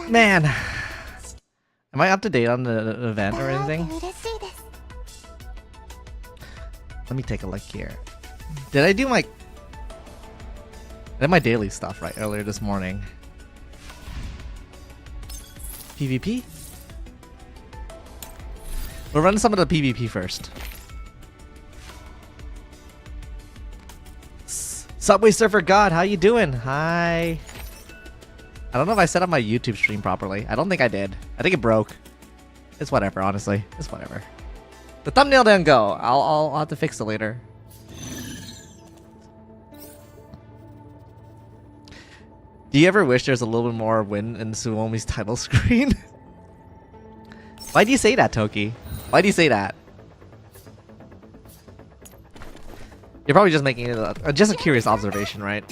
Man, am I up to date on the event or anything? Let me take a look here. Did I do my... I did my daily stuff right earlier this morning. PvP? We'll run some of the PvP first. Subway Surfer God, how you doing? Hi. I don't know if I set up my YouTube stream properly. I don't think I did. I think it broke. It's whatever, honestly. It's whatever. The thumbnail didn't go. I'll have to fix it later. Do you ever wish there's a little bit more win in Suomi's title screen? Why do you say that, Toki? Why do you say that? You're probably just making it just a curious observation, right?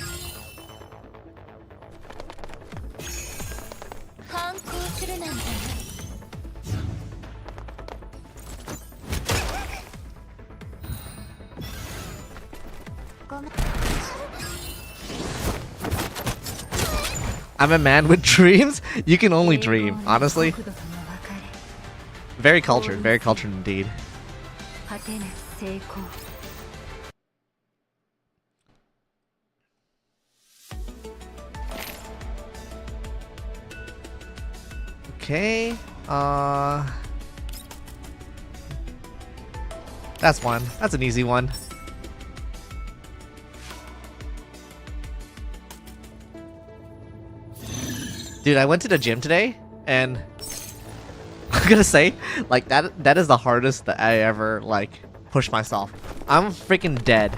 I'm a man with dreams? You can only dream, honestly. Very cultured indeed. Okay, that's one. That's an easy one. Dude, I went to the gym today, and I'm gonna say, like, that is the hardest that I ever, like, pushed myself. I'm freaking dead.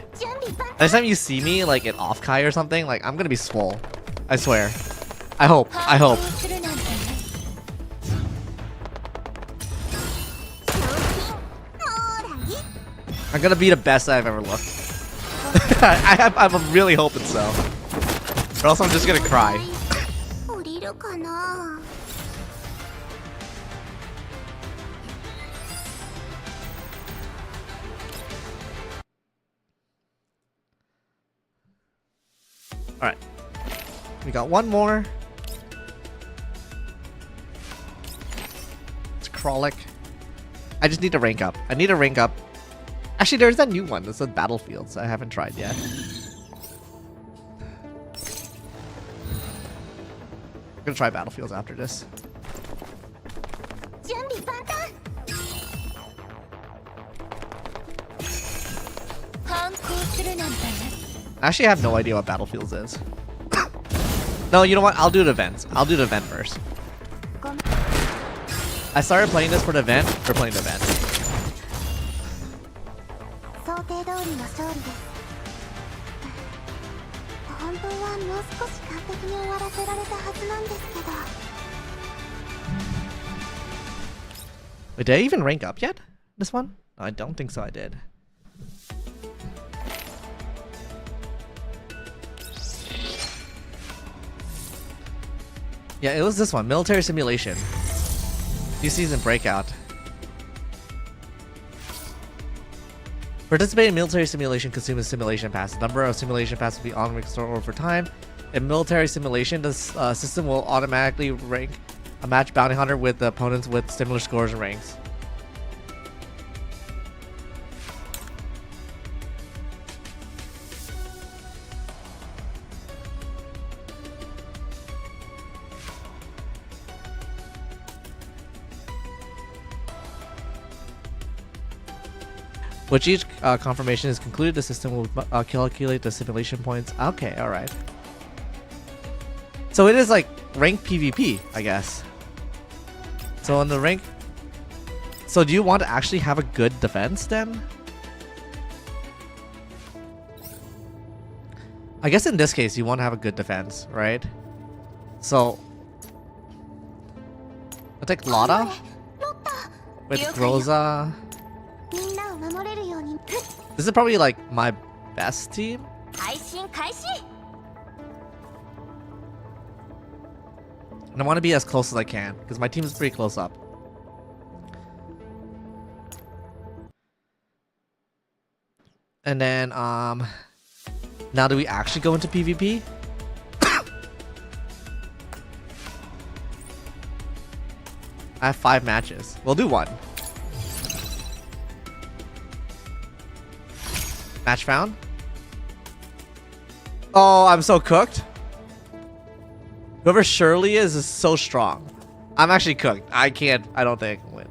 Next time you see me, like, in off-kai or something, like, I'm gonna be swole. I swear. I hope. I'm gonna be the best I've ever looked. I'm really hoping so. Or else I'm just gonna cry. Alright. We got one more. It's Kralik. I just need to rank up. I need to rank up. Actually, there's that new one. That's a Battlefields I haven't tried yet. I'm gonna try Battlefields after this. Actually, I have no idea what Battlefields is. No, you know what? I'll do the events. I'll do the event first. I started playing this for the event. We're playing the event. Wait, did I even rank up yet? This one? No, I don't think so. I did. Yeah, it was this one. Military Simulation. New season breakout. Participate in military simulation consumes a simulation pass. The number of simulation passes will be automatically stored over time. In military simulation, the system will automatically rank a match bounty hunter with the opponents with similar scores and ranks. With each confirmation is concluded, the system will calculate the simulation points. Okay, alright. So it is like ranked PvP, I guess. So in the rank... So do you want to actually have a good defense then? I guess in this case you want to have a good defense, right? So... I'll take Lotta with Groza. This is probably like my best team. And I want to be as close as I can because my team is pretty close up. And then now do we actually go into PvP? I have 5 matches. We'll do one. Match found. Oh, I'm so cooked. Whoever Shirley is so strong. I'm actually cooked. I don't think I can win.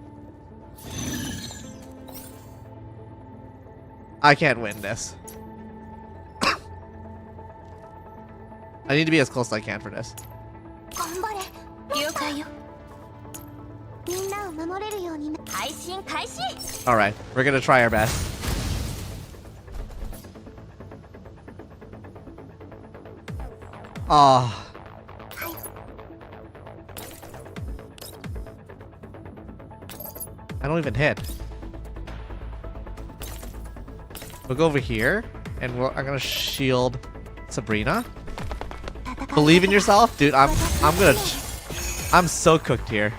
I can't win this. I need to be as close as I can for this. Alright, we're gonna try our best. Oh. I don't even hit. We'll go over here, and I'm gonna shield Sabrina. Believe in yourself, dude. I'm so cooked here.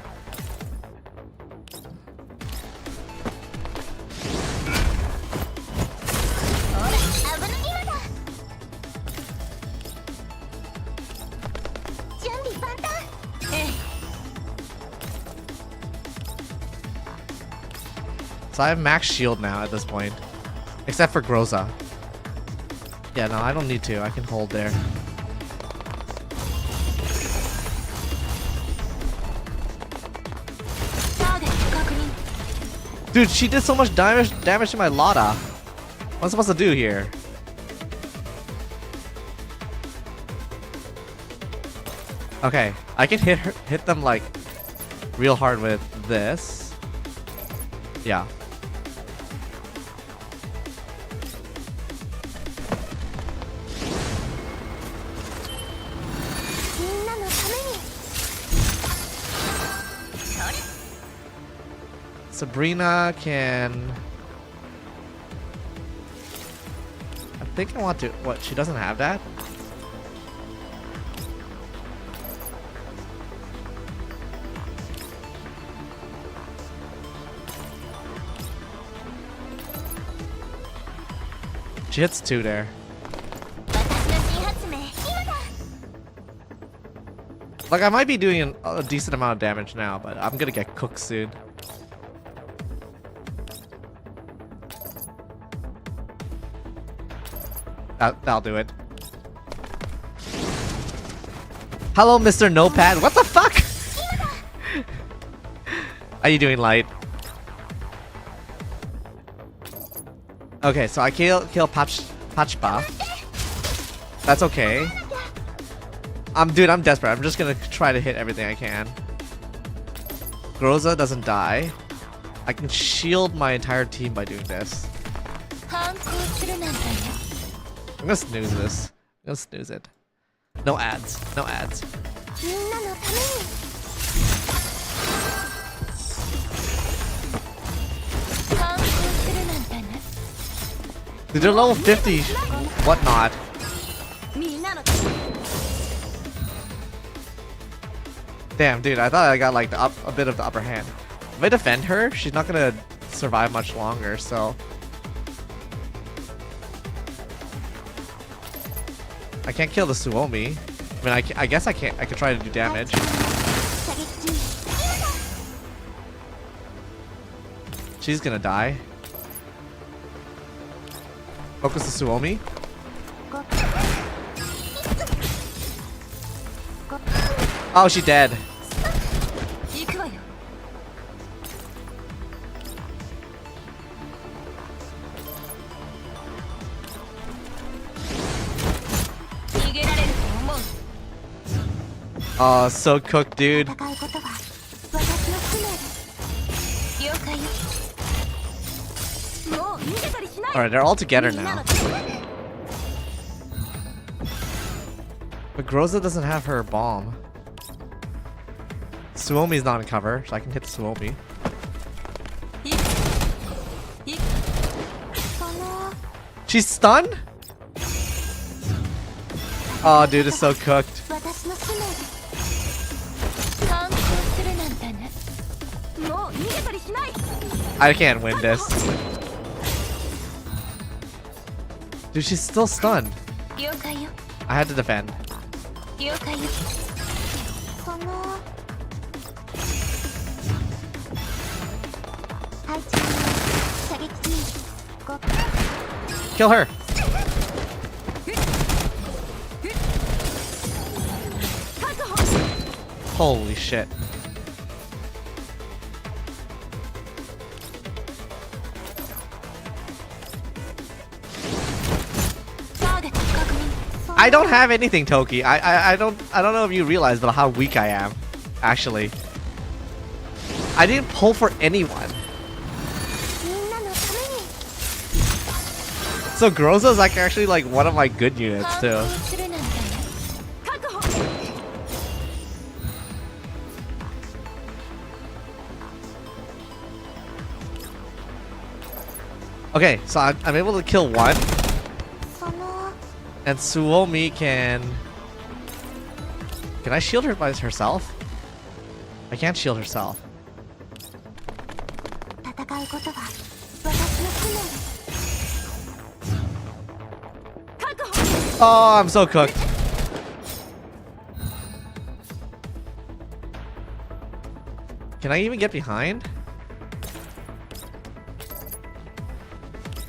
So I have max shield now at this point. Except for Groza. Yeah, no, I don't need to. I can hold there. Dude, she did so much damage to my Lotta. What am I supposed to do here? Okay, I can hit them like real hard with this. Yeah. Sabrina can... I think I want to... What? She doesn't have that? She hits 2 there. Like, I might be doing a decent amount of damage now, but I'm gonna get cooked soon. That'll do it. Hello, Mr. Notepad. What the fuck? How you doing, Light? Okay, so I kill Pachpa. That's okay. Dude, I'm desperate. I'm just gonna try to hit everything I can. Groza doesn't die. I can shield my entire team by doing this. I'm gonna snooze this. I'm gonna snooze it. No ads. No ads. Dude, they're level 50. Whatnot. Damn, dude, I thought I got like a bit of the upper hand. If I defend her, she's not gonna survive much longer, so... I can't kill the Suomi. I mean, I guess I can't. I could try to do damage. She's gonna die. Focus the Suomi. Oh, she's dead. Oh, so cooked, dude. Alright, they're all together now. But Groza doesn't have her bomb. Suomi's not in cover, so I can hit Suomi. She's stunned? Oh, dude, it's so cooked. I can't win this. Dude, she's still stunned. I had to defend. Kill her. Holy shit. I don't have anything, Toki. I don't know if you realize but how weak I am. Actually, I didn't pull for anyone. So Groza's like actually like one of my good units too. Okay, so I'm able to kill one. And Suomi can I shield her by herself? I can't shield herself. Oh, I'm so cooked. Can I even get behind?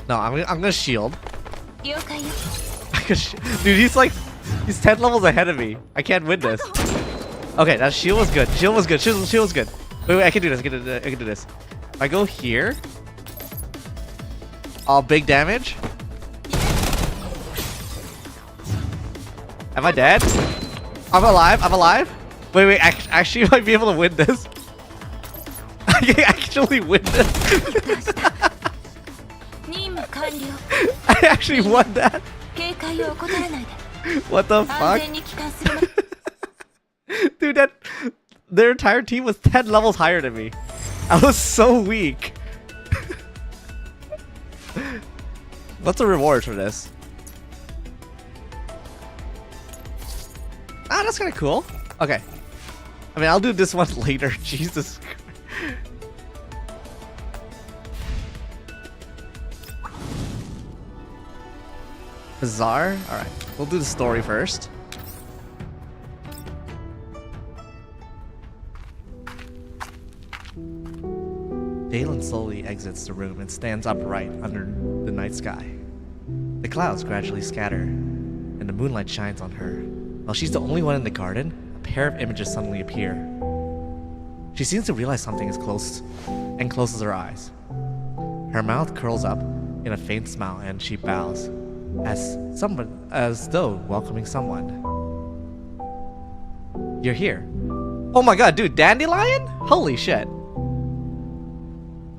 No, I'm gonna shield. Dude, he's 10 levels ahead of me. I can't win this. Okay, that shield was good. Shield was good. Shield was good. Wait, I can do this. I can do this. If I go here, all big damage. Am I dead? I'm alive. I'm alive. Wait. Actually, I might be able to win this. I can actually win this. I actually won that. What the fuck? Dude, their entire team was 10 levels higher than me. I was so weak. What's the reward for this? Ah, that's kind of cool. Okay. I mean, I'll do this one later. Jesus Christ. Bizarre? Alright, we'll do the story first. Dalen slowly exits the room and stands upright under the night sky. The clouds gradually scatter, and the moonlight shines on her. While she's the only one in the garden, a pair of images suddenly appear. She seems to realize something is close and closes her eyes. Her mouth curls up in a faint smile and she bows. As though welcoming someone. You're here. Oh my god, dude, Dandelion? Holy shit.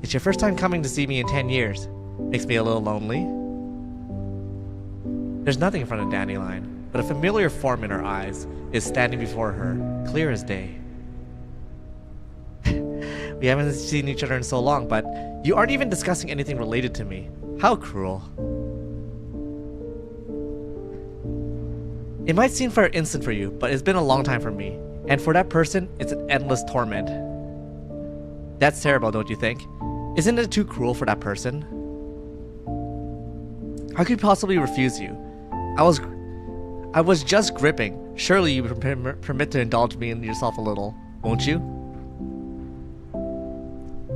It's your first time coming to see me in 10 years. Makes me a little lonely. There's nothing in front of Dandelion, but a familiar form in her eyes is standing before her, clear as day. We haven't seen each other in so long, but you aren't even discussing anything related to me. How cruel. It might seem for an instant for you, but it's been a long time for me. And for that person, it's an endless torment. That's terrible, don't you think? Isn't it too cruel for that person? How could you possibly refuse you? I was just gripping. Surely you would permit to indulge me in yourself a little, won't you?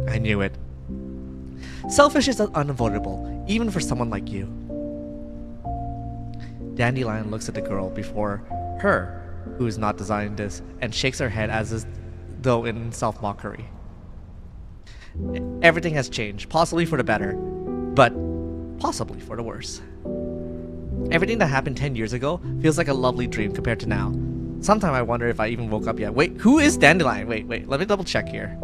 I knew it. Selfish is unavoidable, even for someone like you. Dandelion looks at the girl before her, who is not designing this, and shakes her head as though in self-mockery. Everything has changed, possibly for the better, but possibly for the worse. Everything that happened 10 years ago feels like a lovely dream compared to now. Sometimes I wonder if I even woke up yet. Wait, who is Dandelion? Wait, let me double check here.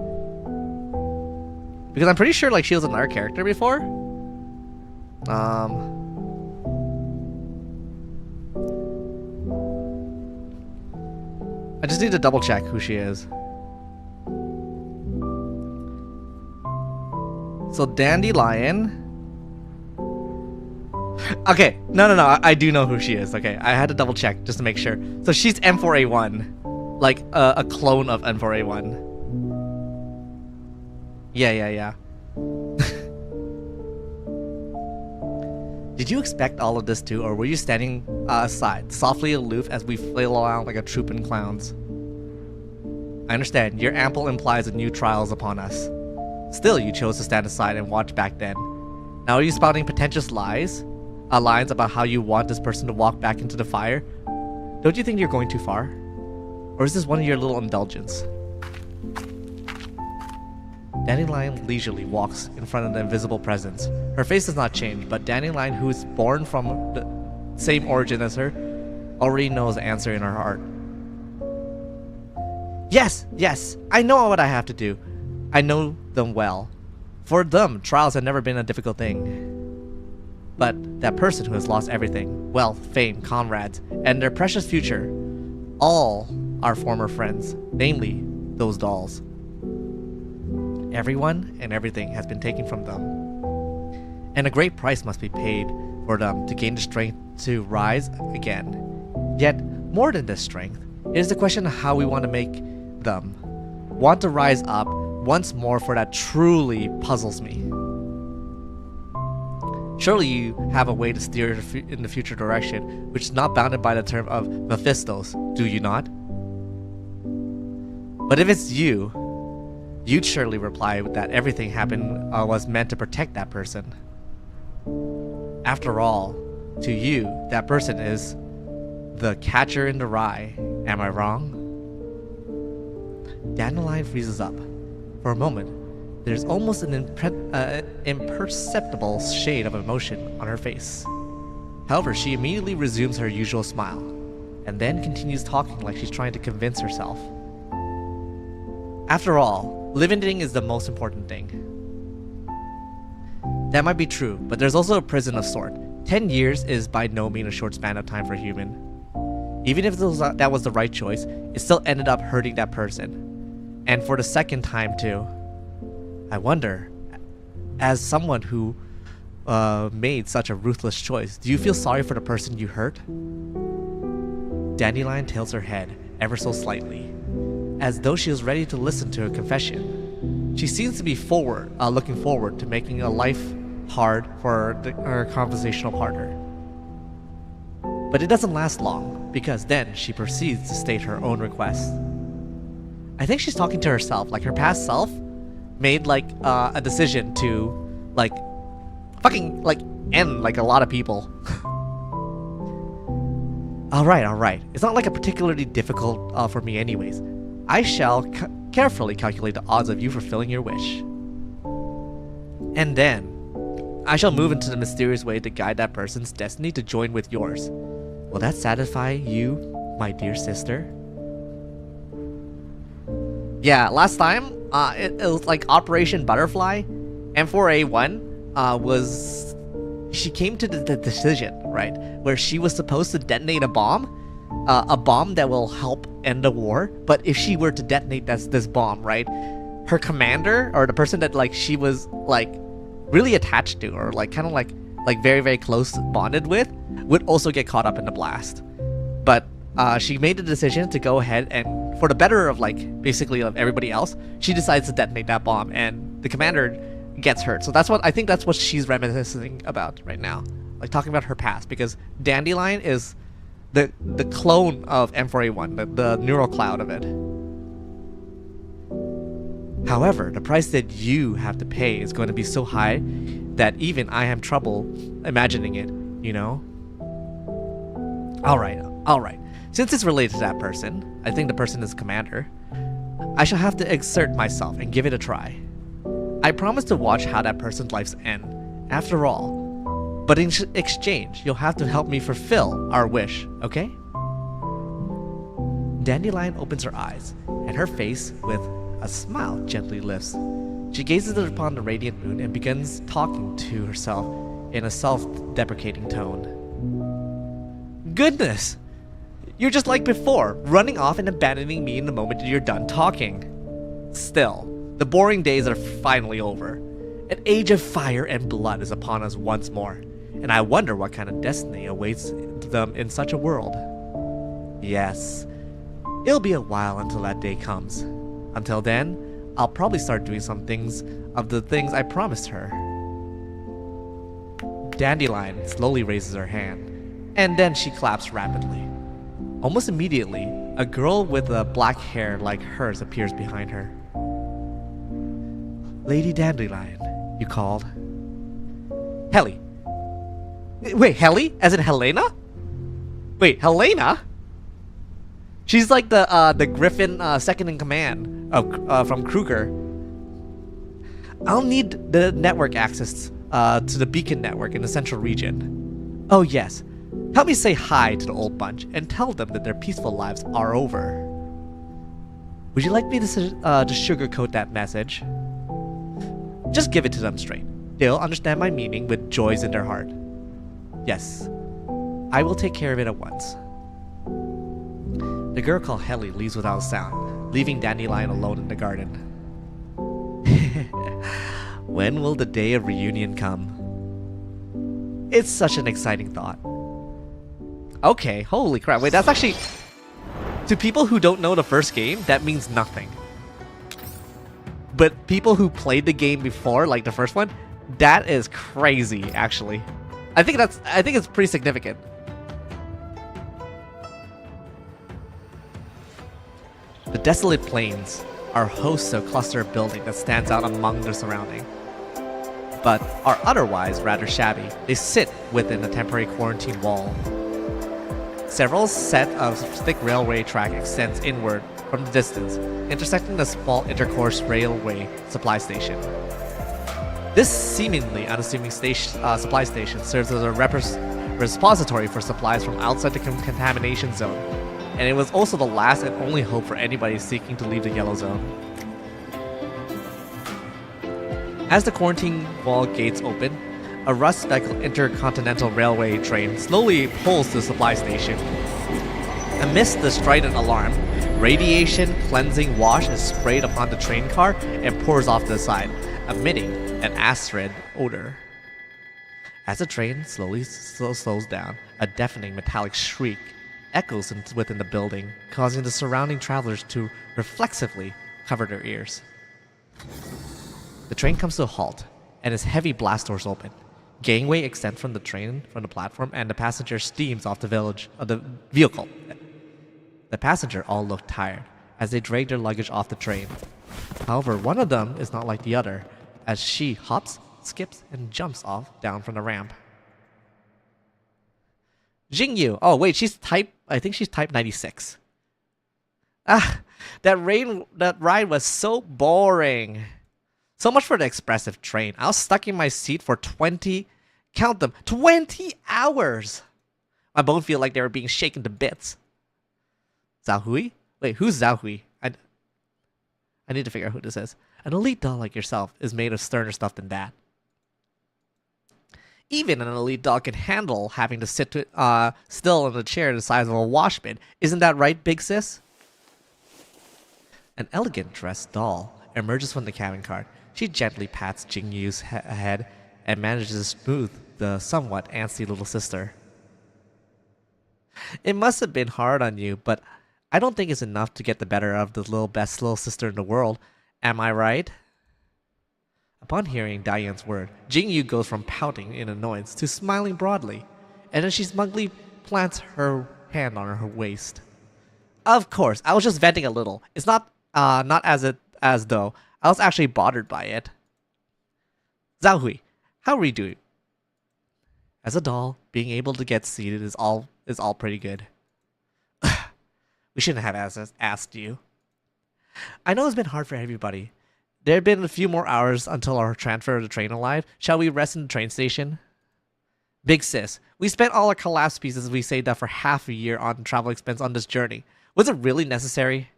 Because I'm pretty sure like she was another character before. I just need to double check who she is. So Dandelion. Okay, no, I do know who she is. Okay, I had to double check just to make sure. So she's M4A1, like a clone of M4A1. Yeah. Did you expect all of this too, or were you standing aside, softly aloof as we flail around like a troop in clowns? I understand, your ample implies a new trial is upon us. Still, you chose to stand aside and watch back then. Now are you spouting pretentious lies? Lines about how you want this person to walk back into the fire? Don't you think you're going too far? Or is this one of your little indulgences? Dandelion leisurely walks in front of the invisible presence. Her face does not change, but Dandelion, who is born from the same origin as her, already knows the answer in her heart. Yes, yes, I know what I have to do. I know them well. For them, trials have never been a difficult thing. But that person who has lost everything, wealth, fame, comrades, and their precious future, all are former friends, namely those dolls. Everyone and everything has been taken from them, and a great price must be paid for them to gain the strength to rise again. Yet, more than this strength, it is the question of how we want to make them want to rise up once more, for that truly puzzles me. Surely you have a way to steer in the future direction, which is not bounded by the term of Mephistos, do you not? But if it's you, you'd surely reply that everything happened was meant to protect that person. After all, to you, that person is the catcher in the rye. Am I wrong? Dandelion freezes up. For a moment, there's almost an imperceptible shade of emotion on her face. However, she immediately resumes her usual smile, and then continues talking like she's trying to convince herself. After all, living is the most important thing. That might be true, but there's also a prison of sort. 10 years is by no means a short span of time for a human. Even if that was the right choice, it still ended up hurting that person. And for the second time too. I wonder, as someone who made such a ruthless choice, do you feel sorry for the person you hurt? Dandelion tilts her head ever so slightly, as though she is ready to listen to a confession. She seems to be looking forward to making a life hard for her conversational partner. But it doesn't last long, because then she proceeds to state her own request. I think she's talking to herself, like her past self made like a decision to like fucking like end like a lot of people. Alright. It's not like a particularly difficult for me anyways. I shall carefully calculate the odds of you fulfilling your wish. And then, I shall move into the mysterious way to guide that person's destiny to join with yours. Will that satisfy you, my dear sister? Yeah, last time, it was like Operation Butterfly. M4A1 was... She came to the decision, right? Where she was supposed to detonate a bomb that will help end the war. But if she were to detonate this bomb, right? Her commander, or the person that like she was like really attached to, or like kind of like very, very close bonded with, would also get caught up in the blast. But she made the decision to go ahead and, for the better of like basically of everybody else, she decides to detonate that bomb, and the commander gets hurt. So that's what I think that's what she's reminiscing about right now, like talking about her past, because Dandelion is the clone of M4A1, the neural cloud of it. However, the price that you have to pay is going to be so high that even I have trouble imagining it, you know? Alright. Since it's related to that person, I think the person is commander, I shall have to exert myself and give it a try. I promise to watch how that person's lives end, after all. But in exchange, you'll have to help me fulfill our wish, okay? Dandelion opens her eyes, and her face, with a smile, gently lifts. She gazes upon the radiant moon and begins talking to herself in a self-deprecating tone. Goodness! You're just like before, running off and abandoning me in the moment you're done talking. Still, the boring days are finally over. An age of fire and blood is upon us once more, and I wonder what kind of destiny awaits them in such a world. Yes, it'll be a while until that day comes. Until then, I'll probably start doing some things of the things I promised her. Dandelion slowly raises her hand, and then she claps rapidly. Almost immediately, a girl with black hair like hers appears behind her. Lady Dandelion, you called. Helly. Wait, Helly? As in Helena? Wait, Helena? She's like the Griffin second in command of from Kruger. I'll need the network access to the beacon network in the central region. Oh yes, help me say hi to the old bunch and tell them that their peaceful lives are over. Would you like me to sugarcoat that message? Just give it to them straight. They'll understand my meaning with joys in their heart. Yes, I will take care of it at once. The girl called Helly leaves without a sound, leaving Dandelion alone in the garden. When will the day of reunion come? It's such an exciting thought. Okay, holy crap. Wait, that's actually... To people who don't know the first game, that means nothing. But people who played the game before, like the first one, that is crazy, actually. I think it's pretty significant. The desolate plains are host to a cluster of buildings that stands out among their surrounding, but are otherwise rather shabby. They sit within a temporary quarantine wall. Several set of thick railway track extends inward from the distance, intersecting the small intercourse railway supply station. This seemingly unassuming supply station serves as a repository for supplies from outside the contamination zone, and it was also the last and only hope for anybody seeking to leave the yellow zone. As the quarantine wall gates open, a rust-speckled intercontinental railway train slowly pulls to the supply station. Amidst the strident alarm, radiation cleansing wash is sprayed upon the train car and pours off to the side, emitting an acrid odor. As the train slowly slows down, a deafening metallic shriek echoes within the building, causing the surrounding travelers to reflexively cover their ears. The train comes to a halt, and its heavy blast doors open. Gangway extends from the platform, and the passenger steams off the vehicle. The passenger all look tired as they drag their luggage off the train. However, one of them is not like the other, as she hops, skips, and jumps off down from the ramp. Jingyu. Oh wait, I think she's type 96. That ride was so boring. So much for the expressive train. I was stuck in my seat for 20 hours. My bones feel like they were being shaken to bits. Zhao Hui? Wait, who's Zhao Hui? I need to figure out who this is. An elite doll like yourself is made of sterner stuff than that. Even an elite doll can handle having to sit still in a chair the size of a wash bin. Isn't that right, big sis? An elegant dressed doll emerges from the cabin cart. She gently pats Jingyu's head and manages to smooth the somewhat antsy little sister. It must have been hard on you, but I don't think it's enough to get the better of the best little sister in the world. Am I right? Upon hearing Diane's word, Jingyu goes from pouting in annoyance to smiling broadly, and then she smugly plants her hand on her waist. Of course, I was just venting a little. It's not as though I was actually bothered by it. Zhao Hui, how are you doing? As a doll, being able to get seated is all pretty good. We shouldn't have asked you. I know it's been hard for everybody. There have been a few more hours until our transfer of the train arrived. Shall we rest in the train station? Big sis, we spent all our collapse pieces we saved up for half a year on travel expense on this journey. Was it really necessary?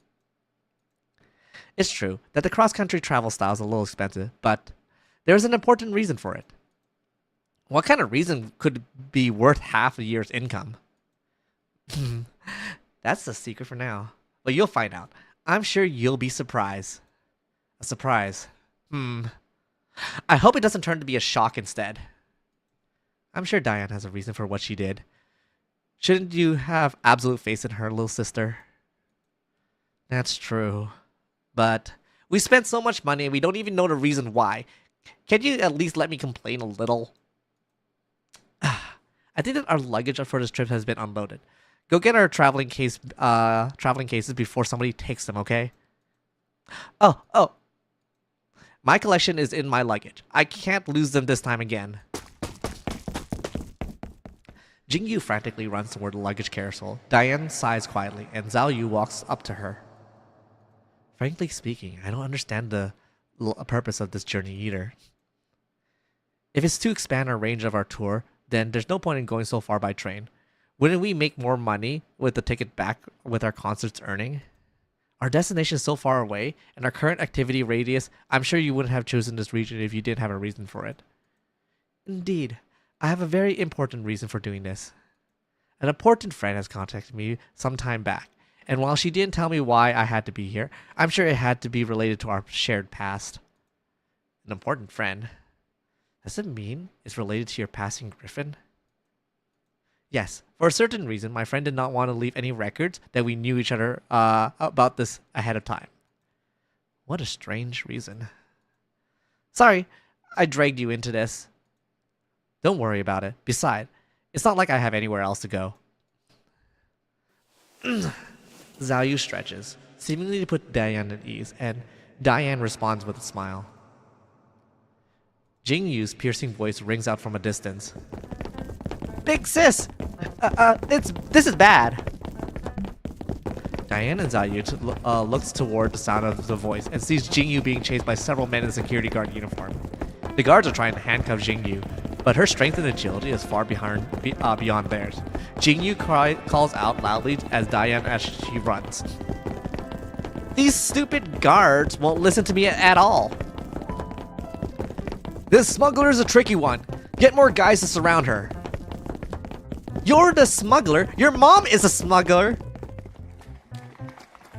It's true that the cross-country travel style is a little expensive, but there's an important reason for it. What kind of reason could be worth half a year's income? That's the secret for now. But you'll find out. I'm sure you'll be surprised. A surprise. I hope it doesn't turn to be a shock instead. I'm sure Diane has a reason for what she did. Shouldn't you have absolute faith in her, little sister? That's true. But we spent so much money and we don't even know the reason why. Can you at least let me complain a little? I think that our luggage for this trip has been unloaded. Go get our traveling cases before somebody takes them, okay? Oh. My collection is in my luggage. I can't lose them this time again. Jingyu frantically runs toward the luggage carousel. Diane sighs quietly, and Zhao Yu walks up to her. Frankly speaking, I don't understand the purpose of this journey either. If it's to expand our range of our tour, then there's no point in going so far by train. Wouldn't we make more money with the ticket back with our concerts earning? Our destination is so far away, and our current activity radius, I'm sure you wouldn't have chosen this region if you didn't have a reason for it. Indeed, I have a very important reason for doing this. An important friend has contacted me some time back, and while she didn't tell me why I had to be here, I'm sure it had to be related to our shared past. An important friend? Does it mean it's related to your passing Griffin? Yes, for a certain reason, my friend did not want to leave any records that we knew each other about this ahead of time. What a strange reason. Sorry, I dragged you into this. Don't worry about it. Besides, it's not like I have anywhere else to go. Zhao Yu stretches, seemingly to put Diane at ease, and Diane responds with a smile. Jing Yu's piercing voice rings out from a distance. Big sis! This is bad. Diane and Zhao Yu looks toward the sound of the voice and sees Jing Yu being chased by several men in security guard uniform. The guards are trying to handcuff Jing Yu, but her strength and agility is far beyond theirs. Jing Yu calls out loudly as she runs. These stupid guards won't listen to me at all. This smuggler is a tricky one. Get more guys to surround her. You're the smuggler? Your mom is a smuggler!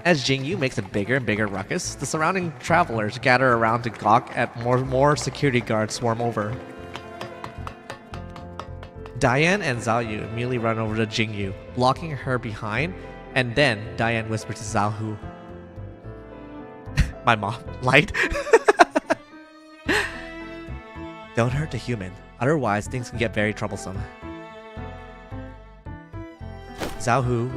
As Jing Yu makes a bigger and bigger ruckus, the surrounding travelers gather around to gawk at more security guards swarm over. Diane and Zhao Yu immediately run over to Jing Yu, blocking her behind, and then Diane whispers to Zhao Hu. My mom, light? Don't hurt the human, otherwise things can get very troublesome. Zhao Hu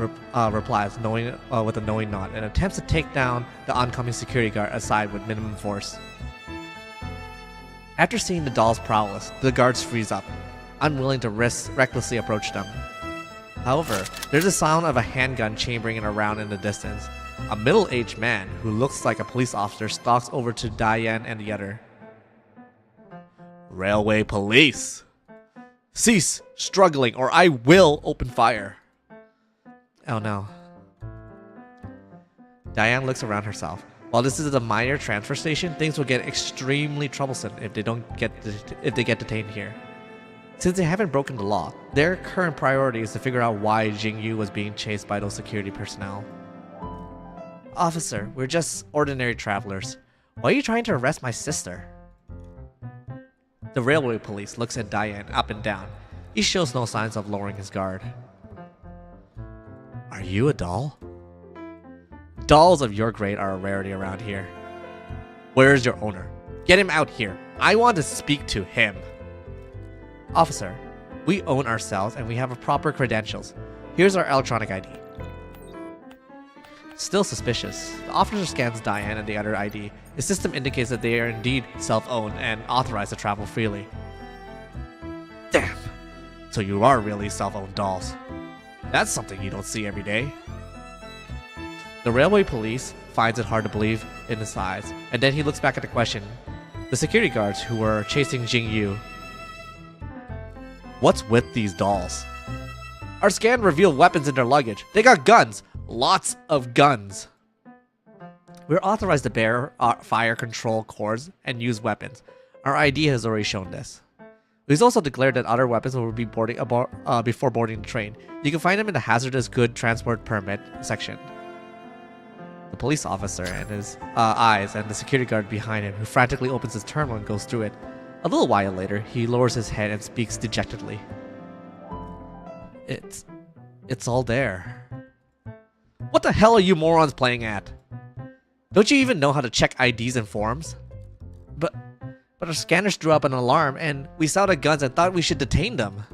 replies with a knowing nod and attempts to take down the oncoming security guard aside with minimum force. After seeing the doll's prowess, the guards freeze up, unwilling to recklessly approach them. However, there's a sound of a handgun chambering around in the distance. A middle-aged man who looks like a police officer stalks over to Diane and the other. Railway police! Cease struggling or I will open fire! Oh no. Diane looks around herself. While this is a minor transfer station, things will get extremely troublesome if they get detained here. Since they haven't broken the law, their current priority is to figure out why Jing Yu was being chased by those security personnel. Officer, we're just ordinary travelers. Why are you trying to arrest my sister? The railway police looks at Diane up and down. He shows no signs of lowering his guard. Are you a doll? Dolls of your grade are a rarity around here. Where is your owner? Get him out here. I want to speak to him. Officer, we own ourselves and we have proper credentials. Here's our electronic ID. Still suspicious, the officer scans Diane and the other ID. His system indicates that they are indeed self-owned and authorized to travel freely. Damn! So you are really self-owned dolls. That's something you don't see every day. The railway police finds it hard to believe in his eyes, and then he looks back at the question. The security guards who were chasing Jing Yu. What's with these dolls? Our scan revealed weapons in their luggage. They got guns. Lots of guns. We're authorized to bear fire control cords and use weapons. Our ID has already shown this. He's also declared that other weapons will be before boarding the train. You can find them in the hazardous good transport permit section. The police officer and his eyes and the security guard behind him, who frantically opens his terminal and goes through it. A little while later, he lowers his head and speaks dejectedly. It's all there. What the hell are you morons playing at? Don't you even know how to check IDs and forms? But our scanners threw up an alarm and we saw the guns and thought we should detain them.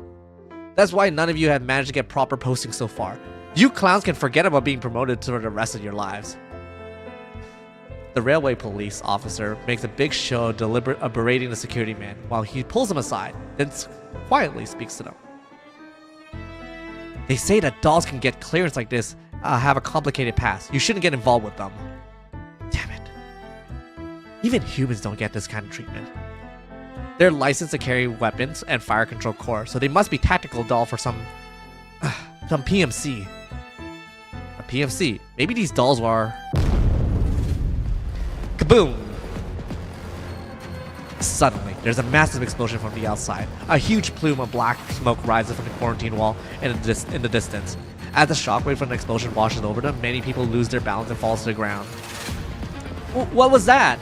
That's why none of you have managed to get proper postings so far. You clowns can forget about being promoted for the rest of your lives. The railway police officer makes a big show of berating the security man while he pulls him aside, then quietly speaks to them. They say that dolls can get clearance like this, have a complicated past. You shouldn't get involved with them. Damn it. Even humans don't get this kind of treatment. They're licensed to carry weapons and fire control core, so they must be tactical doll for some PMC. A PMC. Maybe these dolls are... Kaboom! Suddenly, there's a massive explosion from the outside. A huge plume of black smoke rises from the quarantine wall in the distance. As the shockwave from the explosion washes over them, many people lose their balance and fall to the ground. What was that?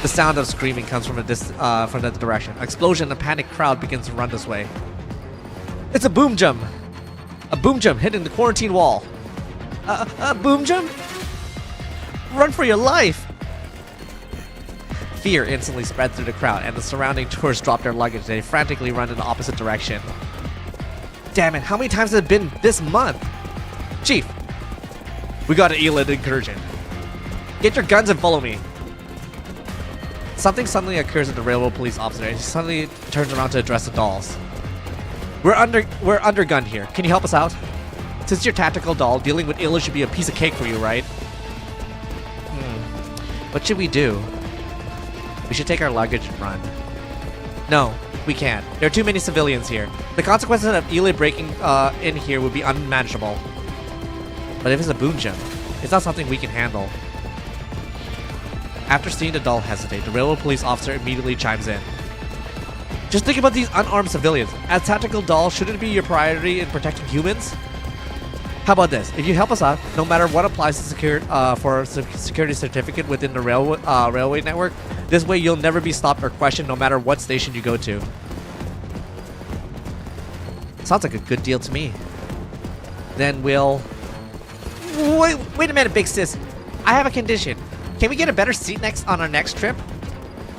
The sound of screaming comes from that direction. An explosion and a panicked crowd begins to run this way. It's a boom jump! A boom jump hitting the quarantine wall. A boom jump? Run for your life! Fear instantly spread through the crowd, and the surrounding tourists drop their luggage. They frantically run in the opposite direction. Damn it, how many times has it been this month? Chief, we got an Elid incursion. Get your guns and follow me. Something suddenly occurs at the railroad police officer, and he suddenly turns around to address the dolls. We're undergunned here. Can you help us out? Since you're tactical doll, dealing with Elid should be a piece of cake for you, right? What should we do? We should take our luggage and run. No, we can't. There are too many civilians here. The consequences of Elid breaking in here would be unmanageable. But if it's a boom jump, it's not something we can handle. After seeing the doll hesitate, the railroad police officer immediately chimes in. Just think about these unarmed civilians. As tactical doll, shouldn't it be your priority in protecting humans? How about this? If you help us out, no matter what applies to for a security certificate within the railway network, this way you'll never be stopped or questioned no matter what station you go to. Sounds like a good deal to me. Then we'll... Wait a minute, big sis. I have a condition. Can we get a better seat on our next trip?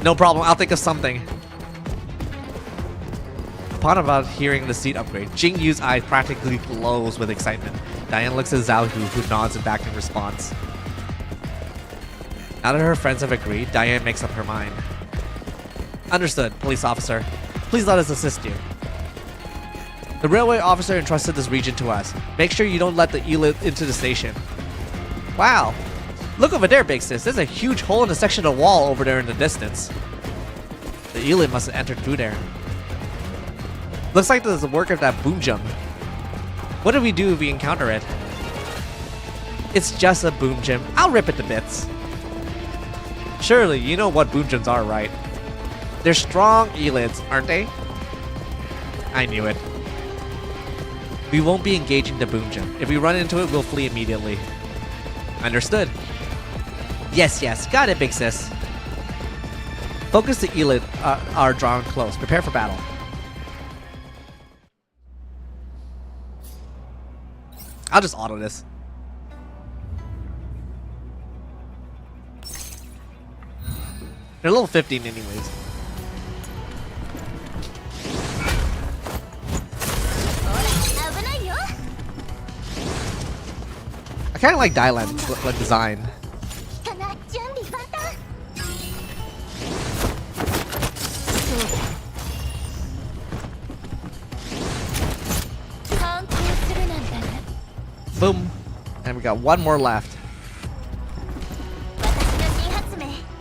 No problem, I'll think of something. Upon about hearing the seat upgrade, Jing Yu's eyes practically glows with excitement. Diane looks at Zhao Hu, who nods and back in response. Now that her friends have agreed, Diane makes up her mind. Understood, police officer. Please let us assist you. The railway officer entrusted this region to us. Make sure you don't let the Elid into the station. Wow. Look over there, big sis. There's a huge hole in the section of the wall over there in the distance. The Elid must have entered through there. Looks like there's the work of that boom jump. What do we do if we encounter it? It's just a boom jump. I'll rip it to bits. Surely, you know what boom jumps are, right? They're strong Elids, aren't they? I knew it. We won't be engaging the boom jump. If we run into it, we'll flee immediately. Understood. Yes, got it, big sis. Focus the Elid are drawn close. Prepare for battle. I'll just auto this. They're level 15 anyways. I kind of like Dylan design. Boom. And we got one more left.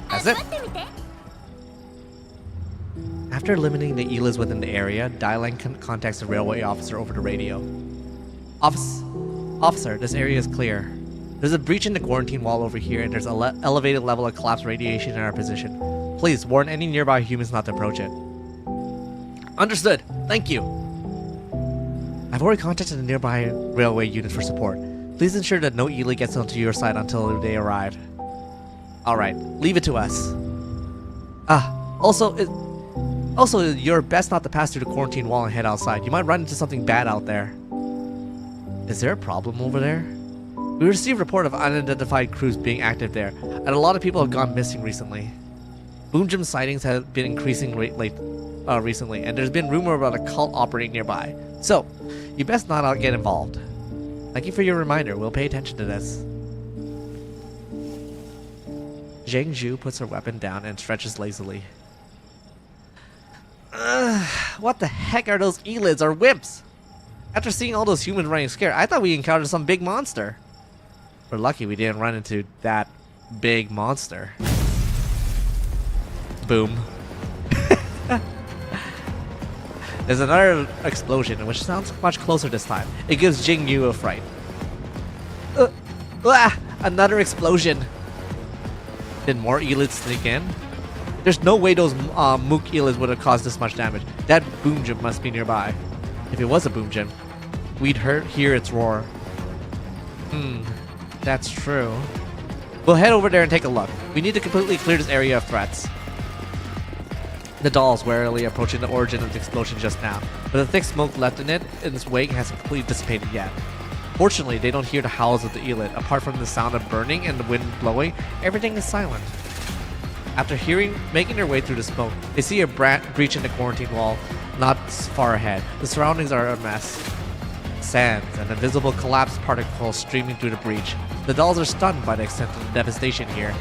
That's it. After eliminating the Elids within the area, Dylan contacts the railway officer over the radio. Officer, this area is clear. There's a breach in the quarantine wall over here, and there's an elevated level of collapsed radiation in our position. Please warn any nearby humans not to approach it. Understood. Thank you. I've already contacted the nearby railway unit for support. Please ensure that no Elid gets onto your side until they arrive. Alright, leave it to us. Also, you're best not to pass through the quarantine wall and head outside. You might run into something bad out there. Is there a problem over there? We received a report of unidentified crews being active there, and a lot of people have gone missing recently. Boom jump sightings have been increasing recently, and there's been rumor about a cult operating nearby. So, you best not get involved. Thank you for your reminder. We'll pay attention to this. Zhang Zhu puts her weapon down and stretches lazily. What the heck are those elids or wimps? After seeing all those humans running scared, I thought we encountered some big monster. We're lucky we didn't run into that big monster. Boom. There's another explosion, which sounds much closer this time. It gives Jing Yu a fright. Another explosion. Did more elids sneak in? There's no way those Mook elids would have caused this much damage. That boom gem must be nearby. If it was a boom gem, we'd hear its roar. That's true. We'll head over there and take a look. We need to completely clear this area of threats. The doll's warily approaching the origin of the explosion just now, but the thick smoke left in its wake hasn't completely dissipated yet. Fortunately, they don't hear the howls of the elid. Apart from the sound of burning and the wind blowing, everything is silent. After making their way through the smoke, they see a breach in the quarantine wall not far ahead. The surroundings are a mess. Sands and invisible collapsed particles streaming through the breach. The dolls are stunned by the extent of the devastation here.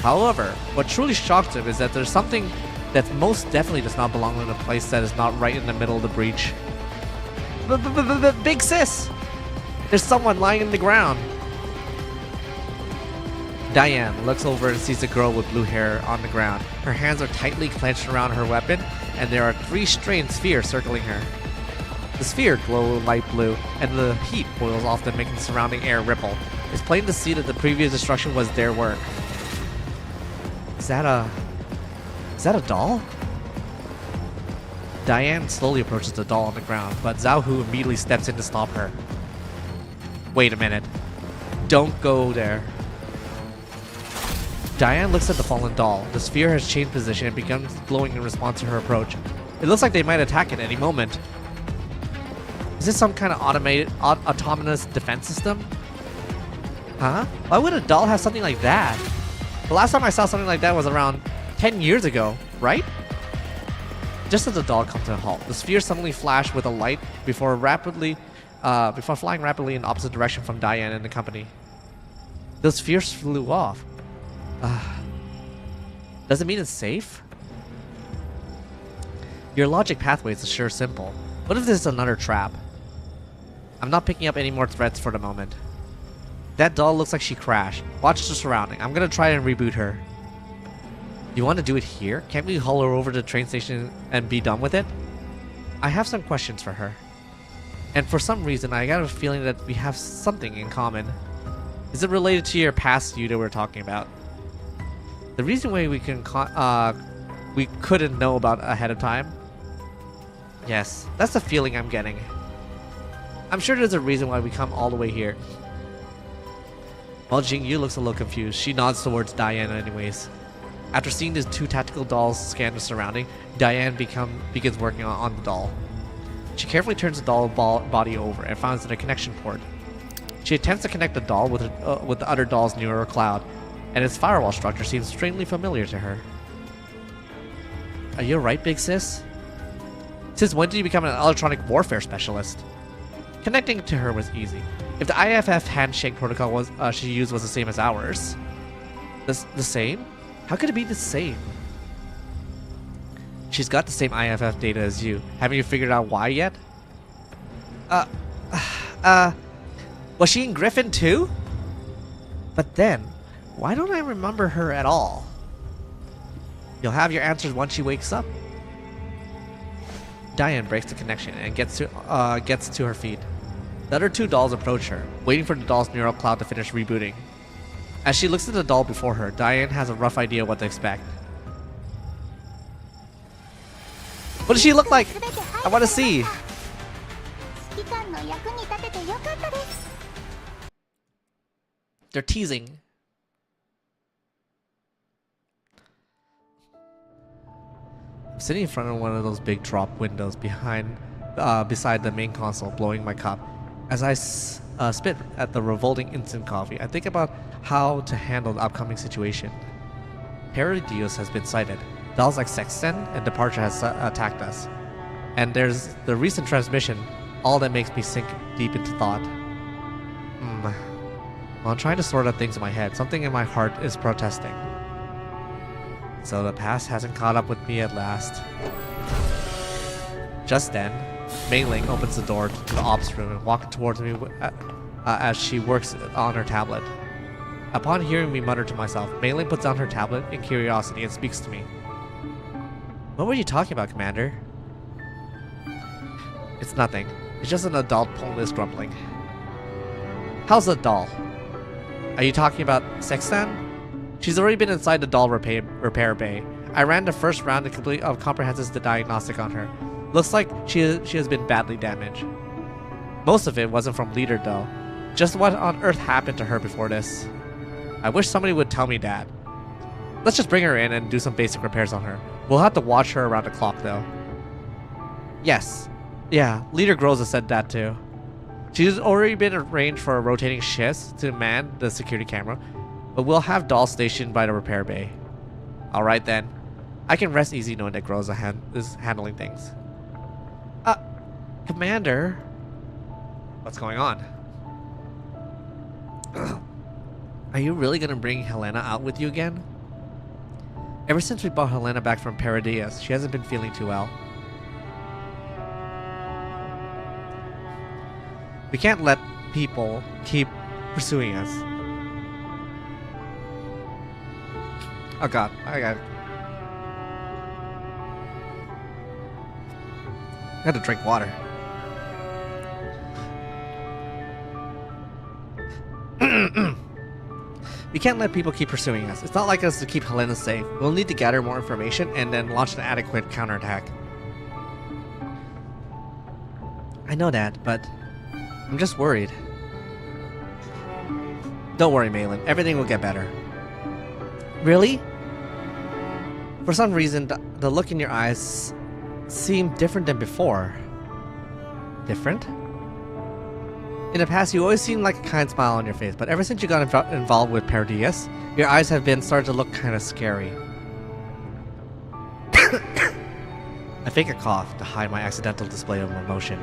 However, what truly shocks them is that there's something that most definitely does not belong in a place that is not right in the middle of the breach. Big sis! There's someone lying in the ground. Diane looks over and sees a girl with blue hair on the ground. Her hands are tightly clenched around her weapon, and there are 3 strange spheres circling her. The sphere glow light blue, and the heat boils off them, making the surrounding air ripple. It's plain to see that the previous destruction was their work. Is that a doll? Diane slowly approaches the doll on the ground, but Zhao Hu immediately steps in to stop her. Wait a minute. Don't go there. Diane looks at the fallen doll. The sphere has changed position and becomes glowing in response to her approach. It looks like they might attack at any moment. Is this some kind of autonomous defense system? Huh? Why would a doll have something like that? The last time I saw something like that was around 10 years ago, right? Just as the doll comes to a halt, the sphere suddenly flashed with a light before flying rapidly in the opposite direction from Diane and the company. Those spheres flew off. Does it mean it's safe? Your logic pathways is sure simple. What if this is another trap? I'm not picking up any more threats for the moment. That doll looks like she crashed. Watch the surrounding. I'm gonna try and reboot her. You want to do it here? Can't we haul her over to the train station and be done with it? I have some questions for her. And for some reason, I got a feeling that we have something in common. Is it related to your past you that we're talking about? The reason why we couldn't know about ahead of time? Yes, that's the feeling I'm getting. I'm sure there's a reason why we come all the way here. While Jing Yu looks a little confused, she nods towards Diane anyways. After seeing the 2 tactical dolls scan the surrounding, Diane begins working on the doll. She carefully turns the doll body over and finds a connection port. She attempts to connect the doll with the other doll's neural cloud, and its firewall structure seems strangely familiar to her. Are you alright, big sis? Since when did you become an electronic warfare specialist? Connecting to her was easy. If the IFF handshake protocol she used was the same as ours. The same? How could it be the same? She's got the same IFF data as you. Haven't you figured out why yet? Was she in Griffin too? But then, why don't I remember her at all? You'll have your answers once she wakes up. Diane breaks the connection and gets to her feet. The other 2 dolls approach her, waiting for the doll's neural cloud to finish rebooting. As she looks at the doll before her, Diane has a rough idea what to expect. What does she look like? I want to see. They're teasing. I'm sitting in front of one of those big drop windows beside the main console, blowing my cup. As I spit at the revolting instant coffee, I think about how to handle the upcoming situation. Herodios has been sighted. Dolls like Sexton and Departure has attacked us. And there's the recent transmission, all that makes me sink deep into thought. While I'm trying to sort out things in my head, something in my heart is protesting. So the past hasn't caught up with me at last. Just then, Mei Ling opens the door to the ops room and walks towards me as she works on her tablet. Upon hearing me mutter to myself, Mei Ling puts down her tablet in curiosity and speaks to me. What were you talking about, Commander? It's nothing. It's just an adult pointless grumbling. How's the doll? Are you talking about Sextan? She's already been inside the doll repair bay. I ran the first round of comprehensive diagnostic on her. Looks like she has been badly damaged. Most of it wasn't from Leader though. Just what on earth happened to her before this? I wish somebody would tell me, Dad. Let's just bring her in and do some basic repairs on her. We'll have to watch her around the clock though. Yes. Yeah, Leader Groza said that too. She's already been arranged for rotating shifts to man the security camera, but we'll have dolls stationed by the repair bay. Alright then. I can rest easy knowing that Groza is handling things. Commander? What's going on? Are you really gonna bring Helena out with you again? Ever since we brought Helena back from Paradias, she hasn't been feeling too well. We can't let people keep pursuing us. Oh god, I had to drink water. We can't let people keep pursuing us. It's not like us to keep Helena safe. We'll need to gather more information and then launch an adequate counterattack. I know that, but I'm just worried. Don't worry, Malin. Everything will get better. Really? For some reason, the look in your eyes seemed different than before. Different? In the past, you always seemed like a kind smile on your face, but ever since you got involved with Paradias, your eyes have been starting to look kind of scary. I fake a cough to hide my accidental display of emotion.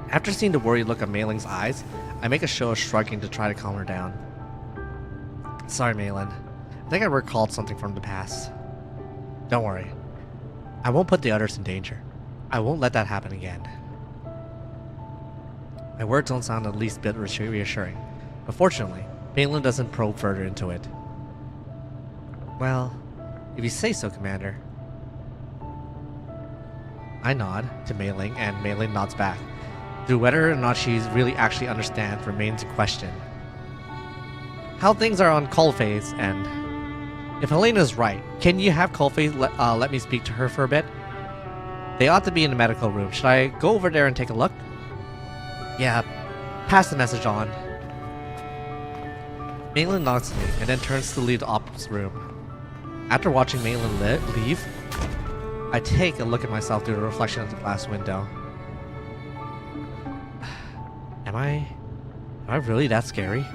After seeing the worried look on Mei Ling's eyes, I make a show of shrugging to try to calm her down. Sorry, Malin. I think I recalled something from the past. Don't worry. I won't put the others in danger. I won't let that happen again. My words don't sound the least bit reassuring, but fortunately, Malin doesn't probe further into it. Well, if you say so, Commander. I nod to Mei Ling, and Mei Ling nods back. Though whether or not she really actually understands remains a question. How things are on Coalface, and if Helena's right, can you have Coalface let me speak to her for a bit? They ought to be in the medical room. Should I go over there and take a look? Yeah, pass the message on. Mei Ling nods to me and then turns to leave the ops room. After watching Mei Ling leave, I take a look at myself through the reflection of the glass window. Am I really that scary?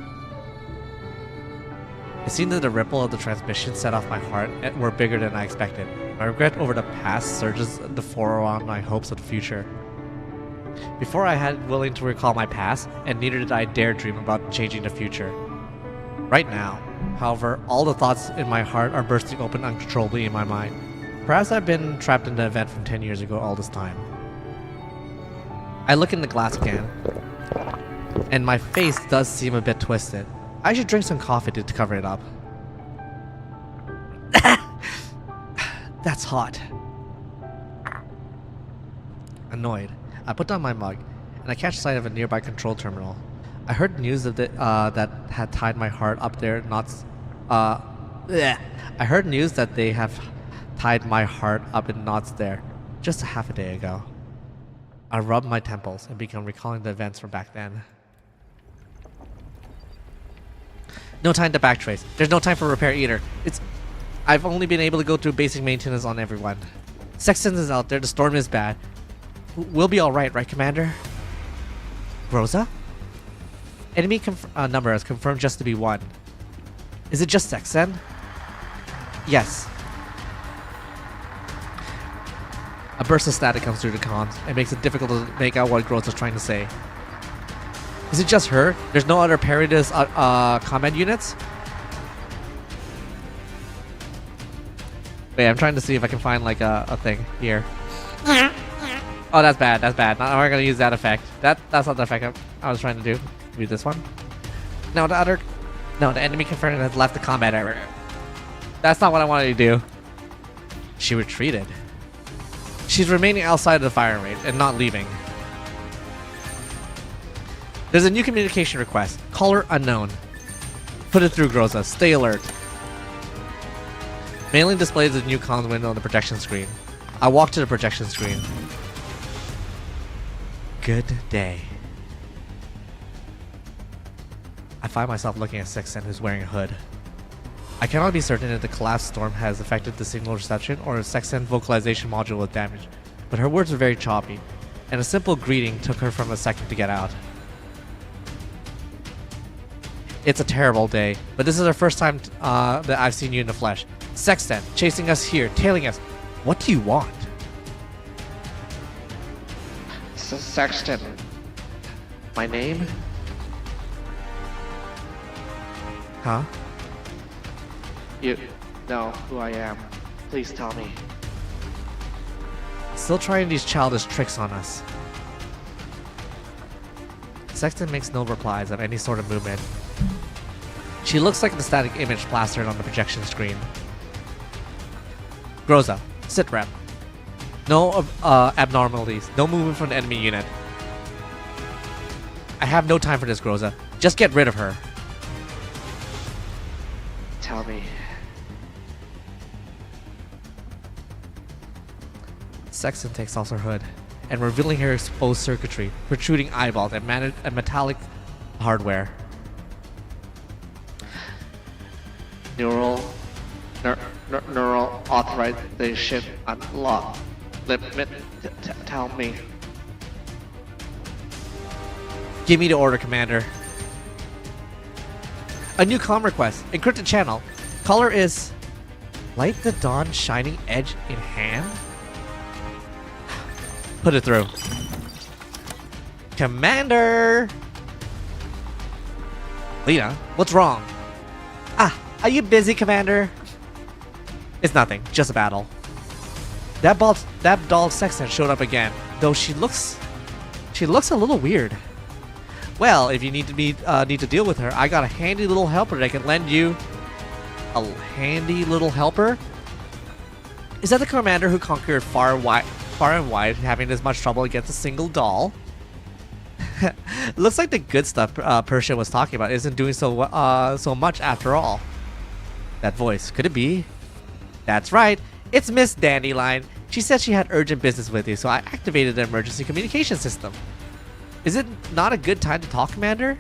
It seemed that the ripple of the transmission set off my heart were bigger than I expected. My regret over the past surges the foreground my hopes of the future. Before I had willing to recall my past, and neither did I dare dream about changing the future. Right now, however, all the thoughts in my heart are bursting open uncontrollably in my mind. Perhaps I've been trapped in the event from 10 years ago all this time. I look in the glass can, and my face does seem a bit twisted. I should drink some coffee to cover it up. That's hot. Annoyed, I put down my mug, and I catch sight of a nearby control terminal. I heard news of that had tied my heart up there knots. I heard news that they have tied my heart up in knots there just a half a day ago. I rub my temples and begin recalling the events from back then. No time to backtrace. There's no time for repair either. I've only been able to go through basic maintenance on everyone. Sexton is out there, the storm is bad. We'll be alright, right, Commander? Groza? Enemy number is confirmed just to be 1. Is it just Sexton? Yes. A burst of static comes through the comms and makes it difficult to make out what Groza's trying to say. Is it just her? There's no other Paradias combat units? Wait, I'm trying to see if I can find like a thing here. Oh, that's bad. That's bad. I'm not gonna use that effect. That's not the effect I was trying to do. Do this one. No, the enemy confirmed has left the combat area. That's not what I wanted to do. She retreated. She's remaining outside of the firing range and not leaving. There's a new communication request. Caller unknown. Put it through, Groza. Stay alert. Mailing displays a new comms window on the projection screen. I walk to the projection screen. Good day. I find myself looking at Sexton, who's wearing a hood. I cannot be certain if the collapsed storm has affected the signal reception or if Sexton's vocalization module was damaged, but her words were very choppy, and a simple greeting took her from a second to get out. It's a terrible day, but this is the first time that I've seen you in the flesh. Sexton, chasing us here, tailing us. What do you want? Sexton. My name? Huh? You know who I am. Please tell me. Still trying these childish tricks on us. Sexton makes no replies of any sort of movement. She looks like the static image plastered on the projection screen. Groza, sit rep. No abnormalities. No movement from the enemy unit. I have no time for this, Groza. Just get rid of her. Tell me. Sexton takes off her hood and revealing her exposed circuitry, protruding eyeballs, and metallic hardware. Neural authorization unlocked. Tell me. Give me the order, Commander. A new comm request. Encrypted channel. Caller is Light the Dawn Shining Edge in hand? Put it through. Commander! Lena, what's wrong? Ah, are you busy, Commander? It's nothing, just a battle. That doll Sexton showed up again, though she looks a little weird. Well, if you need to deal with her, I got a handy little helper that I can lend you. A handy little helper? Is that the commander who conquered far and wide, having as much trouble against a single doll? Looks like the good stuff Persia was talking about isn't doing so much after all. That voice, could it be? That's right, it's Miss Dandelion. She said she had urgent business with you, so I activated the emergency communication system. Is it not a good time to talk, Commander?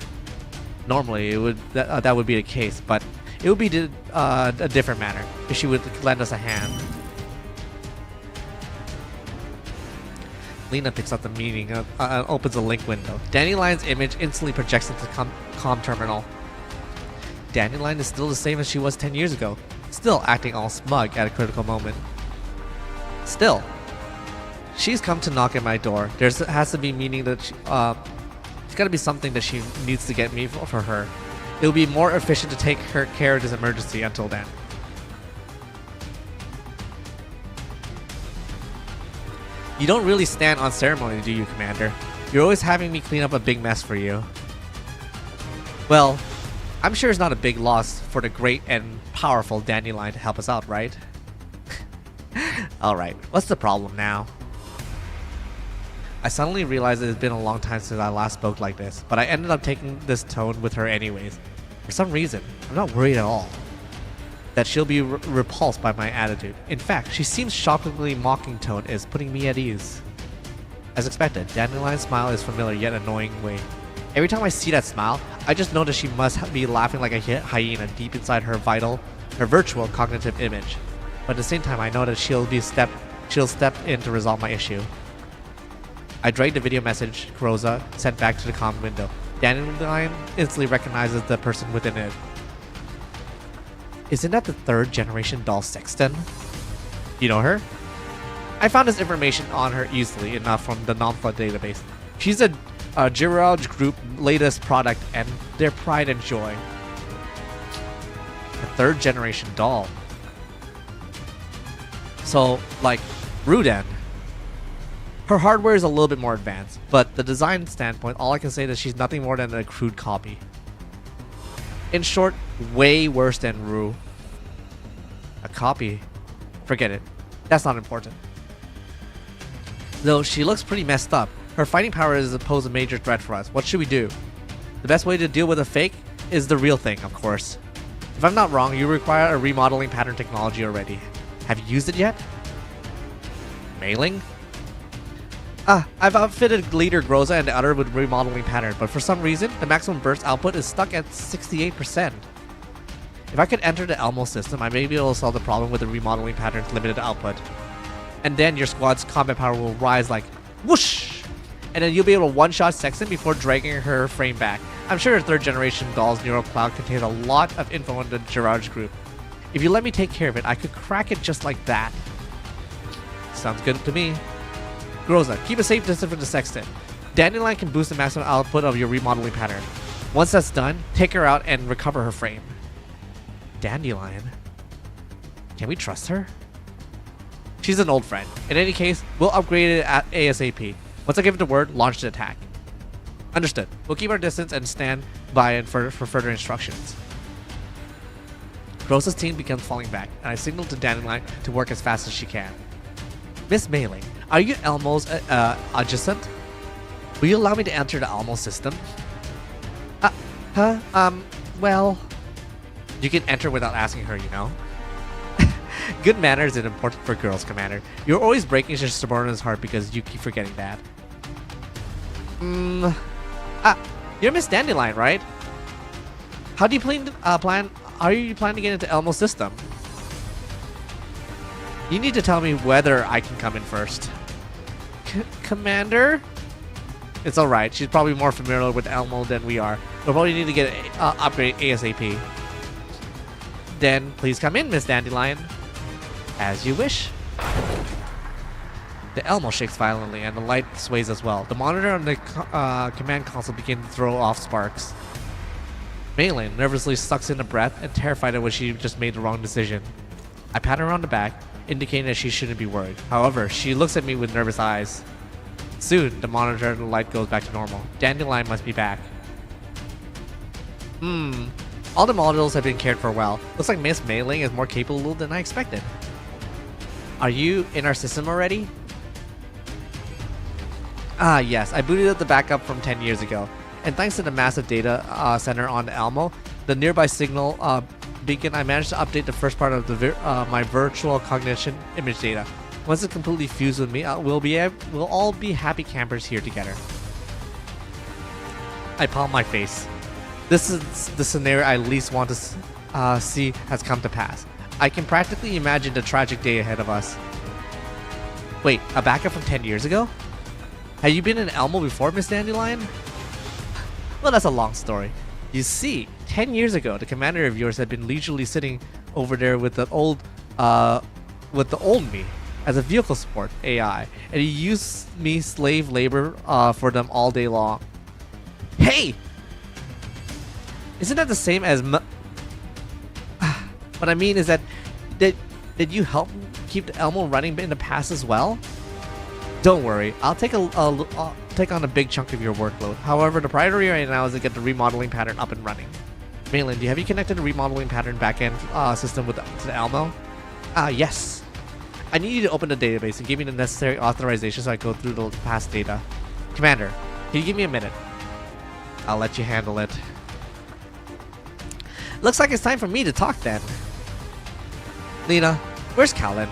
Normally, it would that would be the case, but it would be a different manner if she would lend us a hand. Lena picks up the meeting and opens a link window. Dandelion's image instantly projects into the comm terminal. Dandelion is still the same as she was 10 years ago, still acting all smug at a critical moment. Still, she's come to knock at my door. There has to be meaning that it's got to be something that she needs to get me for her. It will be more efficient to take her care of this emergency until then. You don't really stand on ceremony, do you, Commander? You're always having me clean up a big mess for you. Well, I'm sure it's not a big loss for the great and powerful Dandelion to help us out, right? Alright, what's the problem now? I suddenly realized it has been a long time since I last spoke like this, but I ended up taking this tone with her anyways. For some reason, I'm not worried at all that she'll be repulsed by my attitude. In fact, she seems shockingly mocking tone is putting me at ease. As expected, Dandelion's smile is familiar yet annoying way. Every time I see that smile, I just know that she must be laughing like a hyena deep inside her virtual cognitive image. But at the same time, I know that she'll step in to resolve my issue. I drag the video message Groza sent back to the comm window. Dandelion instantly recognizes the person within it. Isn't that the third generation doll Sexton? You know her? I found this information on her easily enough from the non-flood database. She's a Girard Group latest product and their pride and joy. A third generation doll. So, like, Ruden, her hardware is a little bit more advanced, but the design standpoint, all I can say is that she's nothing more than a crude copy. In short, way worse than Rue. A copy? Forget it. That's not important. Though she looks pretty messed up, her fighting power is pose a major threat for us. What should we do? The best way to deal with a fake is the real thing, of course. If I'm not wrong, you require a remodeling pattern technology already. Have you used it yet? Mailing? I've outfitted Leader Groza and the other with remodeling pattern, but for some reason, the maximum burst output is stuck at 68%. If I could enter the Elmo system, I may be able to solve the problem with the remodeling pattern's limited output. And then your squad's combat power will rise like whoosh! And then you'll be able to one-shot Sexton before dragging her frame back. I'm sure your third generation doll's neural cloud contains a lot of info on the Gerard's group. If you let me take care of it, I could crack it just like that. Sounds good to me. Groza, keep a safe distance from the Sexton. Dandelion can boost the maximum output of your remodeling pattern. Once that's done, take her out and recover her frame. Dandelion? Can we trust her? She's an old friend. In any case, we'll upgrade it at ASAP. Once I give it the word, launch the attack. Understood. We'll keep our distance and stand by for further instructions. Groza's team begins falling back, and I signal to Dandelion to work as fast as she can. Miss Mailing, are you Elmo's adjacent? Will you allow me to enter the Elmo system? Well... You can enter without asking her, you know? Good manners is important for girls, Commander. You're always breaking your subordinate's heart because you keep forgetting that. You're Miss Dandelion, right? How do you plan? Are you planning to get into Elmo's system? You need to tell me whether I can come in first. Commander? It's alright. She's probably more familiar with Elmo than we are. We'll probably need to get an upgrade ASAP. Then please come in, Miss Dandelion. As you wish. The Elmo shakes violently and the light sways as well. The monitor on the command console begins to throw off sparks. Maylin nervously sucks in a breath and terrified at what she just made the wrong decision. I pat her on the back, indicating that she shouldn't be worried. However, she looks at me with nervous eyes. Soon, the monitor and the light goes back to normal. Dandelion must be back. All the models have been cared for well. Looks like Miss Mailing is more capable than I expected. Are you in our system already? Yes. I booted up the backup from 10 years ago. And thanks to the massive data center on Elmo, the nearby signal beacon, I managed to update the first part of the my virtual cognition image data. Once it's completely fused with me, we'll all be happy campers here together. I palm my face. This is the scenario I least want to see has come to pass. I can practically imagine the tragic day ahead of us. Wait, a backup from 10 years ago? Have you been in Elmo before, Miss Dandelion? Well, that's a long story. You see, 10 years ago, the commander of yours had been leisurely sitting over there with the old me as a vehicle support AI, and he used me slave labor for them all day long. Hey! Isn't that the same as what I mean is that did you help keep the Elmo running in the past as well? Don't worry, I'll take take on a big chunk of your workload. However, the priority right now is to get the remodeling pattern up and running. Maylin, have you connected the remodeling pattern backend system to the Elmo? Yes. I need you to open the database and give me the necessary authorization so I go through the past data. Commander, can you give me a minute? I'll let you handle it. Looks like it's time for me to talk then. Lena, where's Callan?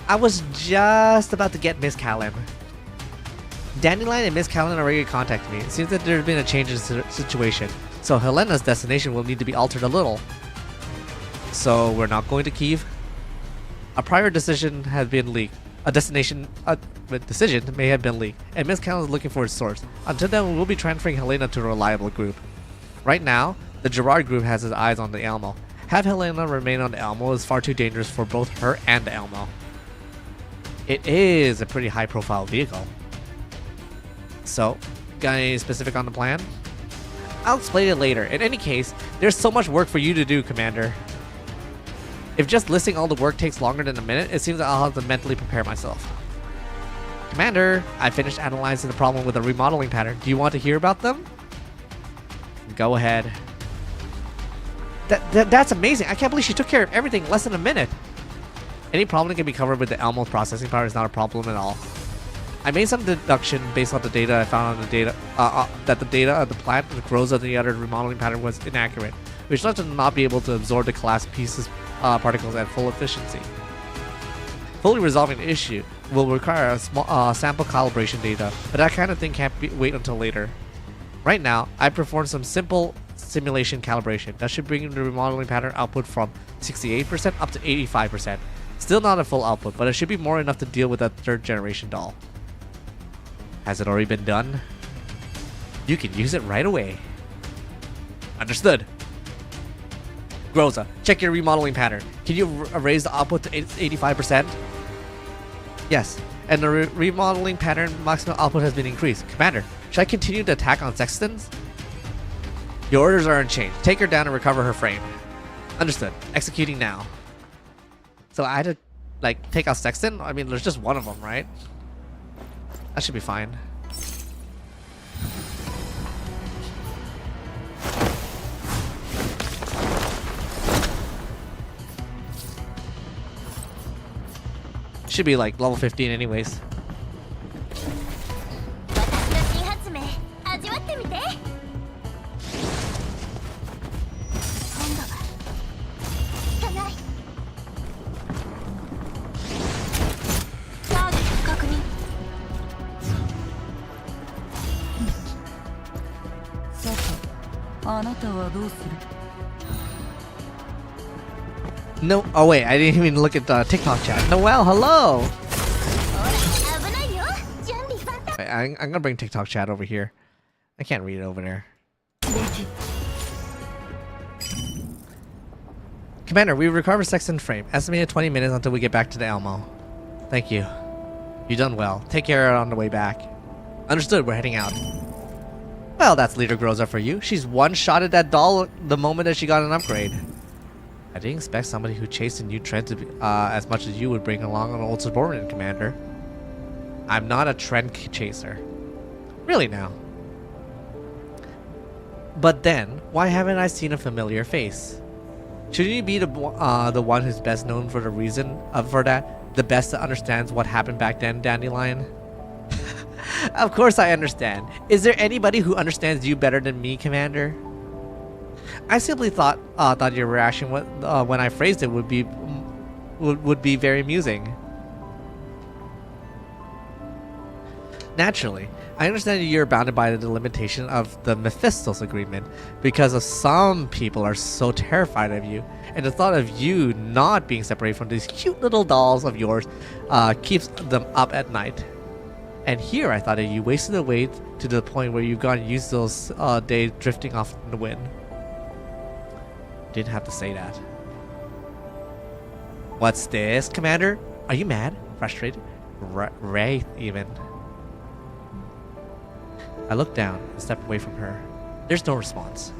I was just about to get Miss Callan. Dandelion and Miss Callan already contacted me. It seems that there's been a change in the situation, so Helena's destination will need to be altered a little. So we're not going to Kyiv? A prior decision has been leaked. A decision may have been leaked, and Miss Callan is looking for its source. Until then, we'll be transferring Helena to a reliable group. Right now, the Gerard group has its eyes on the Elmo. Have Helena remain on the Elmo is far too dangerous for both her and the Elmo. It is a pretty high-profile vehicle. So, got any specific on the plan? I'll explain it later. In any case, there's so much work for you to do, Commander. If just listing all the work takes longer than a minute, it seems that I'll have to mentally prepare myself. Commander, I finished analyzing the problem with the remodeling pattern. Do you want to hear about them? Go ahead. That's amazing. I can't believe she took care of everything in less than a minute. Any problem that can be covered with the Elmo's processing power is not a problem at all. I made some deduction based on the data I found on the data that the data of the plant that grows of the other remodeling pattern was inaccurate, which led to not be able to absorb the collapsed pieces particles at full efficiency. Fully resolving the issue will require a small sample calibration data, but that kind of thing can't wait until later. Right now, I performed some simple simulation calibration that should bring the remodeling pattern output from 68% up to 85%. Still not a full output, but it should be more enough to deal with that third generation doll. Has it already been done? You can use it right away. Understood. Groza, check your remodeling pattern. Can you raise the output to 85%? Yes, and the remodeling pattern maximum output has been increased. Commander, should I continue the attack on Sextons? Your orders are unchanged. Take her down and recover her frame. Understood. Executing now. So I had to, like, take out Sexton? I mean, there's just one of them, right? That should be fine. Should be like level 15 anyways. No, oh wait, I didn't even look at the TikTok chat. Noelle, hello! Wait, I'm gonna bring TikTok chat over here. I can't read it over there. Commander, we recovered Sexton frame. Estimated 20 minutes until we get back to the Elmo. Thank you. You done well. Take care on the way back. Understood, we're heading out. Well, that's Leader Groza for you. She's one-shotted that doll the moment that she got an upgrade. I didn't expect somebody who chased a new trend to be, as much as you would bring along an old subordinate, Commander. I'm not a trend chaser. Really now. But then, why haven't I seen a familiar face? Shouldn't you be the one who's best known for the reason for that? The best that understands what happened back then, Dandelion? Of course I understand. Is there anybody who understands you better than me, Commander? I simply thought your reaction when I phrased it would be very amusing. Naturally, I understand you're bounded by the limitation of the Mephistos agreement because of some people are so terrified of you, and the thought of you not being separated from these cute little dolls of yours keeps them up at night. And here I thought that you wasted away to the point where you've gone and used those days drifting off in the wind. Didn't have to say that. What's this, Commander? Are you mad? Frustrated? Wraith even. I looked down and stepped away from her. There's no response.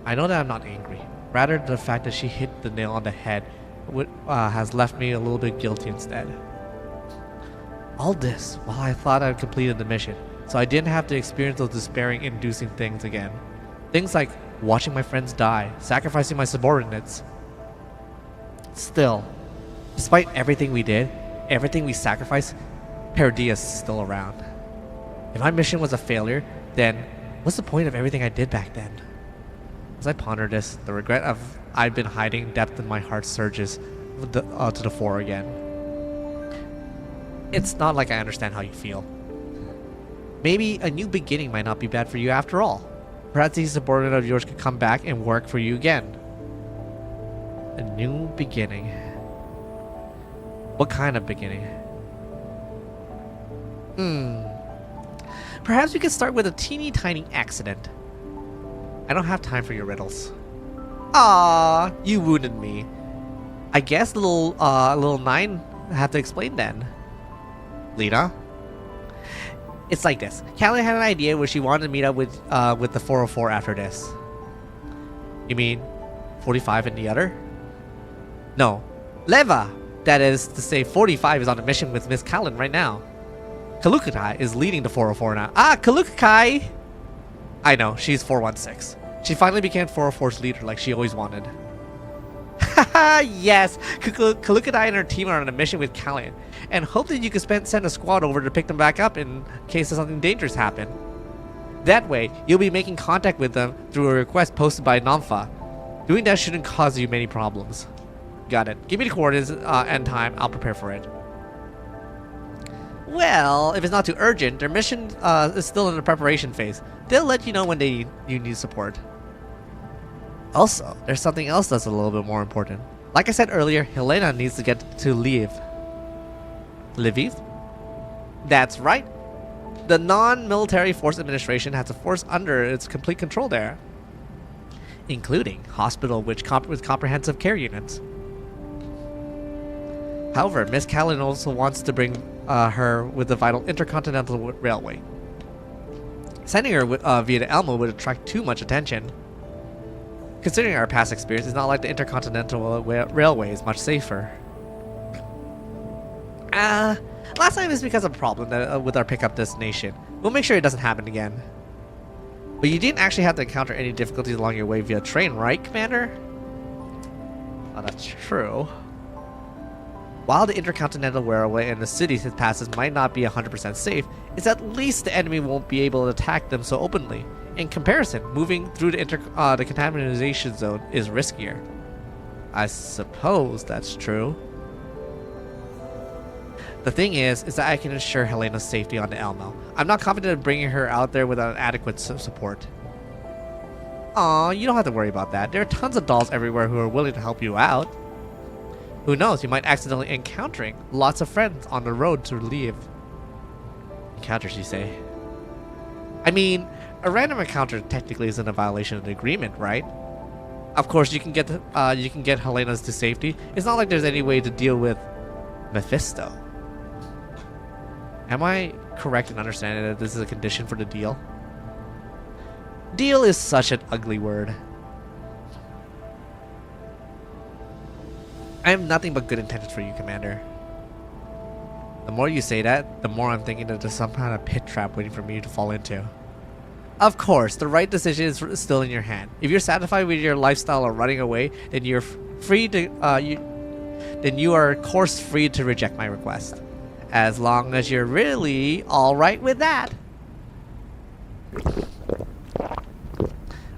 I know that I'm not angry. Rather, the fact that she hit the nail on the head has left me a little bit guilty instead. All this while I thought I'd completed the mission, so I didn't have to experience those despairing, inducing things again. Things like watching my friends die, sacrificing my subordinates. Still, despite everything we did, everything we sacrificed, Paradia's still around. If my mission was a failure, then what's the point of everything I did back then? As I ponder this, the regret of I've been hiding depth in my heart surges to the fore again. It's not like I understand how you feel. Maybe a new beginning might not be bad for you after all. Perhaps these subordinate of yours could come back and work for you again. A new beginning. What kind of beginning? Perhaps we could start with a teeny tiny accident. I don't have time for your riddles. Ah, you wounded me. I guess little 9 have to explain then. Lena? It's like this. Callie had an idea where she wanted to meet up with the 404 after this. You mean 45 and the other? No, Leva! That is to say, 45 is on a mission with Miss Callan right now. Kalukakai is leading the 404 now. Ah, Kalukakai! I know, she's 416. She finally became 404's leader like she always wanted. Haha, yes! Kalukakai and her team are on a mission with Callan, and hope that you can send a squad over to pick them back up in case something dangerous happen. That way, you'll be making contact with them through a request posted by Namfa. Doing that shouldn't cause you many problems. Got it. Give me the coordinates and time. I'll prepare for it. Well, if it's not too urgent, their mission is still in the preparation phase. They'll let you know when you need support. Also, there's something else that's a little bit more important. Like I said earlier, Helena needs to get to Lviv. Lviv? That's right. The non-military force administration has a force under its complete control there, including hospital with comprehensive care units. However, Miss Callan also wants to bring her with the vital intercontinental railway. Sending her via the Elmo would attract too much attention. Considering our past experience, it's not like the intercontinental railway is much safer. Last time is because of a problem that, with our pickup destination. We'll make sure it doesn't happen again. But you didn't actually have to encounter any difficulties along your way via train, right, Commander? Oh, that's true. While the intercontinental railway and the cities it passes might not be 100% safe, it's at least the enemy won't be able to attack them so openly. In comparison, moving through the contamination zone is riskier. I suppose that's true. The thing is that I can ensure Helena's safety on the Elmo. I'm not confident in bringing her out there without adequate support. Aw, you don't have to worry about that. There are tons of dolls everywhere who are willing to help you out. Who knows, you might accidentally encountering lots of friends on the road to Lviv. Encounters, you say? I mean, a random encounter technically isn't a violation of the agreement, right? Of course, you can get Helena's to safety. It's not like there's any way to deal with Mephisto. Am I correct in understanding that this is a condition for the deal? Deal is such an ugly word. I have nothing but good intentions for you, Commander. The more you say that, the more I'm thinking that there's some kind of pit trap waiting for me to fall into. Of course, the right decision is still in your hand. If you're satisfied with your lifestyle of running away, then you're free to then you are of course free to reject my request. As long as you're really alright with that.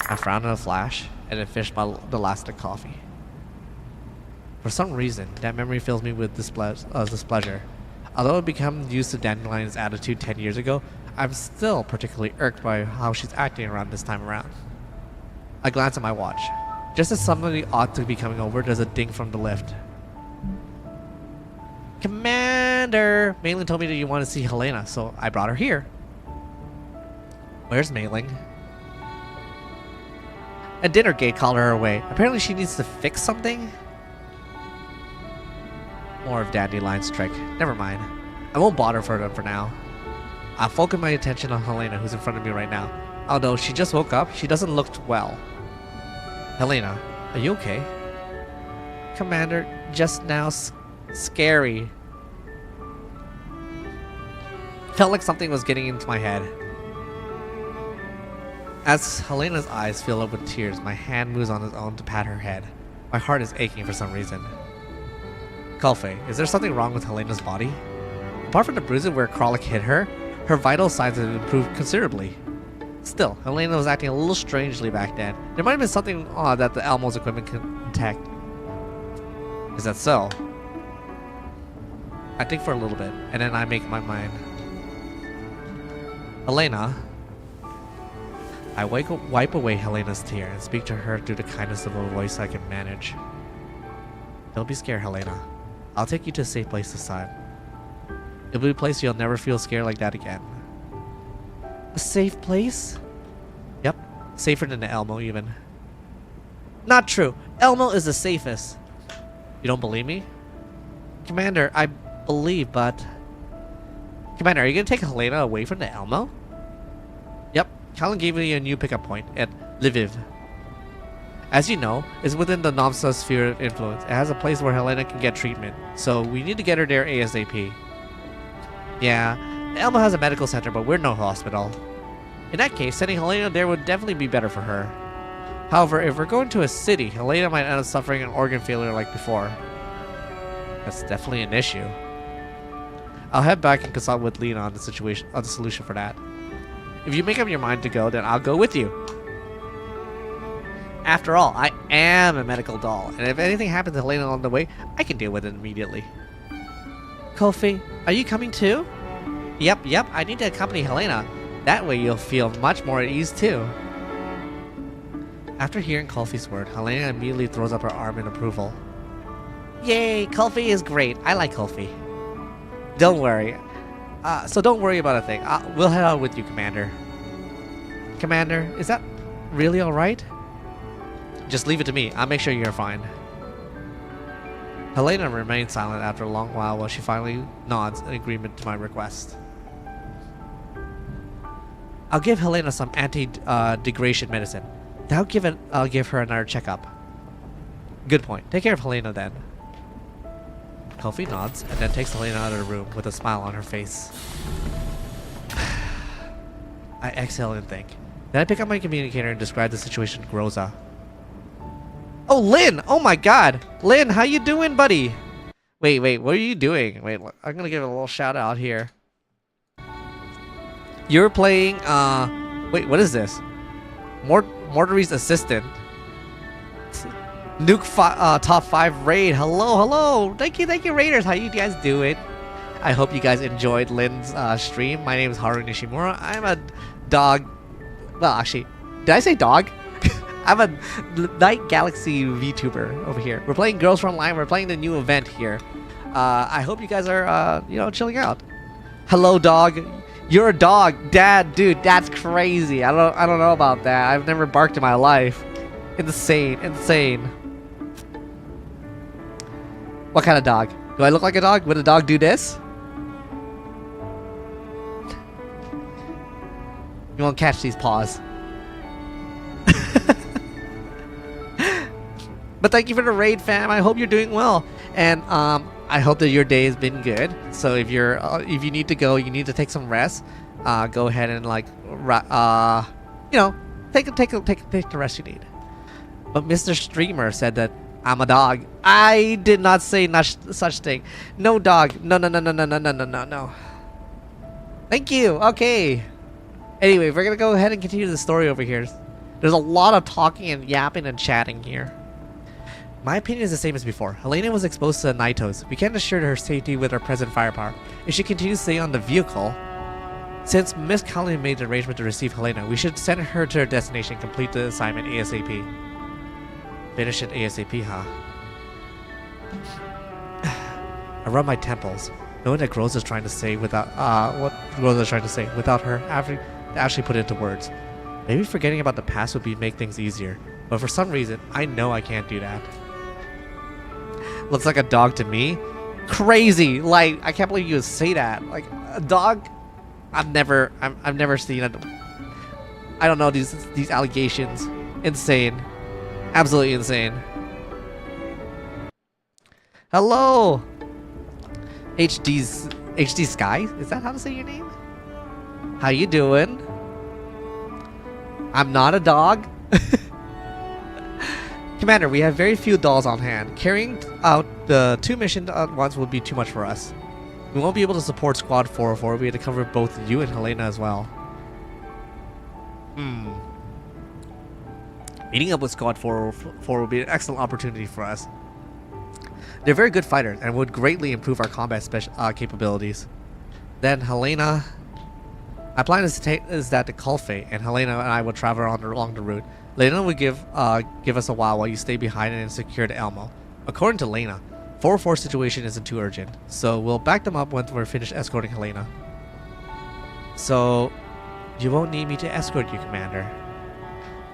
I frowned in a flash and then finished the last of coffee. For some reason, that memory fills me with displeasure. Although I've become used to Dandelion's attitude 10 years ago, I'm still particularly irked by how she's acting around this time around. I glance at my watch. Just as somebody ought to be coming over, there's a ding from the lift. Commander! Mei Ling told me that you want to see Helena, so I brought her here. Where's Mei Ling? A dinner gate called her away. Apparently she needs to fix something? More of Dandelion's trick. Never mind. I won't bother further for now. I'll focus my attention on Helena, who's in front of me right now. Although she just woke up, she doesn't look well. Helena, are you okay? Commander, just now scary. Felt like something was getting into my head. As Helena's eyes fill up with tears, my hand moves on its own to pat her head. My heart is aching for some reason. Kulfe, is there something wrong with Helena's body? Apart from the bruises where Kralik hit her, her vital signs have improved considerably. Still, Helena was acting a little strangely back then. There might have been something odd that the Elmo's equipment can detect. Is that so? I think for a little bit, and then I make my mind. Helena. I wipe away Helena's tear and speak to her through the kindness of a voice I can manage. Don't be scared, Helena. I'll take you to a safe place this time. It'll be a place you'll never feel scared like that again. A safe place? Yep, safer than the Elmo even. Not true. Elmo is the safest. You don't believe me? Commander, I believe, but... Commander, are you gonna take Helena away from the Elmo? Yep, Callan gave me a new pickup point at Lviv. As you know, it's within the Nomsa sphere of influence. It has a place where Helena can get treatment, so we need to get her there ASAP. Yeah, Elmo has a medical center, but we're no hospital. In that case, sending Helena there would definitely be better for her. However, if we're going to a city, Helena might end up suffering an organ failure like before. That's definitely an issue. I'll head back and consult with Lena on the solution for that. If you make up your mind to go, then I'll go with you. After all, I am a medical doll, and if anything happens to Helena along the way, I can deal with it immediately. Kofi, are you coming too? Yep, I need to accompany Helena. That way you'll feel much more at ease too. After hearing Kofi's word, Helena immediately throws up her arm in approval. Yay, Kofi is great. I like Kofi. Don't worry. So don't worry about a thing. We'll head out with you, Commander. Commander, is that really alright? Just leave it to me. I'll make sure you're fine. Helena remains silent after a long while she finally nods in agreement to my request. I'll give Helena some anti-degradation medicine. I'll give her another checkup. Good point. Take care of Helena then. Kofi nods and then takes Helena out of the room with a smile on her face. I exhale and think. Then I pick up my communicator and describe the situation to Groza. Oh, Lynn! Oh my god! Lynn, how you doing, buddy? Wait, what are you doing? Wait, I'm gonna give a little shout out here. You're playing, wait, what is this? Mortary's assistant. Nuke top 5 raid. Hello. Thank you, raiders. How you guys doing? I hope you guys enjoyed Lynn's stream. My name is Haru Nishimura. I'm a dog. Well, actually, did I say dog? I'm a Night Galaxy VTuber over here. We're playing Girls from Online. We're playing the new event here. I hope you guys are, chilling out. Hello, dog. You're a dog, Dad, dude. That's crazy. I don't know about that. I've never barked in my life. Insane. What kind of dog? Do I look like a dog? Would a dog do this? You won't catch these paws. But thank you for the raid, fam. I hope you're doing well, and I hope that your day has been good. So if you need to go, you need to take some rest. Go ahead and take the rest you need. But Mr. Streamer said that I'm a dog. I did not say such thing. No dog. No. Thank you. Okay. Anyway, we're gonna go ahead and continue the story over here. There's a lot of talking and yapping and chatting here. My opinion is the same as before. Helena was exposed to the Naitos. We can't assure her safety with our present firepower. If she continues to stay on the vehicle, since Miss Collin made the arrangement to receive Helena, we should send her to her destination and complete the assignment ASAP. Finish it ASAP, huh? I rub my temples, knowing that Groza's trying to say without her having to actually put it into words. Maybe forgetting about the past would make things easier, but for some reason, I know I can't do that. Looks like a dog to me. Crazy! Like, I can't believe you would say that. Like, a dog? I've never seen it. I don't know, these allegations. Insane. Absolutely insane. Hello! HD Sky? Is that how to say your name? How you doing? I'm not a dog. Commander, we have very few dolls on hand. Carrying out the 2 missions at once would be too much for us. We won't be able to support Squad 404. We have to cover both you and Helena as well. Meeting up with Squad 404 would be an excellent opportunity for us. They're very good fighters and would greatly improve our combat capabilities. Then Helena... My plan is that to Kofi and Helena and I will travel along the route. Lena will give us a while you stay behind and secure the Elmo. According to Lena, 404 situation isn't too urgent, so we'll back them up once we're finished escorting Helena. So, you won't need me to escort you, Commander.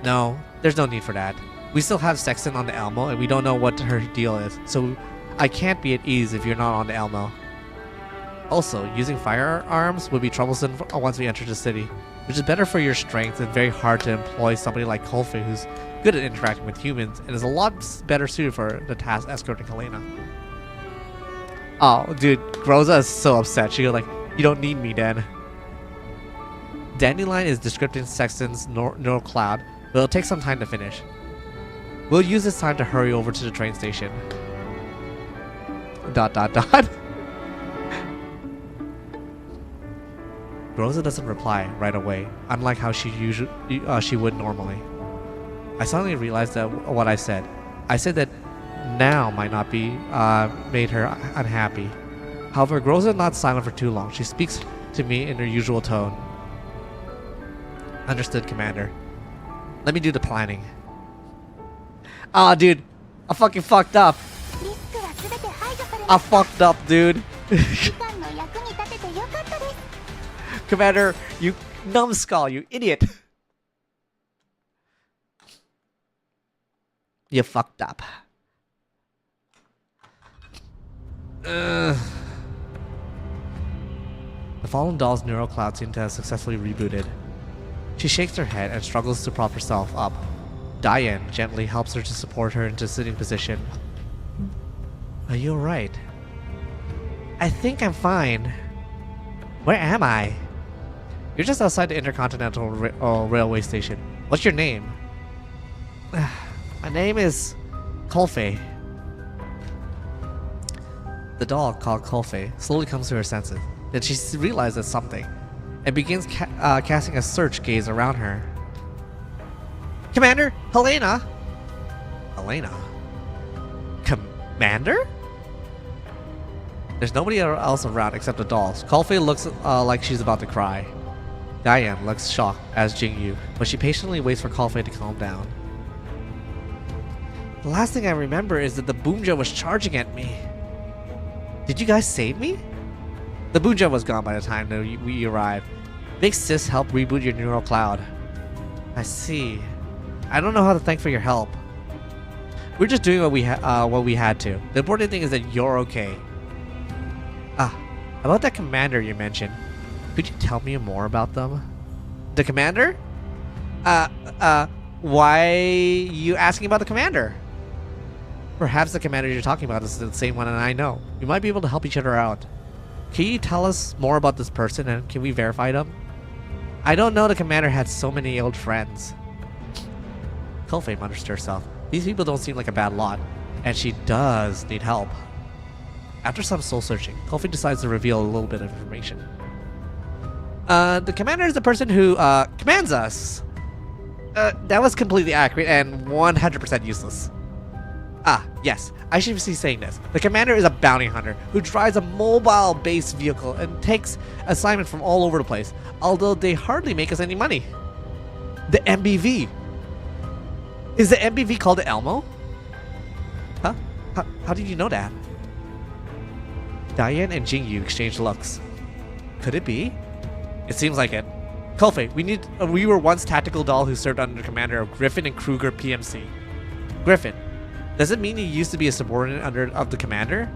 No, there's no need for that. We still have Sexton on the Elmo and we don't know what her deal is, so I can't be at ease if you're not on the Elmo. Also, using firearms would be troublesome once we enter the city. which is better for your strength and very hard to employ somebody like Kolfe who's good at interacting with humans and is a lot better suited for the task escorting Helena. Oh, dude, Groza is so upset. She goes like, "You don't need me, then." Dandelion is descripting Sexton's neural cloud, but it'll take some time to finish. We'll use this time to hurry over to the train station. ... Rosa doesn't reply right away, unlike how she would normally. I suddenly realized that what I said. I said that now might not be made her unhappy. However, Rosa is not silent for too long. She speaks to me in her usual tone. Understood, Commander. Let me do the planning. Ah, dude, I fucking fucked up. I fucked up, dude. Commander, you numbskull, you idiot. You fucked up. The fallen doll's neural cloud seemed to have successfully rebooted. She shakes her head and struggles to prop herself up. Diane gently helps her to support her into a sitting position. Are you alright? I think I'm fine. Where am I? You're just outside the Intercontinental Railway Station. What's your name? My name is Kolfe. The doll, called Kolfe, slowly comes to her senses. Then she realizes something and begins casting a search gaze around her. Commander, Helena! Helena? Commander? There's nobody else around except the dolls. Kolfe looks like she's about to cry. Diane looks shocked as Jingyu, but she patiently waits for Kolfe to calm down. The last thing I remember is that the Boomja was charging at me. Did you guys save me? The Boomja was gone by the time that we arrived. Big Sis helped reboot your neural cloud. I see. I don't know how to thank for your help. We're just doing what we had to. The important thing is that you're okay. Ah, about that commander you mentioned. Could you tell me more about them? The commander? Why you asking about the commander? Perhaps the commander you're talking about is the same one and I know. We might be able to help each other out. Can you tell us more about this person and can we verify them? I don't know the commander had so many old friends. Kolfe mutters to herself. These people don't seem like a bad lot, and she does need help. After some soul searching, Kolfe decides to reveal a little bit of information. The commander is the person who commands us. That was completely accurate and 100% useless. Ah, yes, I should be saying this. The commander is a bounty hunter who drives a mobile-based vehicle and takes assignments from all over the place, although they hardly make us any money. The MBV. Is the MBV called the Elmo? Huh? How did you know that? Diane and Jingyu exchange looks. Could it be? It seems like it. Kolfe, we were once tactical doll who served under the commander of Griffin and Kruger PMC. Griffin. Does it mean you used to be a subordinate of the commander?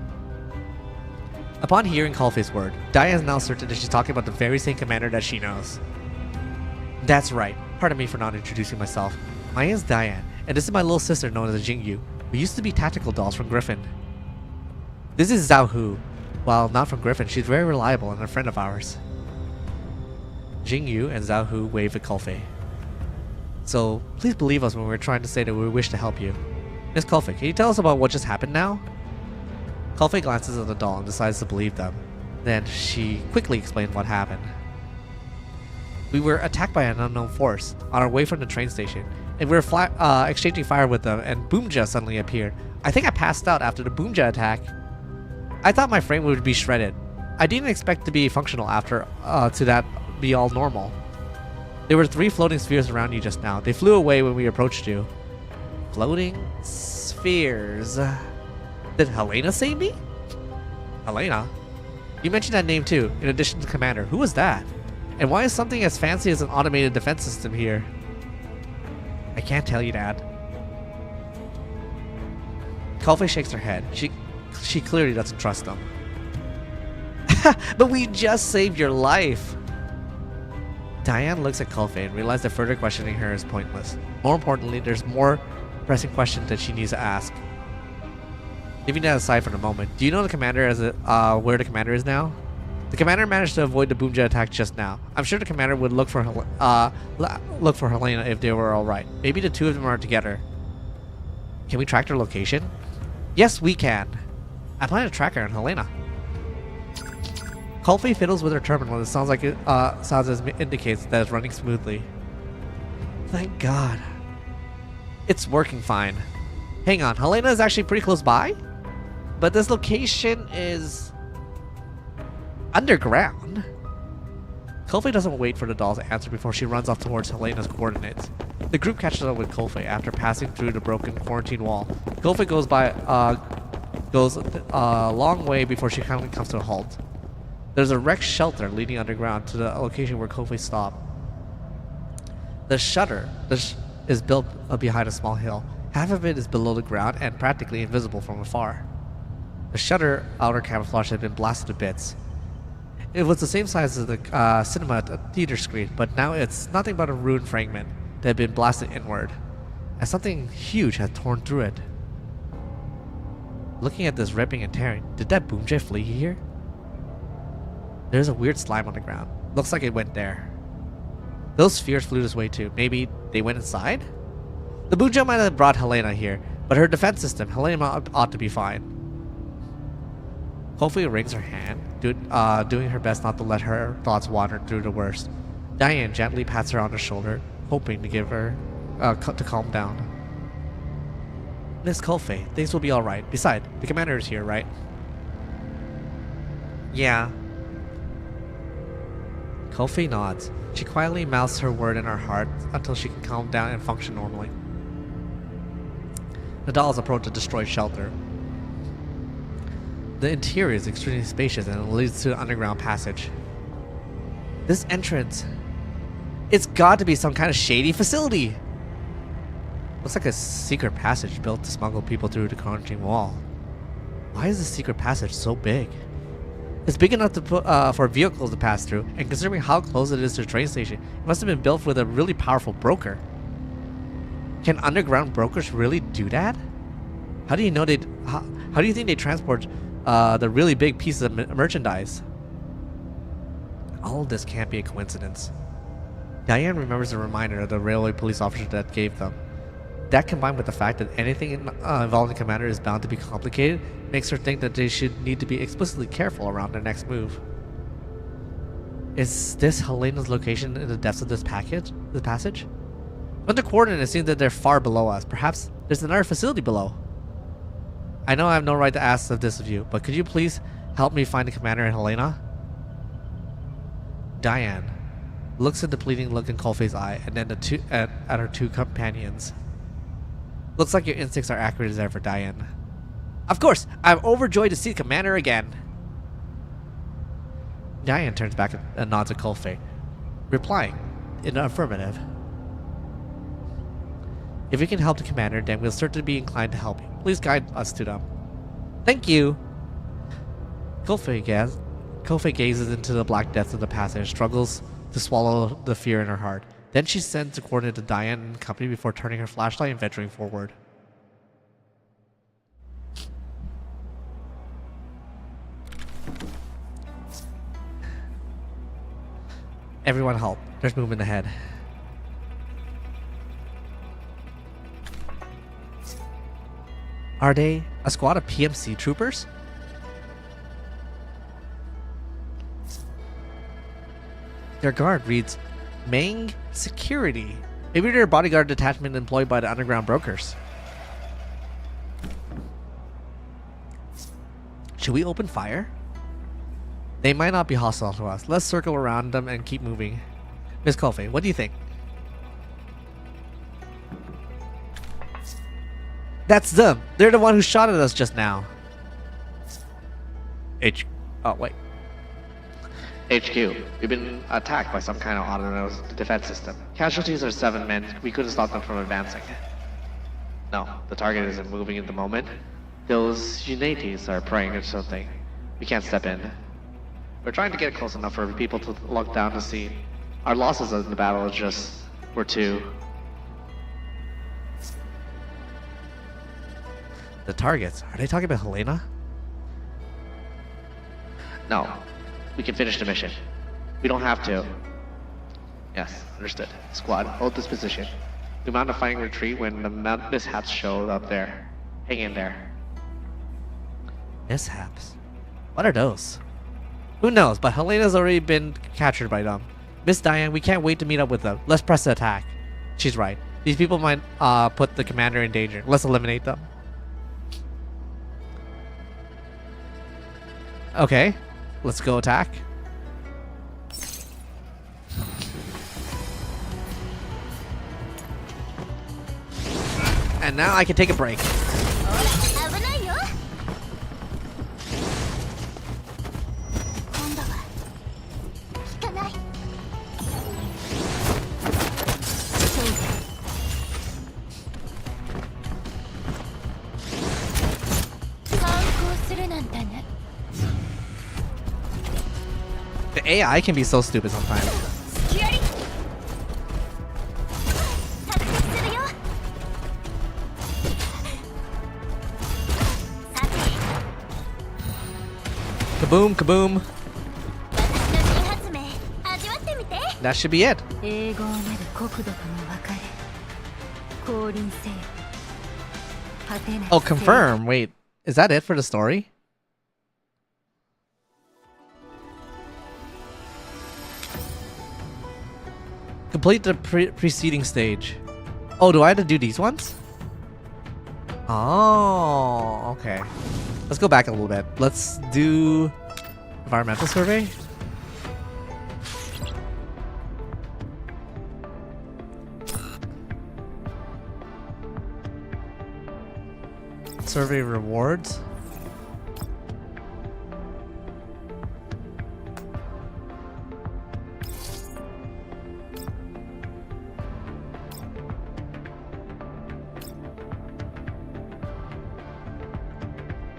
Upon hearing Kolfe's word, Diane is now certain that she's talking about the very same commander that she knows. That's right. Pardon me for not introducing myself. My name is Diane, and this is my little sister known as Jingyu. We used to be tactical dolls from Griffin. This is Zhao Hu. While not from Griffin, she's very reliable and a friend of ours. Jingyu and Zhao Hu wave at Kolfe. So, please believe us when we're trying to say that we wish to help you. Miss Kolfe, can you tell us about what just happened now? Kolfe glances at the doll and decides to believe them. Then she quickly explains what happened. We were attacked by an unknown force on our way from the train station, and we were exchanging fire with them, and Boomja suddenly appeared. I think I passed out after the Boomja attack. I thought my frame would be shredded. I didn't expect to be functional after to that be all normal. There were 3 floating spheres around you just now. They flew away when we approached you. Floating spheres. Did Helena save me? Helena? You mentioned that name too, in addition to Commander. Who was that? And why is something as fancy as an automated defense system here? I can't tell you, Dad. Kolfe shakes her head. She clearly doesn't trust them. But we just saved your life. Diane looks at Kolfei and realizes that further questioning her is pointless. More importantly, there's more pressing questions that she needs to ask. Leaving that aside for the moment, do you know the commander where the commander is now? The commander managed to avoid the boomjet attack just now. I'm sure the commander would look for Helena if they were all right. Maybe the two of them are together. Can we track their location? Yes, we can. I plan to track her and Helena. Kolfei fiddles with her turban when it sounds like indicates that it's running smoothly. Thank God. It's working fine. Hang on, Helena is actually pretty close by? But this location is underground. Kolfei doesn't wait for the doll to answer before she runs off towards Helena's coordinates. The group catches up with Kolfei after passing through the broken quarantine wall. Kolfei goes a long way before she finally comes to a halt. There's a wrecked shelter leading underground to the location where Kolfei stopped. The shutter is built behind a small hill. Half of it is below the ground and practically invisible from afar. The shutter outer camouflage had been blasted to bits. It was the same size as the cinema theater screen, but now it's nothing but a ruined fragment that had been blasted inward, and something huge had torn through it. Looking at this ripping and tearing, did that boomjet flee here? There's a weird slime on the ground. Looks like it went there. Those spheres flew this way too. Maybe they went inside? The boomjet might have brought Helena here, but her defense system, Helena ought to be fine. Kolfei wrings her hand, doing her best not to let her thoughts wander through the worst. Diane gently pats her on the shoulder, hoping to give her to calm down. Miss Kolfei, things will be all right. Besides, the commander is here, right? Yeah. Kolfei nods. She quietly mouths her word in her heart until she can calm down and function normally. The dolls approach the destroyed shelter. The interior is extremely spacious and it leads to an underground passage. This entrance, it's got to be some kind of shady facility. Looks like a secret passage built to smuggle people through the quarantine wall. Why is the secret passage so big? It's big enough to for vehicles to pass through, and considering how close it is to the train station, it must have been built with a really powerful broker. Can underground brokers really do that? How do you know how do you think they transport the really big pieces of merchandise? All of this can't be a coincidence. Diane remembers the reminder of the railway police officer that gave them. That combined with the fact that anything involving the commander is bound to be complicated makes her think that they should need to be explicitly careful around their next move. Is this Helena's location in the depths of this passage? From the coordinates, it seems that they're far below us. Perhaps there's another facility below. I know I have no right to ask this of you, but could you please help me find the commander and Helena? Diane looks at the pleading look in Kolfei's eye and then at her two companions. Looks like your instincts are accurate as ever, Diane. Of course, I'm overjoyed to see the commander again. Diane turns back and nods at Kolfei, replying in the affirmative. If we can help the commander, then we'll certainly be inclined to help you. Please guide us to them. Thank you. Kolfei gazes into the black depths of the passage and struggles to swallow the fear in her heart. Then she sends a coordinate to Diane and company before turning her flashlight and venturing forward. Everyone help. There's movement ahead. Are they a squad of PMC troopers? Their guard reads Mang Security. Maybe they're a bodyguard detachment employed by the underground brokers. Should we open fire? They might not be hostile to us. Let's circle around them and keep moving. Miss Kolfei, what do you think? That's them. They're the one who shot at us just now. Oh, wait. HQ, we've been attacked by some kind of autonomous defense system. Casualties are 7 men. We couldn't stop them from advancing. No, the target isn't moving at the moment. Those Unites are praying or something. We can't step in. We're trying to get close enough for people to lock down the scene. Our losses in the battle were two. The targets. Are they talking about Helena? No, we can finish the mission. We don't have to. Yes, understood. Squad, hold this position. We mount a fighting retreat when the mishaps show up there. Hang in there. Mishaps. What are those? Who knows, but Helena's already been captured by them. Miss Diane, we can't wait to meet up with them. Let's press the attack. She's right. These people might put the commander in danger. Let's eliminate them. Okay, let's go attack. And now I can take a break. The AI can be so stupid sometimes. Kaboom, kaboom. That should be it. Oh, confirm. Wait, is that it for the story? Complete the preceding stage. Oh, do I have to do these ones? Oh, okay. Let's go back a little bit. Let's do environmental survey. Survey rewards.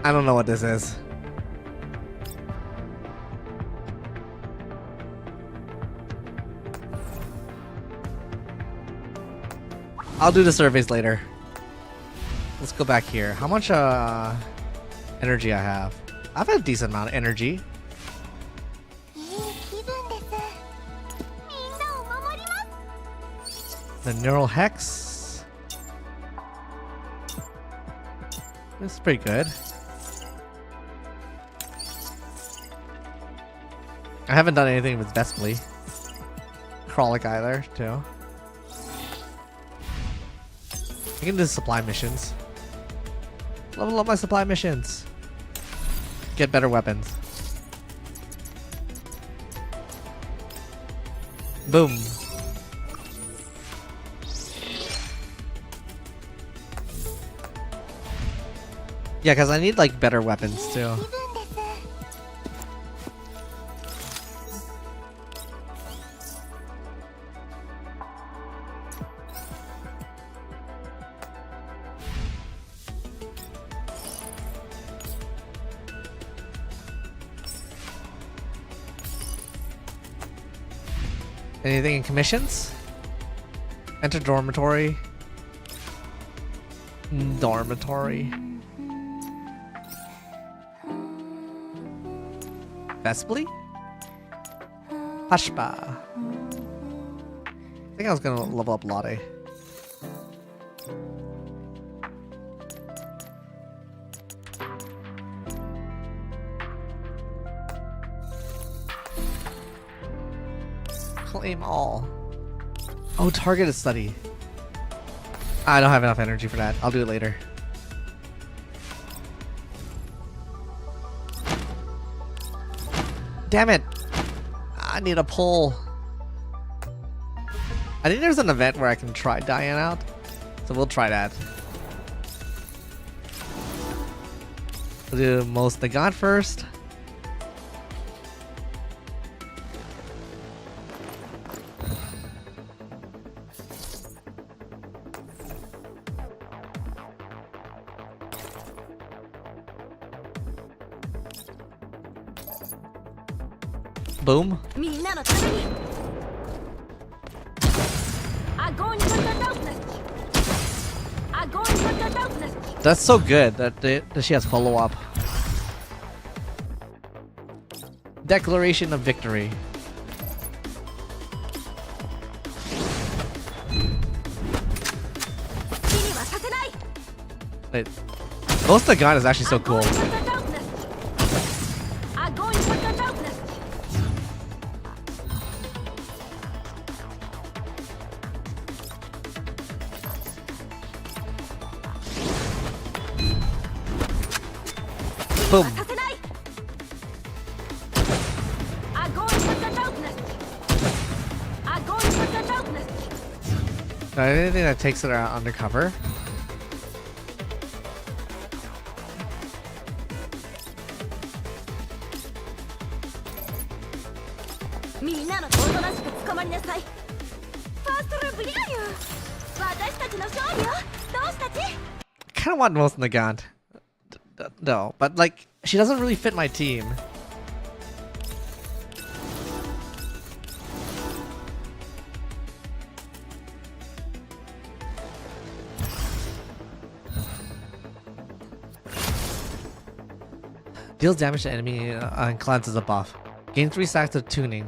I don't know what this is. I'll do the surveys later. Let's go back here. How much energy I have? I've had a decent amount of energy. The neural hex. This is pretty good. I haven't done anything with Vespli. Kralik either, too. I can do supply missions. Level up my supply missions. Get better weapons. Boom. Yeah, because I need like better weapons too. Anything in commissions? Enter dormitory. Dormitory. Vespli? Hashpa. I think I was gonna level up Lotte. Claim all. Oh, targeted study. I don't have enough energy for that. I'll do it later. Damn it! I need a pull. I think there's an event where I can try Diane out. So we'll try that. We'll do most the god first. Boom. That's so good that she has follow-up. Declaration of victory. Wait, Ghost of God is actually so cool. Boom. Anything that takes it out undercover. I kind of want Most Nagant. No, but like, she doesn't really fit my team. Deals damage to enemy and cleanses a buff. Gain 3 stacks of tuning,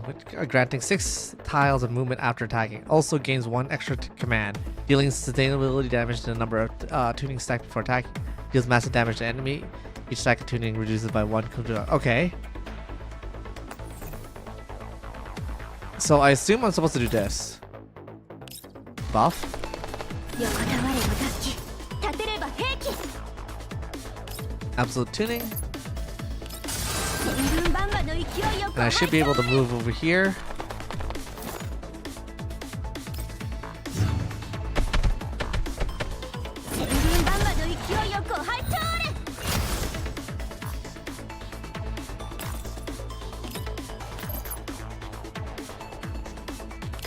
granting 6 tiles of movement after attacking. Also gains 1 extra command, dealing sustainability damage to the number of tuning stacks before attacking. Deals massive damage to enemy. Each stack of tuning reduces by 1. Okay. So I assume I'm supposed to do this. Buff. Absolute tuning. And I should be able to move over here.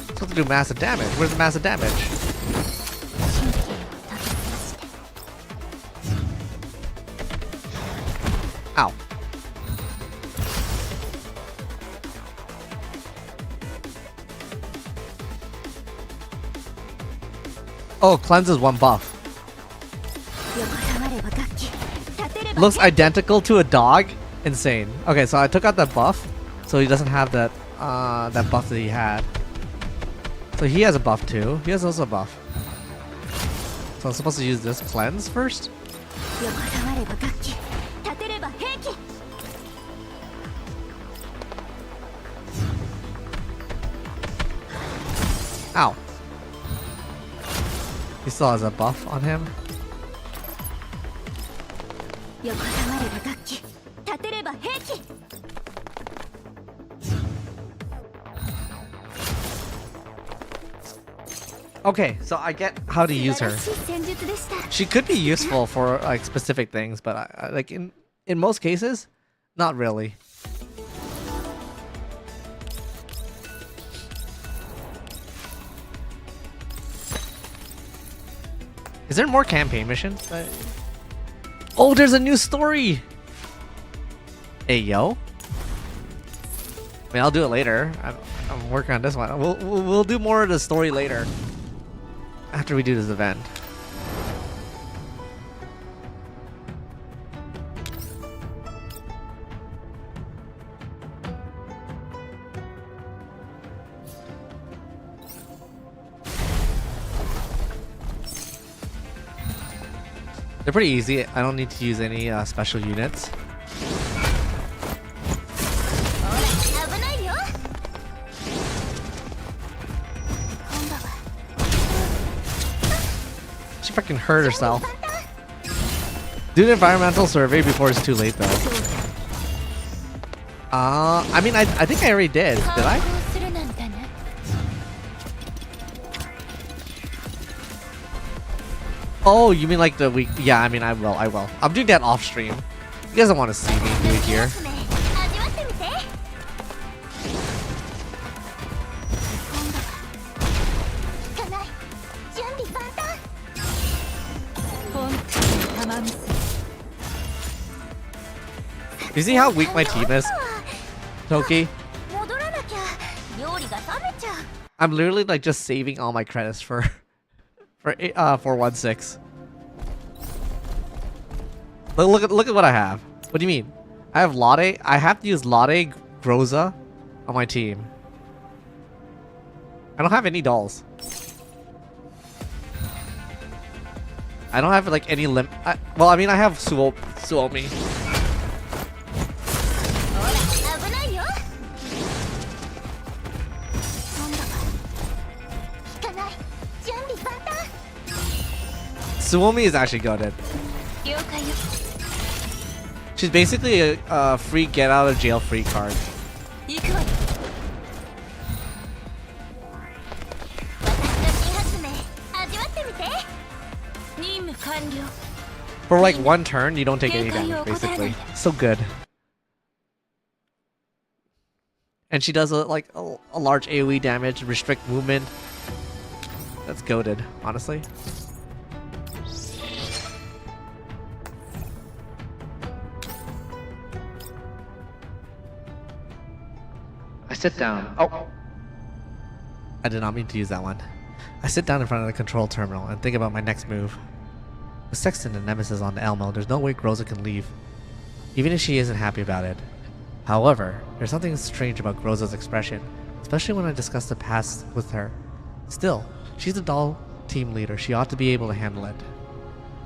Supposed to do massive damage. Where's the massive damage? Ow. Oh, cleanses 1 buff. Looks identical to a dog. Insane. Okay, so I took out that buff, so he doesn't have that that buff that he had. So he has a buff too. He has also a buff. So I'm supposed to use this cleanse first? Ow. He still has a buff on him. Okay, so I get how to use her. She could be useful for like specific things, but I like in most cases, not really. Is there more campaign missions? Oh, there's a new story! Hey, yo. I mean, I'll do it later. I'm working on this one. We'll do more of the story later. After we do this event. They're pretty easy. I don't need to use any special units. She freaking hurt herself. Do an environmental survey before it's too late though. I mean, I think I already did. Did I? Oh, you mean like the week? Yeah, I mean, I will. I'm doing that off stream. You guys don't want to see me do it here. You see how weak my team is, Toki? I'm literally like just saving all my credits for 416. Look at what I have. What do you mean? I have Lade. I have to use Lade Groza on my team. I don't have any dolls. I don't have like any well, I mean, I have Suomi. Suomi is actually goated. She's basically a free get out of jail free card. For like one turn, you don't take any damage, basically. So good. And she does a large AoE damage, restrict movement. That's goated, honestly. I sit down. Oh. I did not mean to use that one. I sit down in front of the control terminal and think about my next move. With Sexton and Nemesis on the Elmo, there's no way Groza can leave, even if she isn't happy about it. However, there's something strange about Groza's expression, especially when I discuss the past with her. Still, she's the doll team leader. She ought to be able to handle it.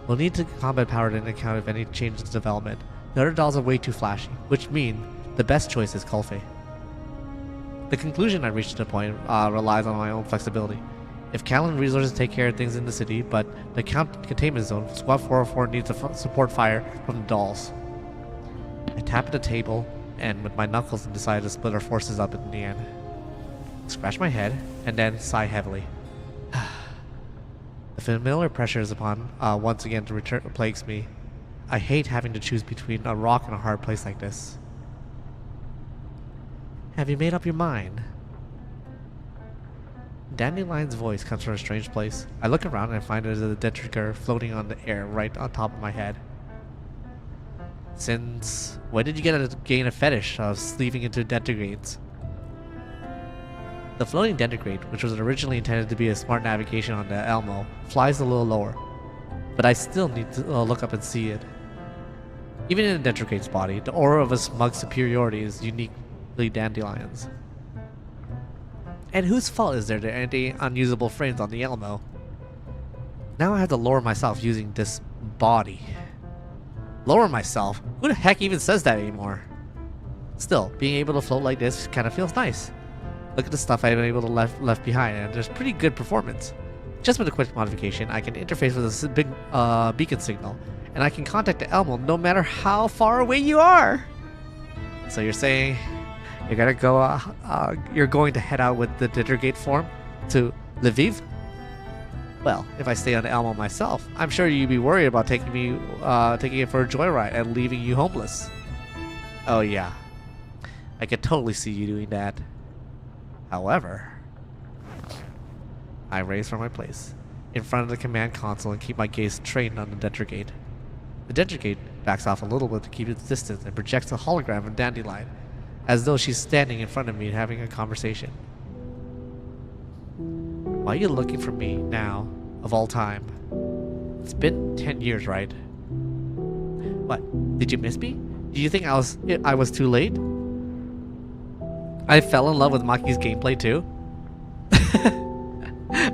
We'll need to combat power into account of any changes in development. The other dolls are way too flashy, which means the best choice is Kulfe. The conclusion I reached at the point relies on my own flexibility. If Callan resources take care of things in the city, but the containment zone, Squad 404 needs support fire from the dolls. I tap at the table and with my knuckles decide to split our forces up in the end. Scratch my head and then sigh heavily. The familiar pressure is upon once again to return plagues me. I hate having to choose between a rock and a hard place like this. Have you made up your mind? Dandelion's voice comes from a strange place. I look around and I find there's a Detriger floating on the air right on top of my head. Since when did you gain a fetish of sleeping into Dentigrades? The floating Dentigrade, which was originally intended to be a smart navigation on the Elmo, flies a little lower, but I still need to look up and see it. Even in the Dentigrade's body, the aura of a smug superiority is uniquely Dandelion's. And whose fault is there any unusable frames on the Elmo? Now I have to lower myself using this body. Lower myself? Who the heck even says that anymore? Still, being able to float like this kind of feels nice. Look at the stuff I've been able to left behind, and there's pretty good performance. Just with a quick modification, I can interface with this big beacon signal, and I can contact the Elmo no matter how far away you are. So you're saying you're gonna go? You're going to head out with the Dittergate form to Lviv? Well, if I stay on the Elmo myself, I'm sure you'd be worried about taking it for a joyride and leaving you homeless. Oh yeah, I could totally see you doing that. However, I raise from my place in front of the command console and keep my gaze trained on the Dentrigate. The Dentrigate backs off a little bit to keep its distance and projects a hologram of Dandelion, as though she's standing in front of me and having a conversation. Why are you looking for me now, of all time? It's been 10 years, right? What? Did you miss me? Do you think I was too late? I fell in love with Maki's gameplay too.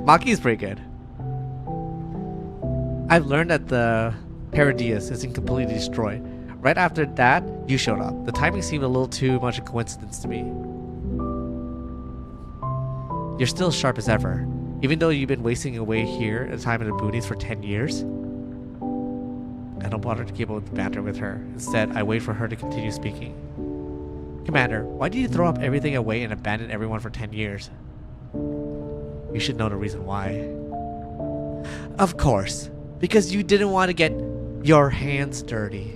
Maki's pretty good. I've learned that the Paradius isn't completely destroyed. Right after that, you showed up. The timing seemed a little too much a coincidence to me. You're still sharp as ever, even though you've been wasting away here at the time of the boonies for 10 years. I don't bother to keep up with the banter with her. Instead, I wait for her to continue speaking. Commander, why did you throw up everything away and abandon everyone for 10 years? You should know the reason why. Of course, because you didn't want to get your hands dirty.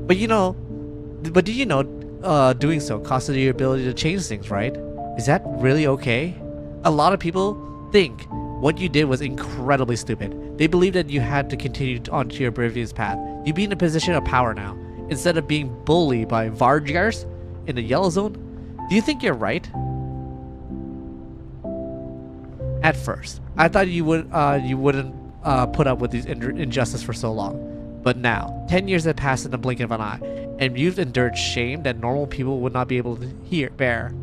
But do you know, doing so costed you your ability to change things, right? Is that really okay? A lot of people think what you did was incredibly stupid. They believe that you had to continue onto your previous path. You'd be in a position of power now, instead of being bullied by Vargars in the yellow zone. Do you think you're right? At first, I thought you wouldn't put up with these injustice for so long. But now, 10 years have passed in the blink of an eye, and you've endured shame that normal people would not be able to bear.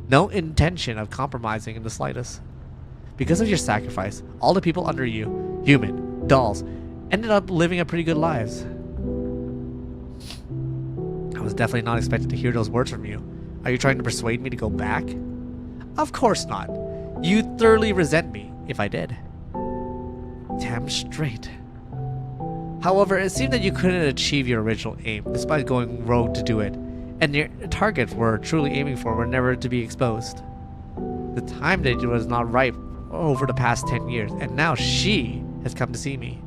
No intention of compromising in the slightest. Because of your sacrifice, all the people under you, human, dolls, ended up living a pretty good lives. I was definitely not expecting to hear those words from you. Are you trying to persuade me to go back? Of course not. You'd thoroughly resent me if I did. Damn straight. However, it seemed that you couldn't achieve your original aim, despite going rogue to do it, and your targets were truly aiming for were never to be exposed. The time that it was not ripe over the past 10 years, and now she has come to see me.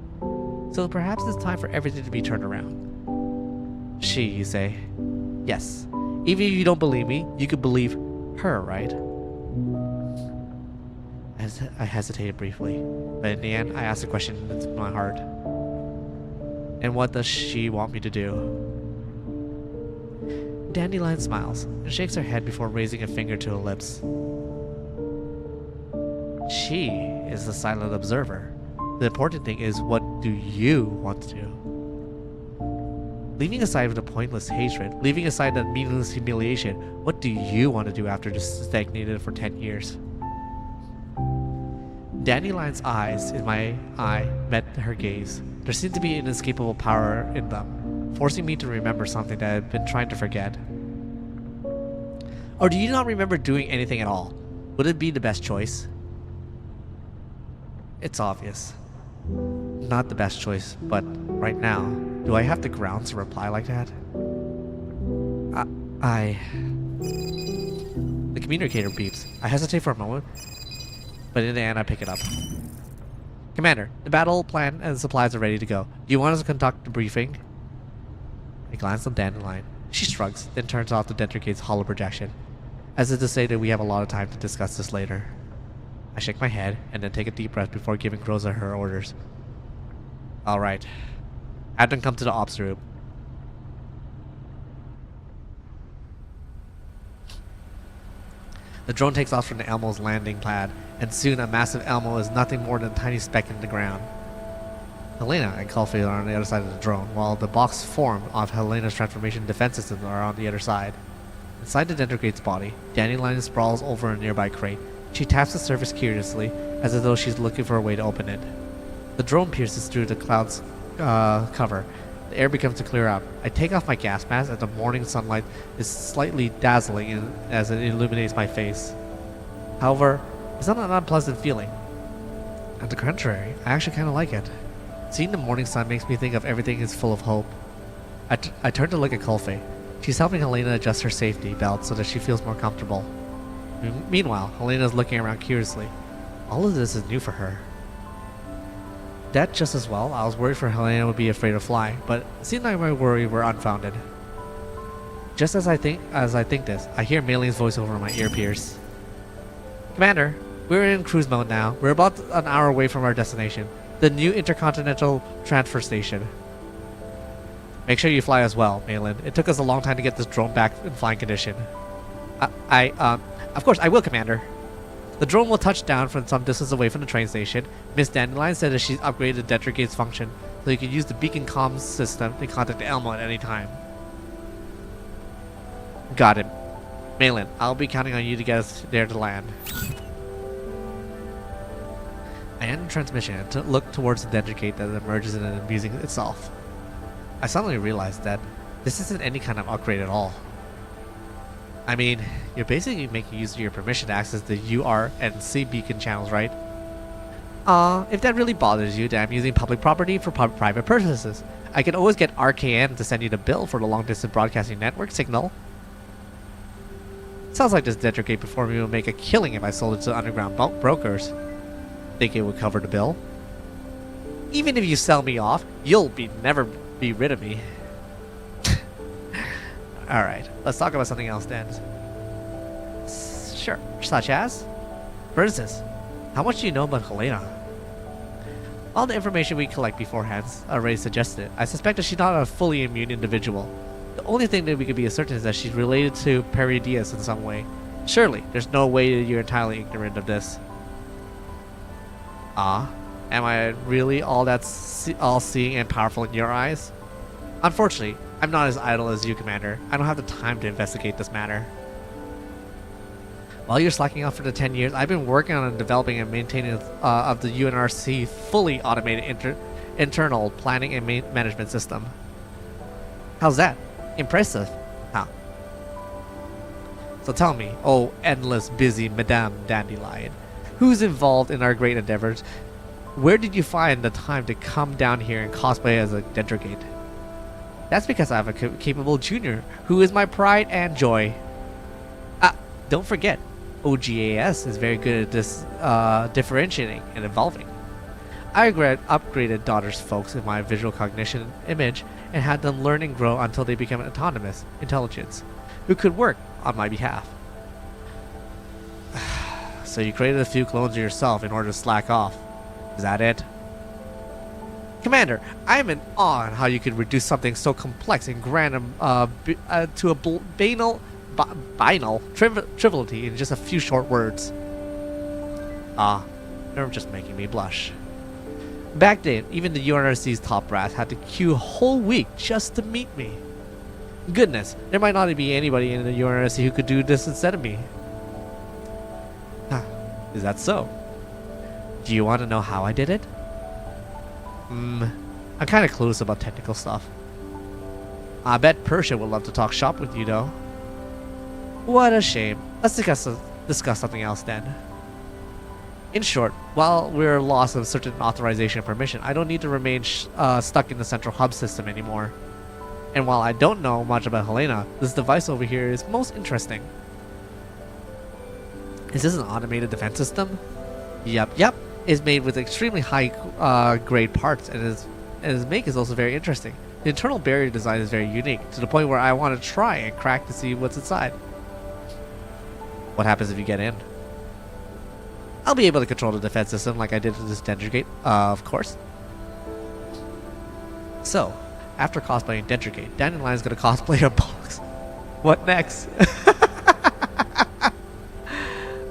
So perhaps it's time for everything to be turned around. She, you say? Yes. Even if you don't believe me, you could believe her, right? I hesitated briefly, but in the end, I asked a question into my heart. And what does she want me to do? Dandelion smiles and shakes her head before raising a finger to her lips. She is the silent observer. The important thing is, what do you want to do? Leaving aside the pointless hatred, leaving aside the meaningless humiliation, what do you want to do after just stagnated for 10 years? Dandelion's eyes in my eye met her gaze. There seemed to be an inescapable power in them, forcing me to remember something that I had been trying to forget. Or do you not remember doing anything at all? Would it be the best choice? It's obvious. Not the best choice, but right now, do I have the grounds to reply like that? The communicator beeps. I hesitate for a moment, but in the end I pick it up. Commander, the battle plan and supplies are ready to go. Do you want us to conduct a briefing? I glance on Dandelion. She shrugs, then turns off the Dentricate's hollow projection, as if to say that we have a lot of time to discuss this later. I shake my head and then take a deep breath before giving Rosa her orders. Alright. Have them come to the ops room. The drone takes off from the Elmo's landing pad, and soon a massive Elmo is nothing more than a tiny speck in the ground. Helena and Caulfield are on the other side of the drone, while the box formed of Helena's transformation defense systems are on the other side. Inside the Dentricate's body, Dandelion sprawls over a nearby crate. She taps the surface curiously, as though she's looking for a way to open it. The drone pierces through the cloud's cover. The air becomes to clear out. I take off my gas mask as the morning sunlight is slightly dazzling as it illuminates my face. However, it's not an unpleasant feeling. On the contrary, I actually kind of like it. Seeing the morning sun makes me think of everything is full of hope. I turn to look at Colfe. She's helping Helena adjust her safety belt so that she feels more comfortable. Meanwhile, Helena is looking around curiously. All of this is new for her. That just as well, I was worried for Helena would be afraid of flying, but it seemed like my worries were unfounded. Just as I think this, I hear Mayleen's voice over my ear pierce. Commander, we're in cruise mode now. We're about an hour away from our destination, the new Intercontinental Transfer Station. Make sure you fly as well, Maylin. It took us a long time to get this drone back in flying condition. Of course, I will, Commander. The drone will touch down from some distance away from the train station. Miss Dandelion said that she's upgraded the Dentricate's function, so you can use the beacon comms system to contact the Elmo at any time. Got it. Maylin, I'll be counting on you to get us there to land. I end the transmission and look towards the Dentricate that emerges and amusing itself. I suddenly realized that this isn't any kind of upgrade at all. I mean, you're basically making use of your permission to access the UR and C beacon channels, right? If that really bothers you, then I'm using public property for private purposes. I can always get RKN to send you the bill for the long-distance broadcasting network signal. Sounds like this Dentricate before me will make a killing if I sold it to underground brokers. Think it would cover the bill? Even if you sell me off, you'll never be rid of me. Alright, let's talk about something else then. Sure, such as? For instance, how much do you know about Helena? All the information we collect beforehand already suggested it. I suspect that she's not a fully immune individual. The only thing that we could be certain is that she's related to Peridias in some way. Surely, there's no way that you're entirely ignorant of this. Ah, am I really all that all-seeing and powerful in your eyes? Unfortunately, I'm not as idle as you, Commander. I don't have the time to investigate this matter. While you're slacking off for the 10 years, I've been working on developing and maintaining of the UNRC fully automated internal planning and management system. How's that? Impressive, huh? So tell me, oh endless busy Madame Dandelion, who's involved in our great endeavors? Where did you find the time to come down here and cosplay as a Dentrogate? That's because I have a capable junior who is my pride and joy. Ah, don't forget, OGAS is very good at this differentiating and evolving. I upgraded daughter's folks in my visual cognition image and had them learn and grow until they became an autonomous intelligence who could work on my behalf. So you created a few clones of yourself in order to slack off. Is that it? Commander, I am in awe on how you could reduce something so complex and grand to a banal triviality in just a few short words. Ah, you're just making me blush. Back then, even the UNRC's top brass had to queue a whole week just to meet me. Goodness, there might not be anybody in the UNRC who could do this instead of me. Huh, is that so? Do you want to know how I did it? I'm kind of clueless about technical stuff. I bet Persia would love to talk shop with you, though. What a shame. Let's discuss something else then. In short, while we're lost of certain authorization and permission, I don't need to remain stuck in the central hub system anymore. And while I don't know much about Helena, this device over here is most interesting. Is this an automated defense system? Yep. It's made with extremely high grade parts, and its make is also very interesting. The internal barrier design is very unique, to the point where I want to try and crack to see what's inside. What happens if you get in? I'll be able to control the defense system like I did with this Dentrogate, of course. So, after cosplaying Dentrogate, Dandelion's gonna cosplay a box. What next?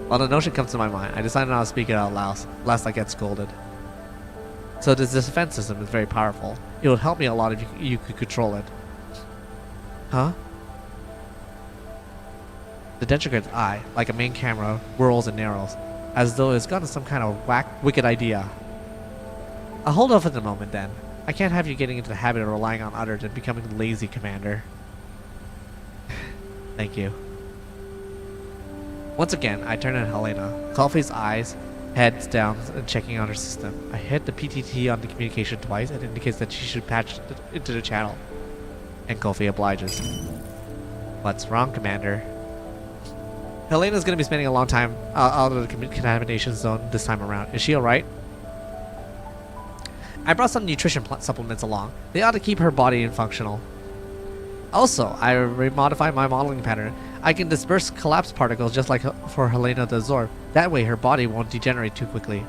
While the notion comes to my mind, I decided not to speak it out loud, lest I get scolded. So this defense system is very powerful. It would help me a lot if you could control it. Huh? The Dentrogate's eye, like a main camera, whirls and narrows, as though it's gotten some kind of wicked idea. I'll hold off at the moment then. I can't have you getting into the habit of relying on others and becoming lazy, Commander. Thank you. Once again, I turn to Helena. Coffee's eyes, heads down and checking on her system. I hit the PTT on the communication twice and indicates that she should patch into the channel. And Kofi obliges. What's wrong, Commander? Helena's gonna be spending a long time out of the contamination zone this time around. Is she alright? I brought some nutrition supplements along. They ought to keep her body functional. Also, I remodified my modeling pattern. I can disperse collapsed particles just like for Helena to absorb. That way her body won't degenerate too quickly.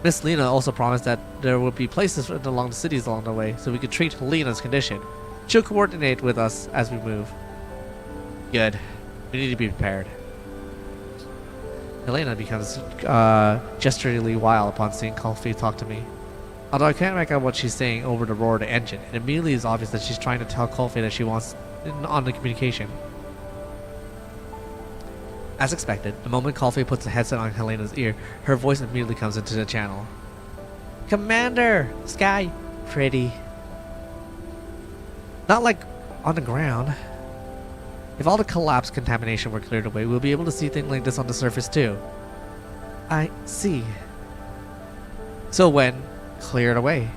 Miss Lena also promised that there will be places along the cities along the way so we could treat Helena's condition. She'll coordinate with us as we move. Good. We need to be prepared. Helena becomes gesturally wild upon seeing Kofi talk to me. Although I can't make out what she's saying over the roar of the engine, it immediately is obvious that she's trying to tell Kofi that she wants on the communication. As expected, the moment Kofi puts the headset on Helena's ear, her voice immediately comes into the channel. Commander! Sky! Pretty. Not like on the ground. If all the collapsed contamination were cleared away, we'll be able to see things like this on the surface too. I see. So when cleared away?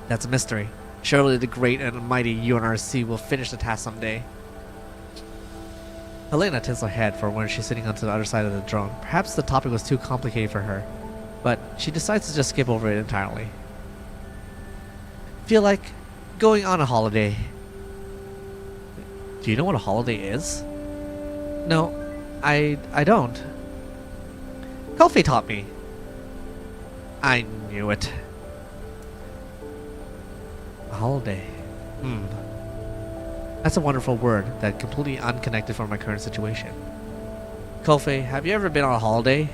That's a mystery. Surely the great and mighty UNRC will finish the task someday. Helena tilts her head for when she's sitting onto the other side of the drone. Perhaps the topic was too complicated for her, but she decides to just skip over it entirely. Feel like going on a holiday. Do you know what a holiday is? No, I don't. Kofi taught me. I knew it. A holiday. That's a wonderful word that completely unconnected from my current situation. Kofi, have you ever been on a holiday?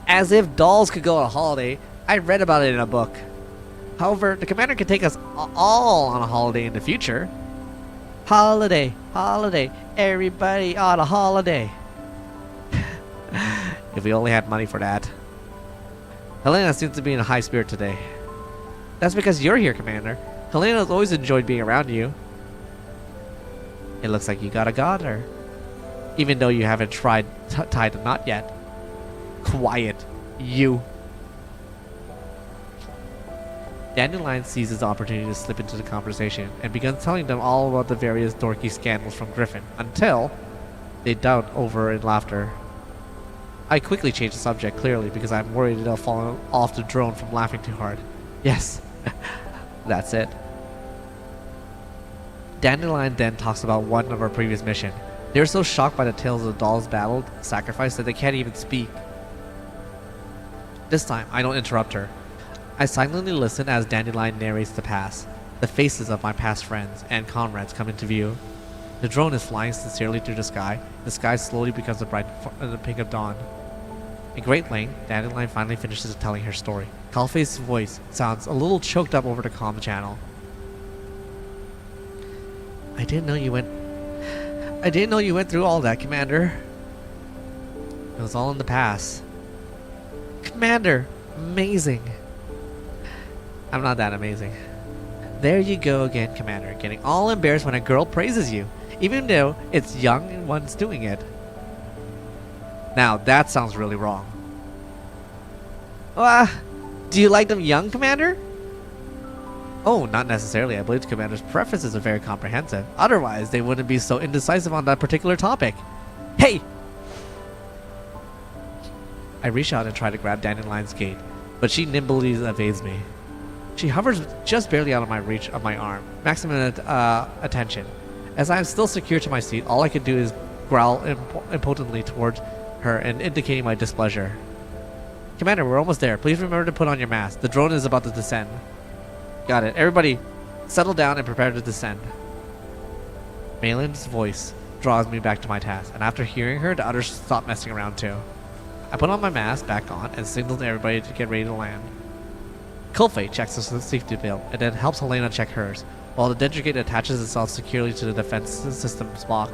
As if dolls could go on a holiday. I read about it in a book. However, the commander could take us all on a holiday in the future. Holiday, holiday, everybody on a holiday. If we only had money for that. Helena seems to be in a high spirit today. That's because you're here, Commander. Helena's always enjoyed being around you. It looks like you got her. Even though you haven't tried tied the knot yet. Quiet, you. Dandelion seizes the opportunity to slip into the conversation and begins telling them all about the various dorky scandals from Griffin until they doubt over in laughter. I quickly change the subject clearly because I'm worried they'll fall off the drone from laughing too hard. Yes, that's it. Dandelion then talks about one of our previous mission. They're so shocked by the tales of the dolls battled, sacrificed that they can't even speak. This time, I don't interrupt her. I silently listen as Dandelion narrates the past. The faces of my past friends and comrades come into view. The drone is flying sincerely through the sky. The sky slowly becomes the bright the pink of dawn. In great length, Dandelion finally finishes telling her story. Calfe's voice sounds a little choked up over the comm channel. I didn't know you went through all that, Commander. It was all in the past. Commander, amazing. I'm not that amazing. There you go again, Commander, getting all embarrassed when a girl praises you, even though it's young ones doing it. Now, that sounds really wrong. Do you like them young, Commander? Oh, not necessarily. I believe the Commander's preferences are very comprehensive. Otherwise, they wouldn't be so indecisive on that particular topic. Hey! I reach out and try to grab Dandelion's gate, but she nimbly evades me. She hovers just barely out of my reach of my arm, maximum attention. As I am still secure to my seat, all I can do is growl impotently towards her and indicating my displeasure. Commander, we're almost there. Please remember to put on your mask. The drone is about to descend. Got it. Everybody, settle down and prepare to descend. Malin's voice draws me back to my task, and after hearing her, the others stop messing around too. I put on my mask back on and signal to everybody to get ready to land. Kulfe checks the safety belt and then helps Helena check hers, while the Dendrigate attaches itself securely to the defense system's block.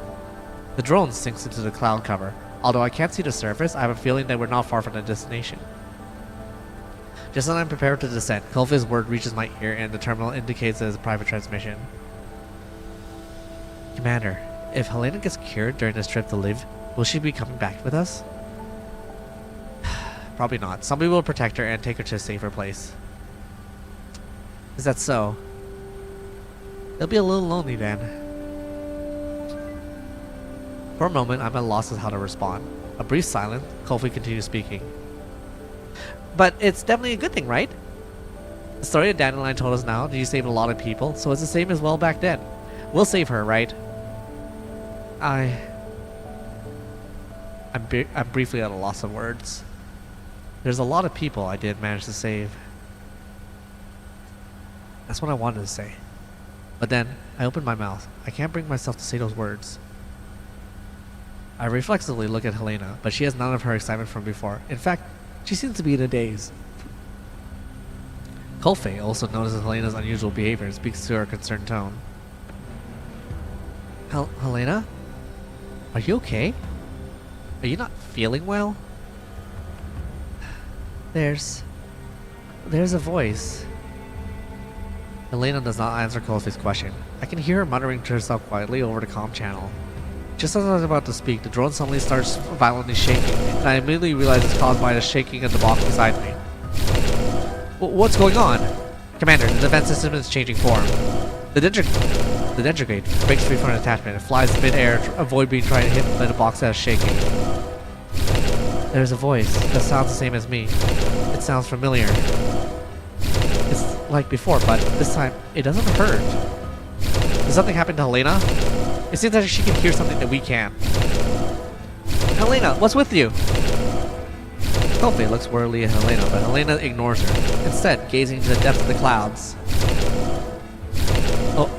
The drone sinks into the cloud cover. Although I can't see the surface, I have a feeling that we're not far from the destination. Just as I'm prepared to descend, Kulfe's word reaches my ear and the terminal indicates it is a private transmission. Commander, if Helena gets cured during this trip to live, will she be coming back with us? Probably not. Somebody will protect her and take her to a safer place. Is that so? It'll be a little lonely then. For a moment, I'm at a loss as how to respond. A brief silence, Kulfe continues speaking. But it's definitely a good thing, right? The story that Dandelion told us now, you saved a lot of people, so it's the same as well back then. We'll save her, right? I'm briefly at a loss of words. There's a lot of people I did manage to save. That's what I wanted to say. But then, I opened my mouth. I can't bring myself to say those words. I reflexively look at Helena, but she has none of her excitement from before. In fact, she seems to be in a daze. Kulfe also notices Helena's unusual behavior and speaks to her concerned tone. Helena? Are you okay? Are you not feeling well? There's a voice. Helena does not answer Kulfe's question. I can hear her muttering to herself quietly over the comm channel. Just as I was about to speak, the drone suddenly starts violently shaking, and I immediately realize it's caused by the shaking of the box beside me. What's going on? Commander, the defense system is changing form. The Dendrigate breaks free from an attachment and flies mid-air to avoid being tried to hit by the box that is shaking. There's a voice that sounds the same as me. It sounds familiar. It's like before, but this time it doesn't hurt. Did something happen to Helena? It seems like she can hear something that we can't. Helena, what's with you? Kulfe looks worriedly at Helena, but Helena ignores her, instead gazing into the depths of the clouds.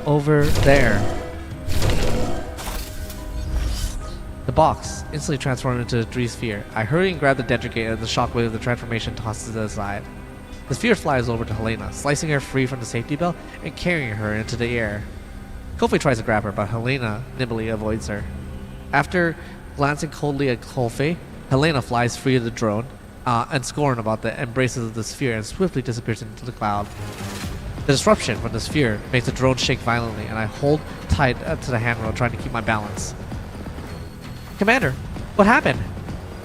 Over there. The box instantly transformed into a 3 sphere. I hurry and grab the Dentrigate as the shockwave of the transformation tosses it aside. The sphere flies over to Helena, slicing her free from the safety belt and carrying her into the air. Kofi tries to grab her, but Helena nimbly avoids her. After glancing coldly at Kofi, Helena flies free of the drone and scorn about the embraces of the sphere and swiftly disappears into the cloud. The disruption from the sphere makes the drone shake violently, and I hold tight to the handrail trying to keep my balance. Commander, what happened?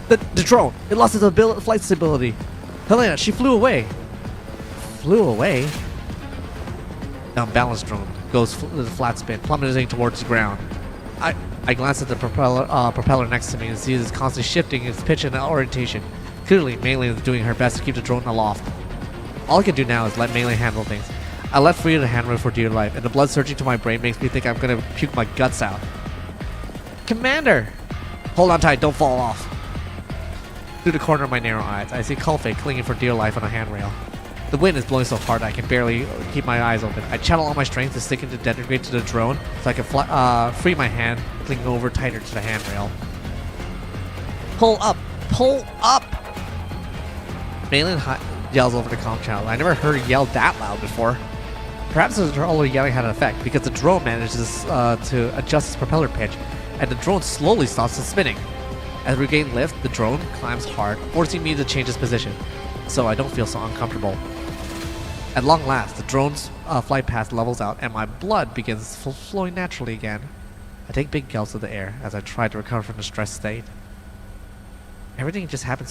The drone, it lost its flight stability. Helena, she flew away. Flew away? The unbalanced drone goes the flat spin, plummeting towards the ground. I glance at the propeller next to me and see it is constantly shifting its pitch and orientation. Clearly, Maylin is doing her best to keep the drone aloft. All I can do now is let Maylin handle things. I let free of the handrail for dear life, and the blood surging to my brain makes me think I'm gonna puke my guts out. Commander! Hold on tight, don't fall off. Through the corner of my narrow eyes, I see Kulfe clinging for dear life on a handrail. The wind is blowing so hard I can barely keep my eyes open. I channel all my strength to stick into Dentrigate to the drone so I can free my hand, clinging over tighter to the handrail. Pull up! Pull up! Maylin yells over the comm channel. I never heard her yell that loud before. Perhaps all her yelling had an effect, because the drone manages to adjust its propeller pitch, and the drone slowly stops spinning. As we gain lift, the drone climbs hard, forcing me to change its position, so I don't feel so uncomfortable. At long last, the drone's flight path levels out, and my blood begins flowing naturally again. I take big gulps of the air as I try to recover from the stress state. Everything just happened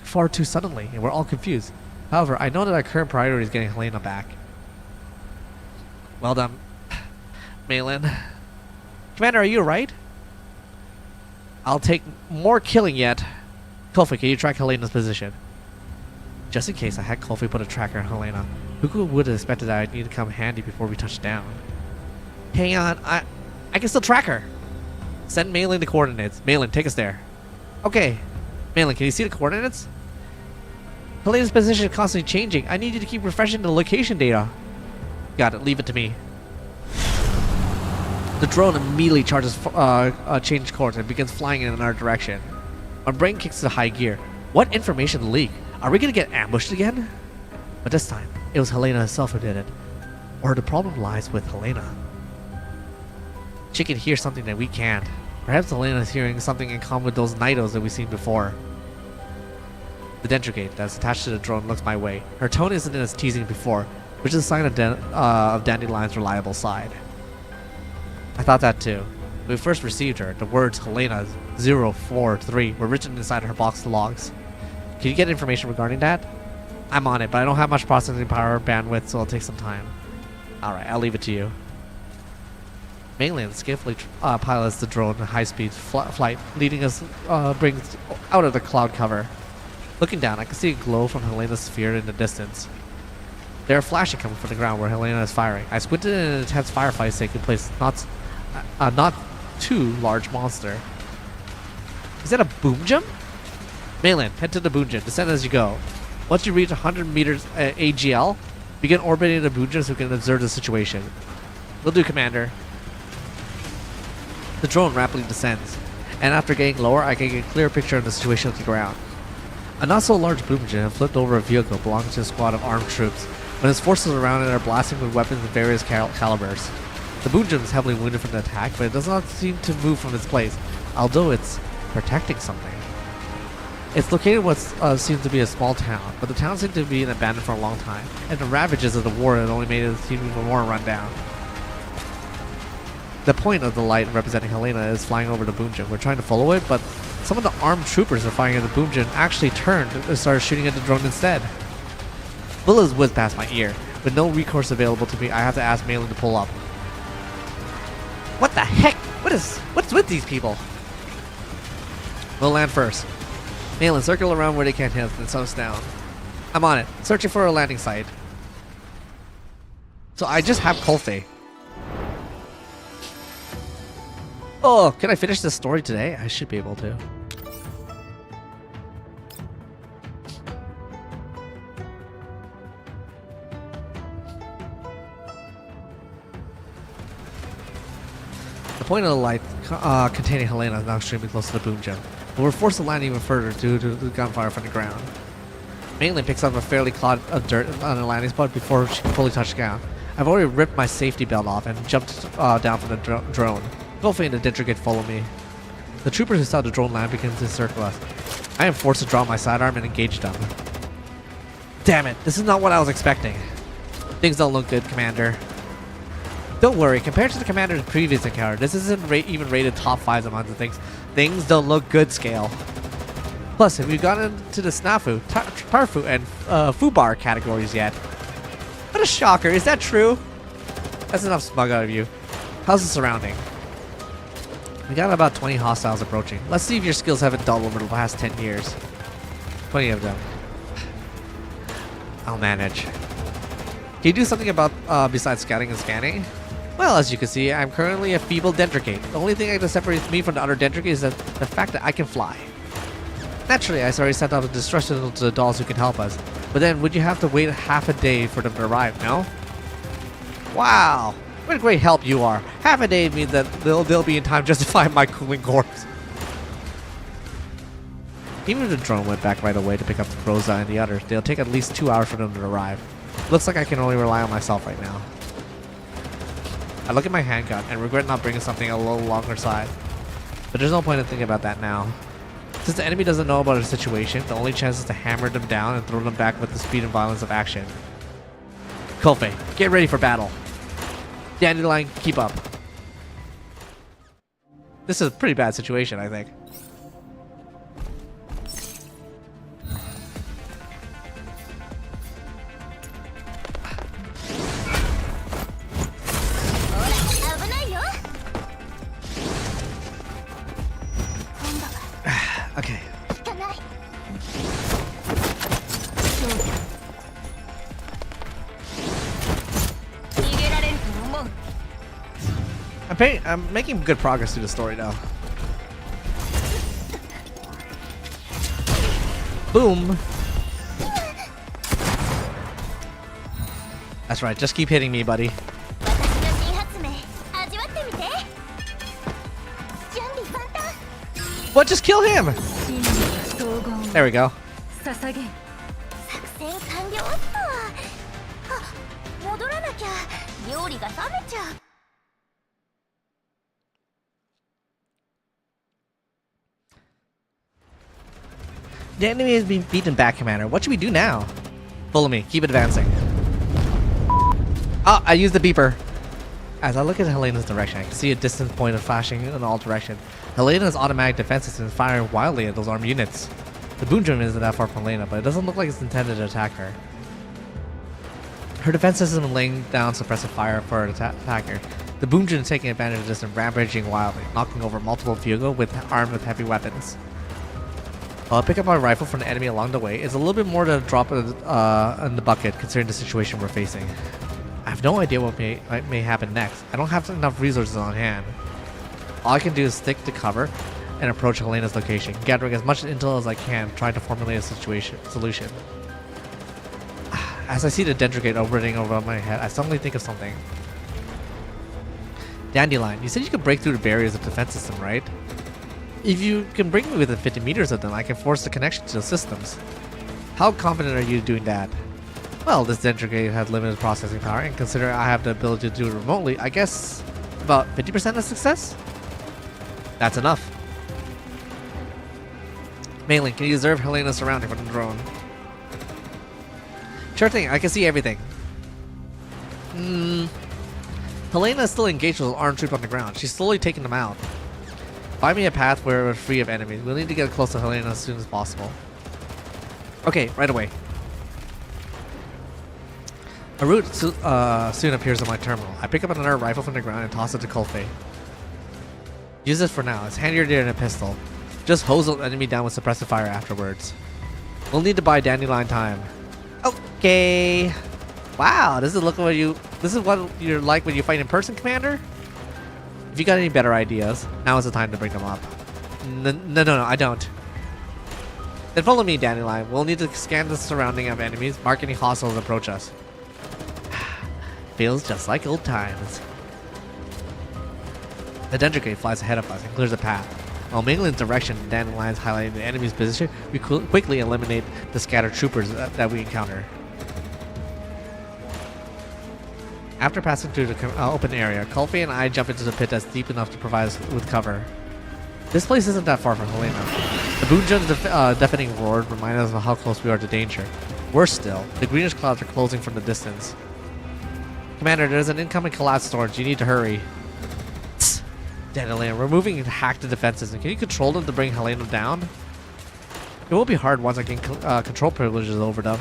far too suddenly, and we're all confused. However, I know that our current priority is getting Helena back. Well done, Maylin. Commander, are you alright? I'll take more killing yet. Kofi, can you track Helena's position? Just in case, I had Kofi put a tracker on Helena. Who would have expected that I'd need to come handy before we touch down? Hang on, I can still track her. Send Maylin the coordinates. Maylin, take us there. Okay. Maylin, can you see the coordinates? Helena's position is constantly changing. I need you to keep refreshing the location data. Got it. Leave it to me. The drone immediately charges change course and begins flying in our direction. My brain kicks to high gear. What information leak? Are we gonna get ambushed again? But this time, it was Helena herself who did it. Or the problem lies with Helena. She can hear something that we can't. Perhaps Helena is hearing something in common with those Nidos that we've seen before. The Dentrigate that's attached to the drone looks my way. Her tone isn't as teasing before, which is a sign of Dandelion's reliable side. I thought that too. When we first received her, the words Helena 043 were written inside her box logs. Can you get information regarding that? I'm on it, but I don't have much processing power or bandwidth, so it'll take some time. Alright, I'll leave it to you. Maylin skillfully pilots the drone at high-speed flight, leading us brings out of the cloud cover. Looking down, I can see a glow from Helena's sphere in the distance. There are flashes coming from the ground where Helena is firing. I squinted in an intense firefight taking place, not too large monster. Is that a boom jump? Maylin, head to the boom jump. Descend as you go. Once you reach 100 meters AGL, begin orbiting the boom jump so we can observe the situation. Will do, Commander. The drone rapidly descends, and after getting lower, I can get a clear picture of the situation on the ground. A not-so-large boom jump had flipped over a vehicle belonging to a squad of armed troops, when its forces around it are blasting with weapons of various calibers. The boom jump is heavily wounded from the attack, but it does not seem to move from its place, although it's protecting something. It's located in what seems to be a small town, but the town seemed to be abandoned for a long time, and the ravages of the war had only made it seem even more run down. The point of the light representing Helena is flying over the boom jump. We're trying to follow it, but some of the armed troopers are firing at the boom jump actually turned and started shooting at the drone instead. Bullets whizzed past my ear. With no recourse available to me, I have to ask Maylin to pull up. What the heck? What's with these people? We'll land first. Maylin, circle around where they can't hit us and slow us down. I'm on it, searching for a landing site. So I just have Kulfe. Oh, can I finish this story today? I should be able to. The point of the light containing Helena is now extremely close to the boom gem, but we're forced to land even further due to the gunfire from the ground. Mainly picks up a fairly clod of dirt on the landing spot before she can fully touch down. I've already ripped my safety belt off and jumped down from the drone. Golfey and the Dentrigate follow me. The troopers who saw the drone land begin to circle us. I am forced to draw my sidearm and engage them. Damn it, this is not what I was expecting. Things don't look good, Commander. Don't worry, compared to the Commander's previous encounter, this isn't even rated top 5 among the things don't look good scale. Plus, have you gotten into the Snafu, Tarfu, and Fubar categories yet? What a shocker, is that true? That's enough smug out of you. How's the surrounding? We got about 20 hostiles approaching. Let's see if your skills haven't dulled over the past 10 years. 20 of them. I'll manage. Can you do something about besides scouting and scanning? Well, as you can see, I'm currently a feeble Dentricate. The only thing that separates me from the other Dentricates is the fact that I can fly. Naturally, I already sent out a distress signal to the dolls who can help us. But then, would you have to wait half a day for them to arrive, no? Wow! What a great help you are. Half a day means that they'll be in time just to find my cooling corpse. Even if the drone went back right away to pick up Rosa and the others, they'll take at least 2 hours for them to arrive. Looks like I can only rely on myself right now. I look at my handgun and regret not bringing something a little longer side. But there's no point in thinking about that now. Since the enemy doesn't know about our situation, the only chance is to hammer them down and throw them back with the speed and violence of action. Golfey, get ready for battle. Dandelion, keep up. This is a pretty bad situation, I think. Okay. I'm making good progress through the story now. Boom. That's right, just keep hitting me, buddy. What? Just kill him! There we go. The enemy has been beaten back, Commander. What should we do now? Follow me. Keep advancing. Oh, I used the beeper. As I look at Helena's direction, I can see a distant point of flashing in all directions. Helena's automatic defense system is firing wildly at those armed units. The boom gem isn't that far from Helena, but it doesn't look like it's intended to attack her. Her defense system is laying down suppressive fire for an attacker. The boom gem is taking advantage of this and rampaging wildly, knocking over multiple Fugo armed with heavy weapons. I'll pick up my rifle from the enemy along the way. It's a little bit more to drop in the bucket considering the situation we're facing. I have no idea what may happen next. I don't have enough resources on hand. All I can do is stick to cover and approach Helena's location, gathering as much intel as I can, trying to formulate a solution. As I see the Dentricate orbiting over my head, I suddenly think of something. Dandelion, you said you could break through the barriers of the defense system, right? If you can bring me within 50 meters of them, I can force the connection to the systems. How confident are you doing that? Well, this Dentricate has limited processing power, and considering I have the ability to do it remotely, I guess about 50% of success? That's enough. Mainly, can you observe Helena's surrounding from the drone? Sure thing, I can see everything. Helena is still engaged with an armed troop on the ground. She's slowly taking them out. Find me a path where we're free of enemies. We'll need to get close to Helena as soon as possible. Okay, right away. A route soon appears on my terminal. I pick up another rifle from the ground and toss it to Golfey. Use it for now. It's handier than a pistol. Just hose the enemy down with suppressive fire afterwards. We'll need to buy Dandelion time. Okay. Wow, this is what you're like when you fight in person, Commander? If you got any better ideas, now is the time to bring them up. No, I don't. Then follow me, Dandelion. We'll need to scan the surrounding of enemies, mark any hostiles approach us. Feels just like old times. The Dendricate flies ahead of us and clears the path. While Minglin's direction and Dandelion's highlighting the enemy's position, we quickly eliminate the scattered troopers that we encounter. After passing through the open area, Kulfi and I jump into the pit that's deep enough to provide us with cover. This place isn't that far from Helena. The Boonjun's deafening roar reminds us of how close we are to danger. Worse still, the greenish clouds are closing from the distance. Commander, there's an incoming collapse storage. You need to hurry. Tss. Dandelion, we're moving to hack the defenses. Can you control them to bring Helena down? It will be hard once I gain control privileges over them.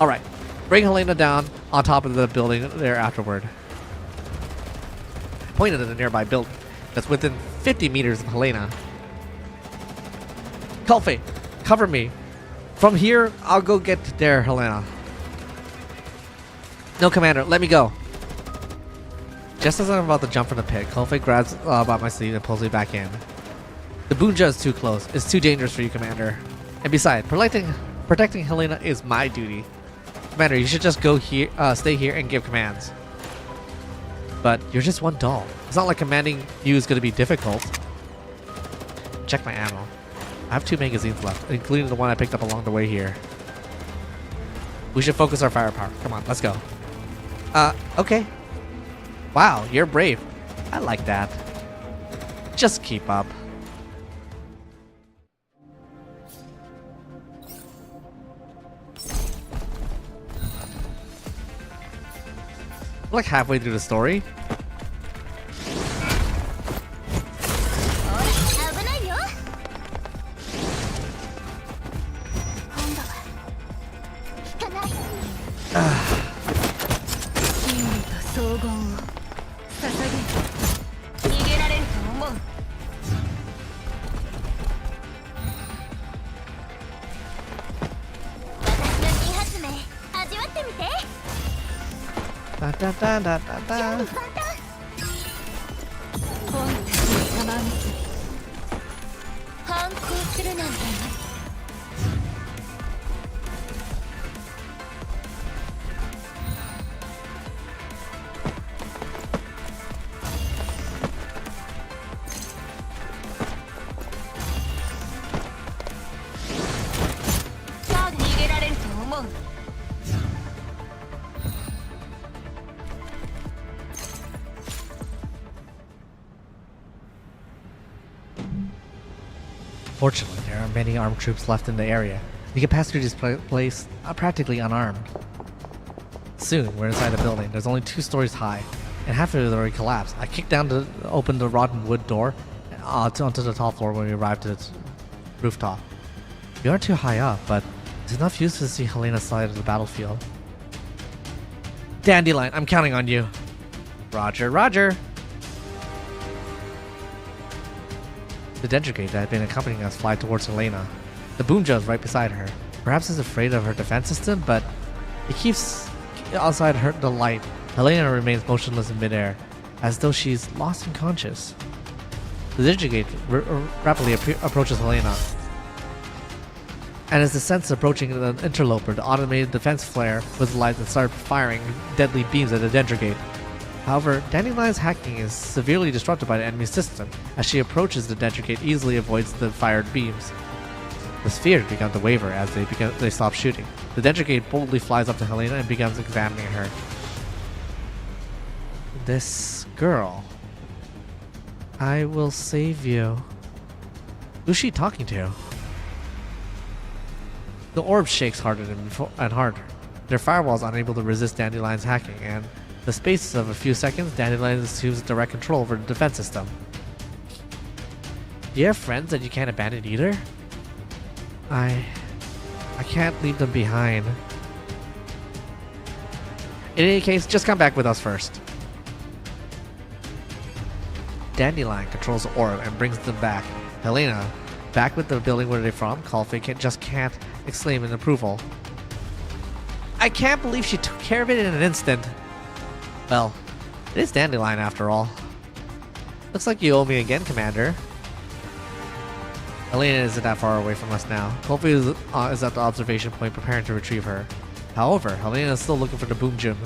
Alright, bring Helena down on top of the building there afterward. I pointed at a nearby building that's within 50 meters of Helena. Kulfi, cover me. From here, I'll go get there, Helena. No, Commander, let me go. Just as I'm about to jump from the pit, Kulfi grabs by my sleeve and pulls me back in. The Boonja is too close. It's too dangerous for you, Commander. And besides, protecting Helena is my duty. Commander, you should just go here, stay here and give commands. But you're just one doll. It's not like commanding you is going to be difficult. Check my ammo. I have 2 magazines left, including the one I picked up along the way here. We should focus our firepower. Come on, let's go. Okay. Wow, you're brave. I like that. Just keep up. We're like halfway through the story. Da, da, da, da, da, da. Fortunately, there are many armed troops left in the area. You can pass through this place practically unarmed. Soon, we're inside the building. There's only 2 stories high, and half of it already collapsed. I kicked down to open the rotten wood door onto the top floor when we arrived at its rooftop. We aren't too high up, but it's enough use to see Helena's side of the battlefield. Dandelion, I'm counting on you. Roger, roger. The Dendricate that had been accompanying us fly towards Helena. The Boonja is right beside her. Perhaps he's afraid of her defense system, but it keeps outside the light. Helena remains motionless in midair, as though she's lost and conscious. The Dendricate rapidly approaches Helena. And as the sense approaching the interloper, the automated defense flare with lights and start firing deadly beams at the Dendricate. However, Dandelion's hacking is severely disrupted by the enemy system. As she approaches, the Dendricate easily avoids the fired beams. The spheres begin to waver as they stop shooting. The Dendricate boldly flies up to Helena and begins examining her. This girl. I will save you. Who's she talking to? The orb shakes harder and harder. Their firewall is unable to resist Dandelion's hacking, and in the space of a few seconds, Dandelion assumes direct control over the defense system. Do you have friends that you can't abandon either? I can't leave them behind. In any case, just come back with us first. Dandelion controls the orb and brings them back. Helena, back with the building where they're from, Kulfi can't exclaim in approval. I can't believe she took care of it in an instant. Well, it is Dandelion after all. Looks like you owe me again, Commander. Helena isn't that far away from us now. Kulfi is at the observation point preparing to retrieve her. However, Helena is still looking for the Boonjun.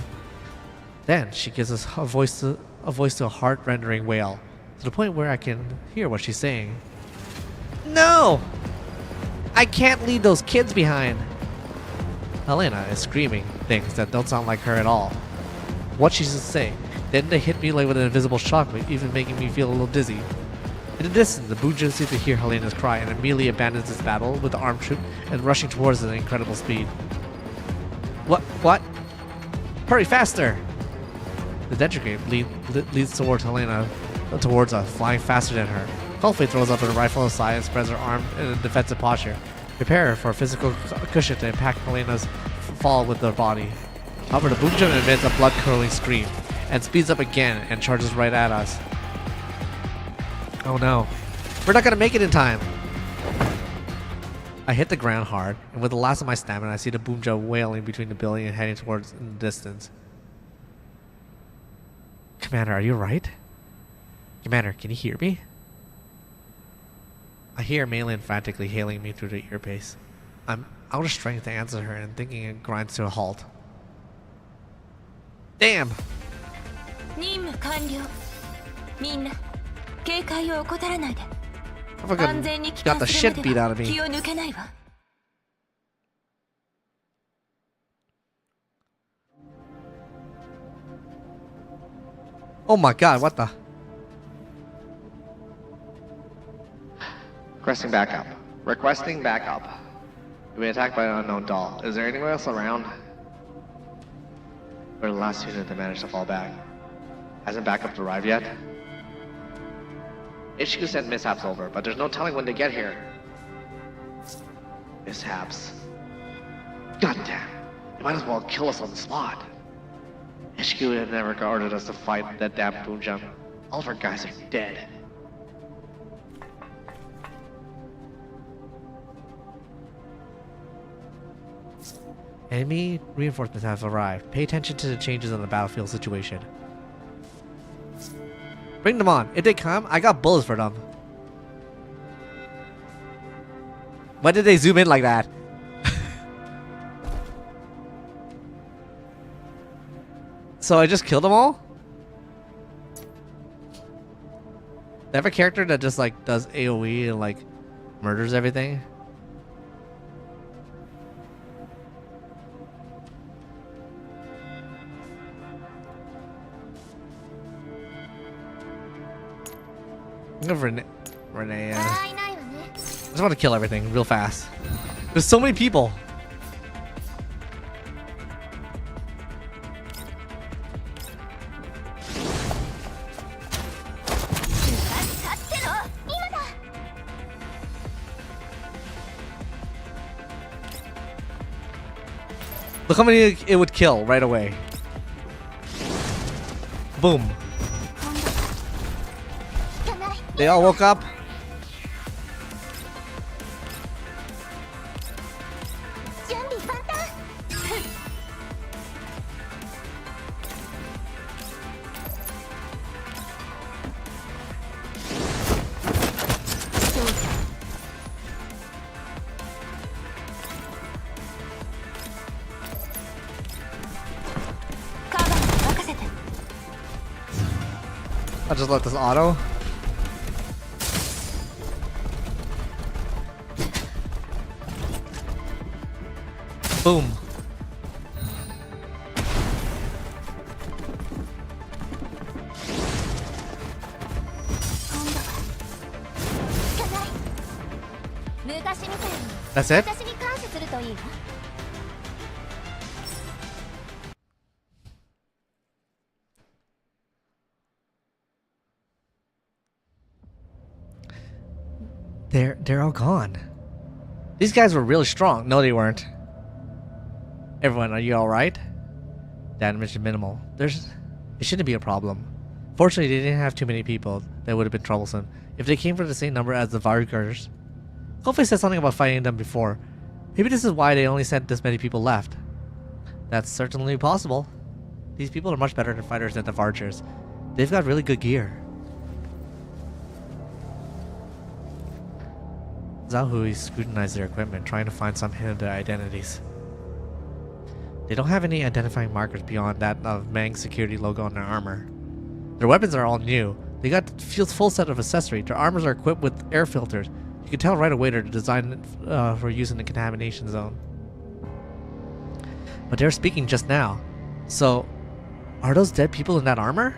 Then she gives us a voice to a heart-rendering wail. to the point where I can hear what she's saying. No! I can't leave those kids behind! Helena is screaming things that don't sound like her at all. What she's saying. Then they hit me like with an invisible shock, even making me feel a little dizzy. In the distance, the Bunjo seems to hear Helena's cry and immediately abandons its battle with the armed troop and rushing towards it at incredible speed. What? Hurry faster! The Dentrigate leads towards Helena, towards us, flying faster than her. Coldfrey throws up her rifle aside and spreads her arm in a defensive posture. Prepare her for a physical cushion to impact Helena's fall with their body. However, the Bunjo emits a blood-curdling scream and speeds up again and charges right at us. Oh no. We're not gonna make it in time! I hit the ground hard, and with the last of my stamina, I see the Bunjo wailing between the building and heading towards in the distance. Commander, are you right? Commander, can you hear me? I hear Maylin frantically hailing me through the earpiece. I'm out of strength to answer her and thinking it grinds to a halt. Damn! 任務完了。みんな警戒を怠らないで。 I fucking 安全に帰 got 還 the する shit ま beat で out は of me. 気を抜けないわ。Oh my god, what the? Requesting backup. Requesting backup. We've been attacked by an unknown doll. Is there anyone else around? We're the last unit that managed to fall back. Hasn't backup arrived yet? HQ sent mishaps over, but there's no telling when they get here. Mishaps. Goddamn. They might as well kill us on the spot. HQ had never ordered us to fight that damn Bunjo. All of our guys are dead. Enemy reinforcements have arrived. Pay attention to the changes in the battlefield situation. Bring them on. If they come, I got bullets for them. Why did they zoom in like that? So I just killed them all? They have a character that just like does AoE and like murders everything. Renee, I just want to kill everything real fast. There's so many people. Look how many it would kill right away. Boom. They all woke up. I'll just let this auto. Boom. That's it? They're all gone. These guys were really strong. No, they weren't. Everyone, are you alright? Damage minimal. It shouldn't be a problem. Fortunately, they didn't have too many people that would have been troublesome if they came from the same number as the Vargars. Kofi said something about fighting them before. Maybe this is why they only sent this many people left. That's certainly possible. These people are much better than fighters than the Vargars. They've got really good gear. Zhaohui scrutinized their equipment, trying to find some hint of their identities. They don't have any identifying markers beyond that of Meng's security logo on their armor. Their weapons are all new, They got full set of accessories. Their armors are equipped with air filters. You can tell right away they're designed for use in the contamination zone. But they're speaking just now. So, are those dead people in that armor?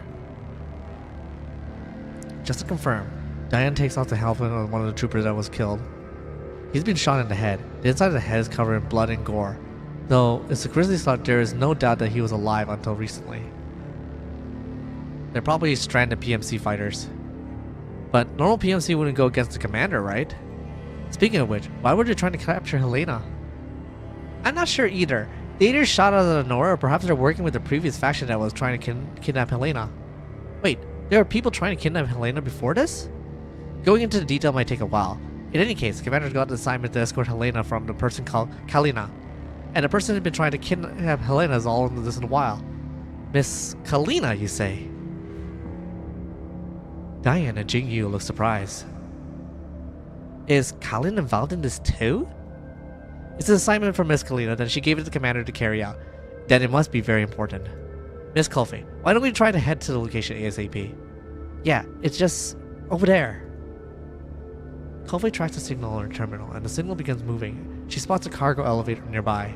Just to confirm, Diane takes off the helmet of one of the troopers that was killed. He's been shot in the head. The inside of the head is covered in blood and gore. Though it's a Grizzlies thought, there is no doubt that he was alive until recently. They're probably stranded PMC fighters. But normal PMC wouldn't go against the commander, right? Speaking of which, why were they trying to capture Helena? I'm not sure either. They either shot out of nowhere, or perhaps they're working with the previous faction that was trying to kidnap Helena. Wait, there are people trying to kidnap Helena before this? Going into the detail might take a while. In any case, the commander got the assignment to escort Helena from the person called Kalina. And the person who had been trying to kidnap Helena is all into this in a while. Miss Kalina, you say? Diane and Jingyu look surprised. Is Kalin involved in this too? It's an assignment from Miss Kalina, then she gave it to the commander to carry out. Then it must be very important. Miss Kolfe, why don't we try to head to the location ASAP? Yeah, it's just over there. Kolfe tracks the signal on her terminal, and the signal begins moving. She spots a cargo elevator nearby.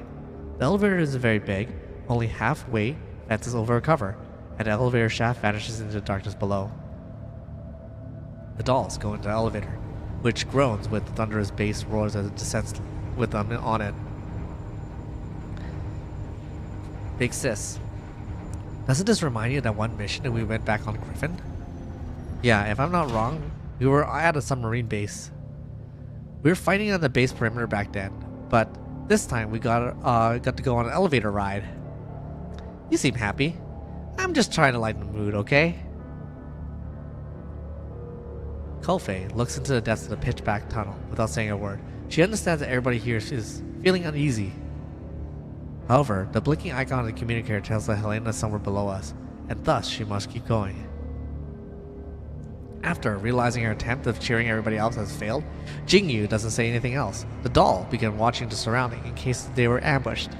The elevator isn't very big, only halfway fences over a cover, and the elevator shaft vanishes into the darkness below. The dolls go into the elevator, which groans with thunderous bass roars as it descends with them on it. Big sis, doesn't this remind you of that one mission that we went back on Griffin? Yeah, if I'm not wrong, we were at a submarine base. We were fighting on the base perimeter back then, but this time we got to go on an elevator ride. You seem happy. I'm just trying to lighten the mood, okay? Kolfe looks into the depths of the pitch-black tunnel without saying a word. She understands that everybody here is feeling uneasy. However, the blinking icon on the communicator tells that Helena is somewhere below us, and thus she must keep going. After realizing her attempt of cheering everybody else has failed, Jingyu doesn't say anything else. The doll began watching the surrounding in case they were ambushed.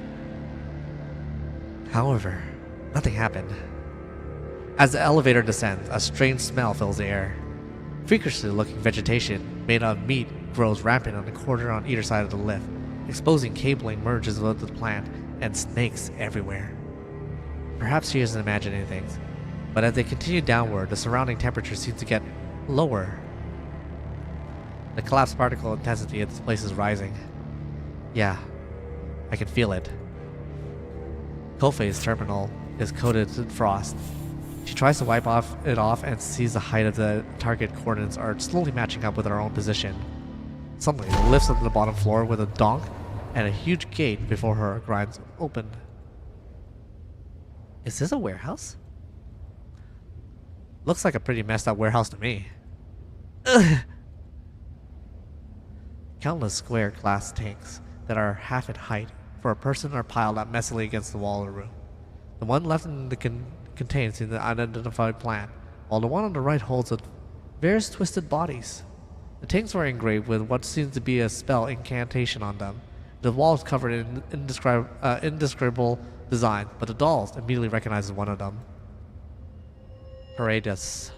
However, nothing happened. As the elevator descends, a strange smell fills the air. Freakishly looking vegetation made of meat grows rampant on the corner on either side of the lift. Exposing cabling merges with the plant, and snakes everywhere. Perhaps she isn't imagining things, but as they continue downward, the surrounding temperature seems to get lower. The collapsed particle intensity at this place is rising. Yeah, I can feel it. Kolfe's terminal is coated in frost. She tries to wipe it off and sees the height of the target coordinates are slowly matching up with her own position. Suddenly, it lifts up the bottom floor with a donk, and a huge gate before her grinds open. Is this a warehouse? Looks like a pretty messed up warehouse to me. Ugh. Countless square glass tanks that are half in height for a person are piled up messily against the wall of the room. The one left in the contains the unidentified plant, while the one on the right holds various twisted bodies. The tanks are engraved with what seems to be a spell incantation on them. The walls covered in indescribable design, but the dolls immediately recognizes one of them. Paradis.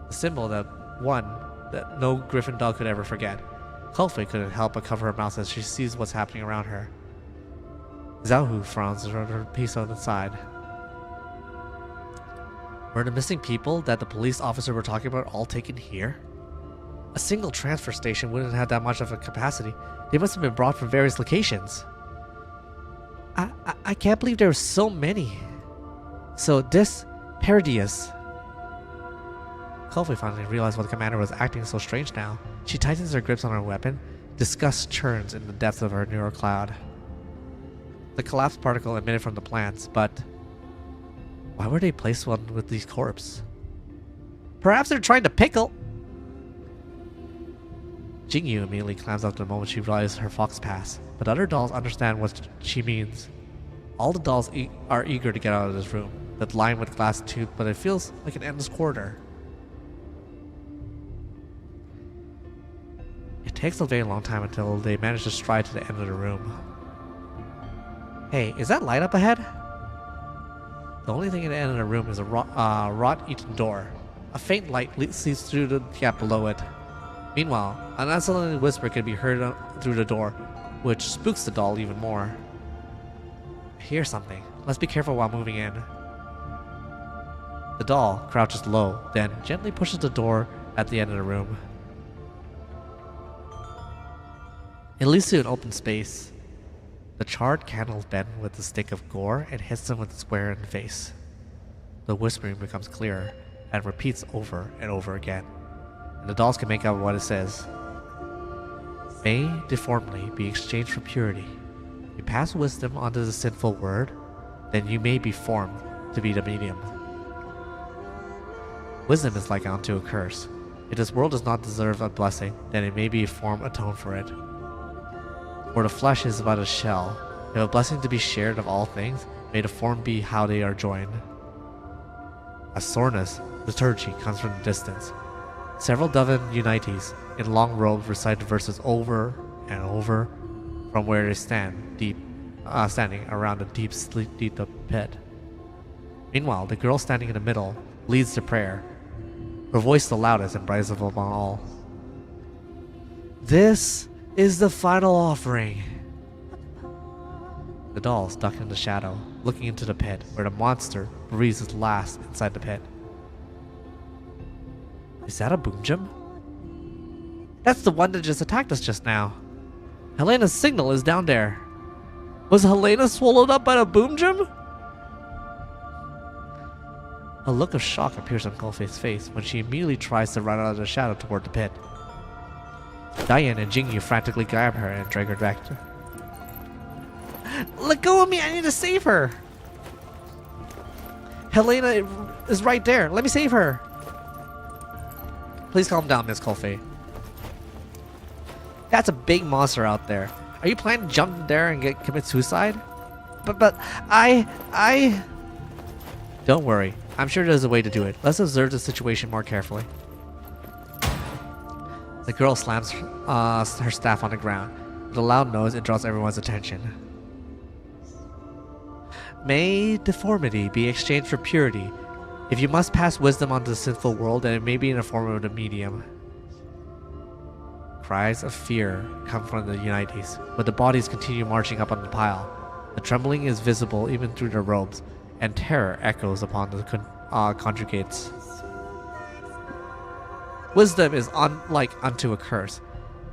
The symbol that no Griffin doll could ever forget. Kolfe couldn't help but cover her mouth as she sees what's happening around her. Xiaohu frowns around her piece on the side. Were the missing people that the police officer were talking about all taken here? A single transfer station wouldn't have that much of a capacity. They must have been brought from various locations. I can't believe there were so many. So this Paradis. Kolfe finally realized why the commander was acting so strange now. She tightens her grips on her weapon. Disgust churns in the depths of her neural cloud. The collapsed particle emitted from the plants, but why were they placed one with these corpses? Perhaps they're trying to pickle. Jingyu immediately clams up the moment she realizes her fox pass, but other dolls understand what she means. All the dolls are eager to get out of this room, that's lined with glass tube, but it feels like an endless corridor. It takes a very long time until they manage to stride to the end of the room. Hey, is that light up ahead? The only thing at the end of the room is a rot-eaten door. A faint light seeps through the gap below it. Meanwhile, an unsettling whisper can be heard through the door, which spooks the doll even more. I hear something. Let's be careful while moving in. The doll crouches low, then gently pushes the door at the end of the room. It leads to an open space. The charred candles bend with a stick of gore and hits them with a square in the face. The whispering becomes clearer and repeats over and over again, and the dolls can make out what it says. May deformity be exchanged for purity. You pass wisdom onto the sinful word, then you may be formed to be the medium. Wisdom is like unto a curse. If this world does not deserve a blessing, then it may be a form atoned for it. For the flesh is but a shell. If a blessing to be shared of all things, may the form be how they are joined. A soreness, liturgy comes from the distance. Several dozen unites in long robes recite the verses over and over from where they stand, standing around the deep pit. Meanwhile, the girl standing in the middle leads the prayer, her voice the loudest and brightest of them all. This is the final offering. The doll stuck in the shadow, looking into the pit, where the monster breathes his last inside the pit. Is that a Boomjum? That's the one that just attacked us just now. Helena's signal is down there. Was Helena swallowed up by the Boomjum? A look of shock appears on Golfei's face when she immediately tries to run out of the shadow toward the pit. Diane and Jingyu frantically grab her and drag her back. Let go of me! I need to save her! Helena is right there. Let me save her. Please calm down, Miss Golfei. That's a big monster out there. Are you planning to jump there and commit suicide? But I... Don't worry. I'm sure there's a way to do it. Let's observe the situation more carefully. The girl slams her staff on the ground. With a loud noise, it draws everyone's attention. May deformity be exchanged for purity. If you must pass wisdom onto the sinful world, then it may be in the form of the medium. Cries of fear come from the unites, but the bodies continue marching up on the pile. The trembling is visible even through their robes, and terror echoes upon the conjugates. Wisdom is like unto a curse.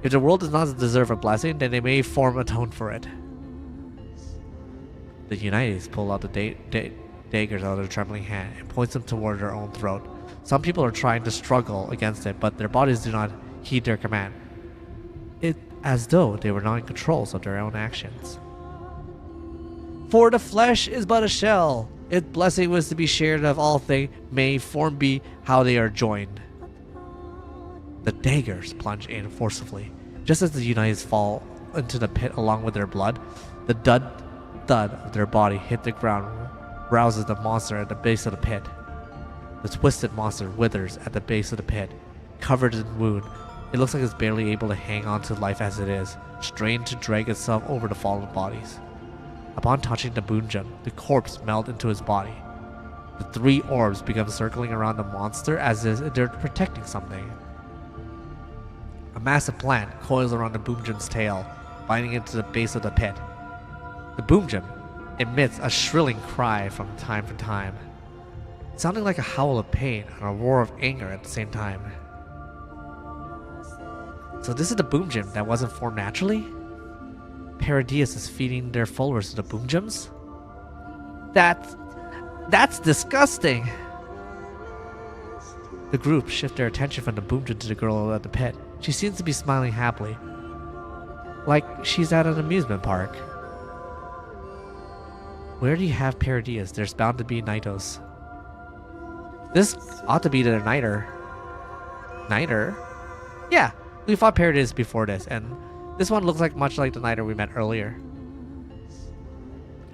If the world does not deserve a blessing, then they may form atone for it. The unites pull out the daggers out of their trembling hand and points them toward their own throat. Some people are trying to struggle against it, but their bodies do not heed their command. It as though they were not in control of their own actions. For the flesh is but a shell. If blessing was to be shared of all things, may form be how they are joined. The daggers plunge in forcibly. Just as the unites fall into the pit along with their blood, the thud of their body hit the ground rouses the monster at the base of the pit. The twisted monster withers at the base of the pit, covered in wound. It looks like it's barely able to hang on to life as it is, strained to drag itself over the fallen bodies. Upon touching the Boomjum, the corpse melts into his body. The three orbs become circling around the monster as if they're protecting something. A massive plant coils around the Boomjum's tail, binding it to the base of the pit. The Boomjum emits a shrilling cry from time to time, sounding like a howl of pain and a roar of anger at the same time. So this is the Boomjum that wasn't formed naturally? Paradius is feeding their followers to the Boomjums? That's disgusting! The group shift their attention from the Boomjum to the girl at the pit. She seems to be smiling happily, like she's at an amusement park. Where do you have Paradius? There's bound to be Nitos. This ought to be their Niter. Niter? Yeah, we fought Paradius before this, and this one looks like much like the Niter we met earlier.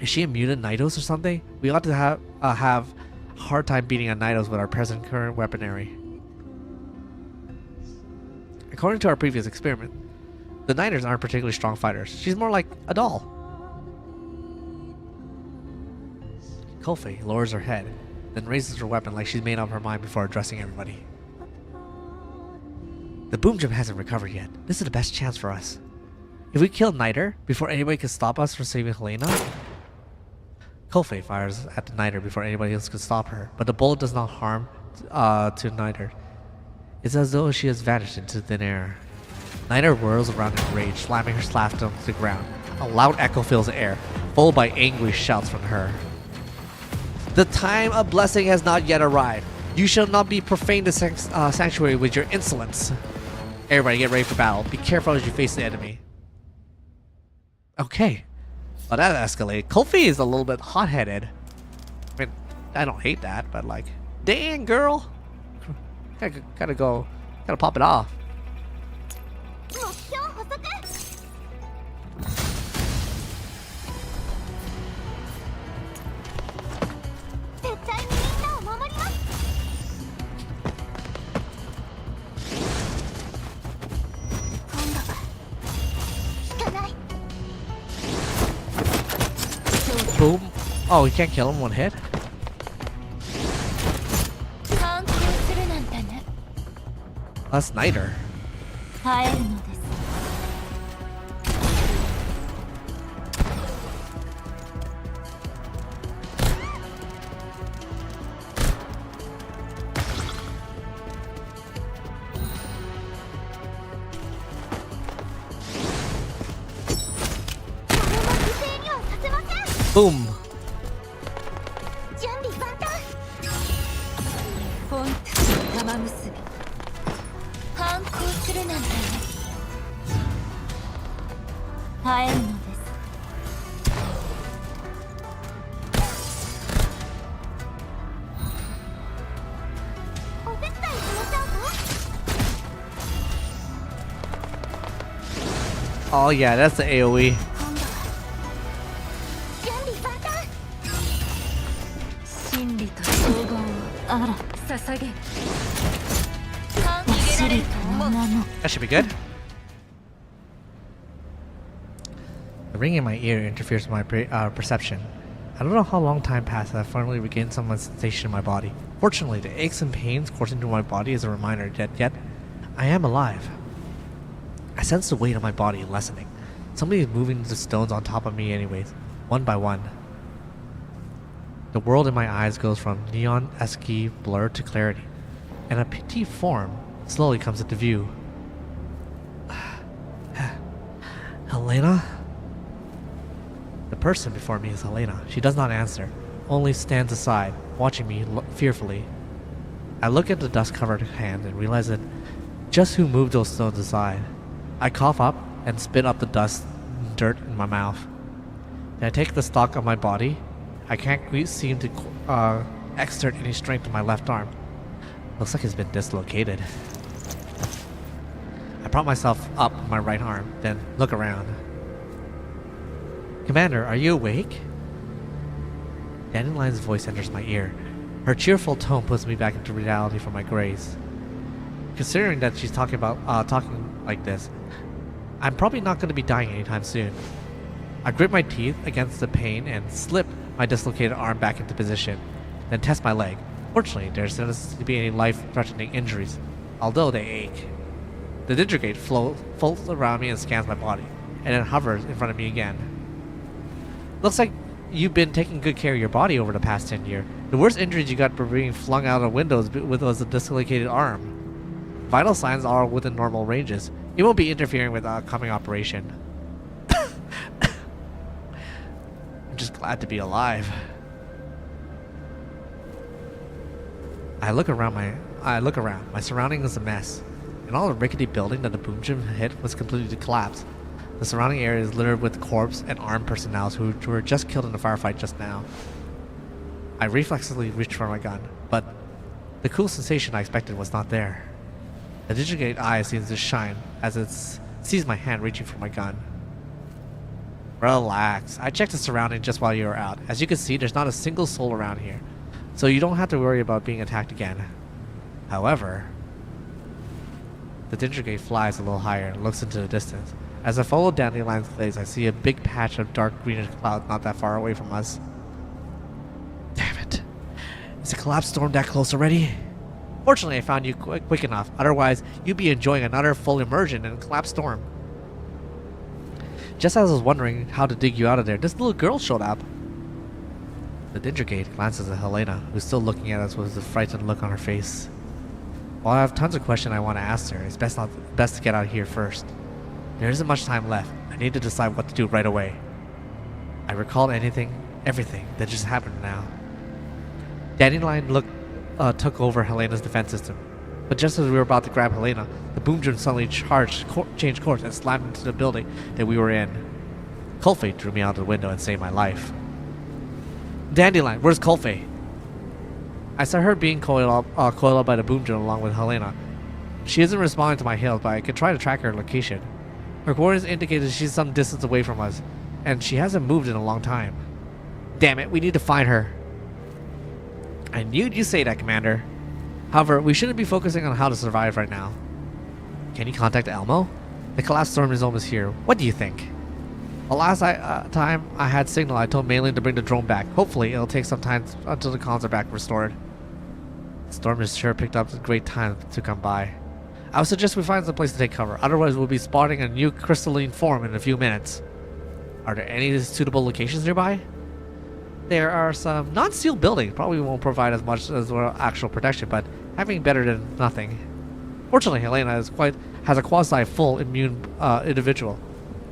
Is she a mutant Nitos or something? We ought to have a hard time beating a Nitos with our current weaponry. According to our previous experiment, the Niters aren't particularly strong fighters. She's more like a doll. Kofi lowers her head, then raises her weapon like she's made up her mind before addressing everybody. The boom gym hasn't recovered yet. This is the best chance for us. If we kill Niter before anybody can stop us from saving Helena... Kofi fires at the Niter before anybody else could stop her, but the bullet does not harm to Niter. It's as though she has vanished into thin air. Niter whirls around in rage, slamming her staff to the ground. A loud echo fills the air, followed by angry shouts from her. The time of blessing has not yet arrived. You shall not be profane the sanctuary with your insolence. Everybody get ready for battle. Be careful as you face the enemy. Okay. Well, that escalated. Kofi is a little bit hot-headed. I mean, I don't hate that, but like, dang, girl. Gotta pop it off. Boom. Oh, you can't kill him one hit? That's Niter. Boom. Oh yeah, that's the AoE. That should be good. The ring in my ear interferes with my perception. I don't know how long time passed that I finally regained some sensation in my body. Fortunately, the aches and pains coursing through my body is a reminder that yet I am alive. I sense the weight of my body lessening. Somebody is moving the stones on top of me anyways, one by one. The world in my eyes goes from neon-esque blur to clarity, and a petite form slowly comes into view. Helena? The person before me is Helena. She does not answer, only stands aside, watching me fearfully. I look at the dust-covered hand and realize that just who moved those stones aside. I cough up and spit up the dust and dirt in my mouth. Then I take the stock of my body. I can't seem to exert any strength in my left arm. Looks like it's been dislocated. I prop myself up with my right arm, then look around. Commander, are you awake? Dandelion's voice enters my ear. Her cheerful tone puts me back into reality for my grace. Considering that she's talking like this, I'm probably not going to be dying anytime soon. I grit my teeth against the pain and slip my dislocated arm back into position, then test my leg. Fortunately, there doesn't seem to be any life-threatening injuries, although they ache. The Digigate floats around me and scans my body, and then hovers in front of me again. Looks like you've been taking good care of your body over the past 10 years. The worst injuries you got were being flung out of windows was a dislocated arm. Vital signs are within normal ranges. It won't be interfering with our coming operation. I'm just glad to be alive. I look around. My surrounding is a mess. And all the rickety building that the boom gym hit was completely collapsed. The surrounding area is littered with corpses and armed personnel who were just killed in the firefight just now. I reflexively reached for my gun, but the cool sensation I expected was not there. The Digigate eye seems to shine as it sees my hand reaching for my gun. Relax. I checked the surroundings just while you were out. As you can see, there's not a single soul around here, so you don't have to worry about being attacked again. However, the Digigate flies a little higher and looks into the distance. As I follow Dandelion's gaze, I see a big patch of dark greenish cloud not that far away from us. Is the collapse storm that close already? Fortunately, I found you quick enough. Otherwise, you'd be enjoying another full immersion in a collapse storm. Just as I was wondering how to dig you out of there, this little girl showed up. The Dingergate glances at Helena, who's still looking at us with a frightened look on her face. While I have tons of questions I want to ask her, it's best to get out of here first. There isn't much time left. I need to decide what to do right away. I recalled everything that just happened now. Dandelion took over Helena's defense system. But just as we were about to grab Helena, the Boomjun suddenly changed course and slammed into the building that we were in. Kolfei drew me out the window and saved my life. Dandelion, where's Kolfei? I saw her being coiled up by the Boomjun along with Helena. She isn't responding to my hails, but I can try to track her location. Her coordinates indicate that she's some distance away from us, and she hasn't moved in a long time. Damn it, we need to find her. I knew you'd say that, Commander. However, we shouldn't be focusing on how to survive right now. Can you contact Elmo? The collapse storm is almost here. What do you think? The last time I had signal, I told Maylin to bring the drone back. Hopefully, it'll take some time until the comms are back restored. The storm has sure picked up a great time to come by. I would suggest we find some place to take cover. Otherwise, we'll be spotting a new crystalline form in a few minutes. Are there any suitable locations nearby? There are some non-sealed buildings. Probably won't provide as much as actual protection, but having better than nothing. Fortunately, Helena has a quasi-full immune individual,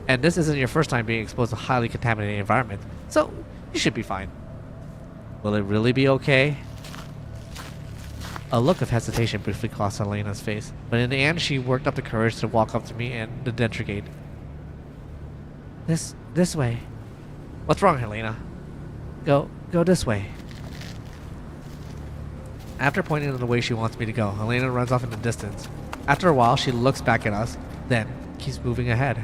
and this isn't your first time being exposed to a highly contaminated environment, so you should be fine. Will it really be okay? A look of hesitation briefly crossed Helena's face, but in the end, she worked up the courage to walk up to me and the Dingergate. This way. What's wrong, Helena? Go this way. After pointing in the way she wants me to go, Helena runs off in the distance. After a while, she looks back at us, then keeps moving ahead.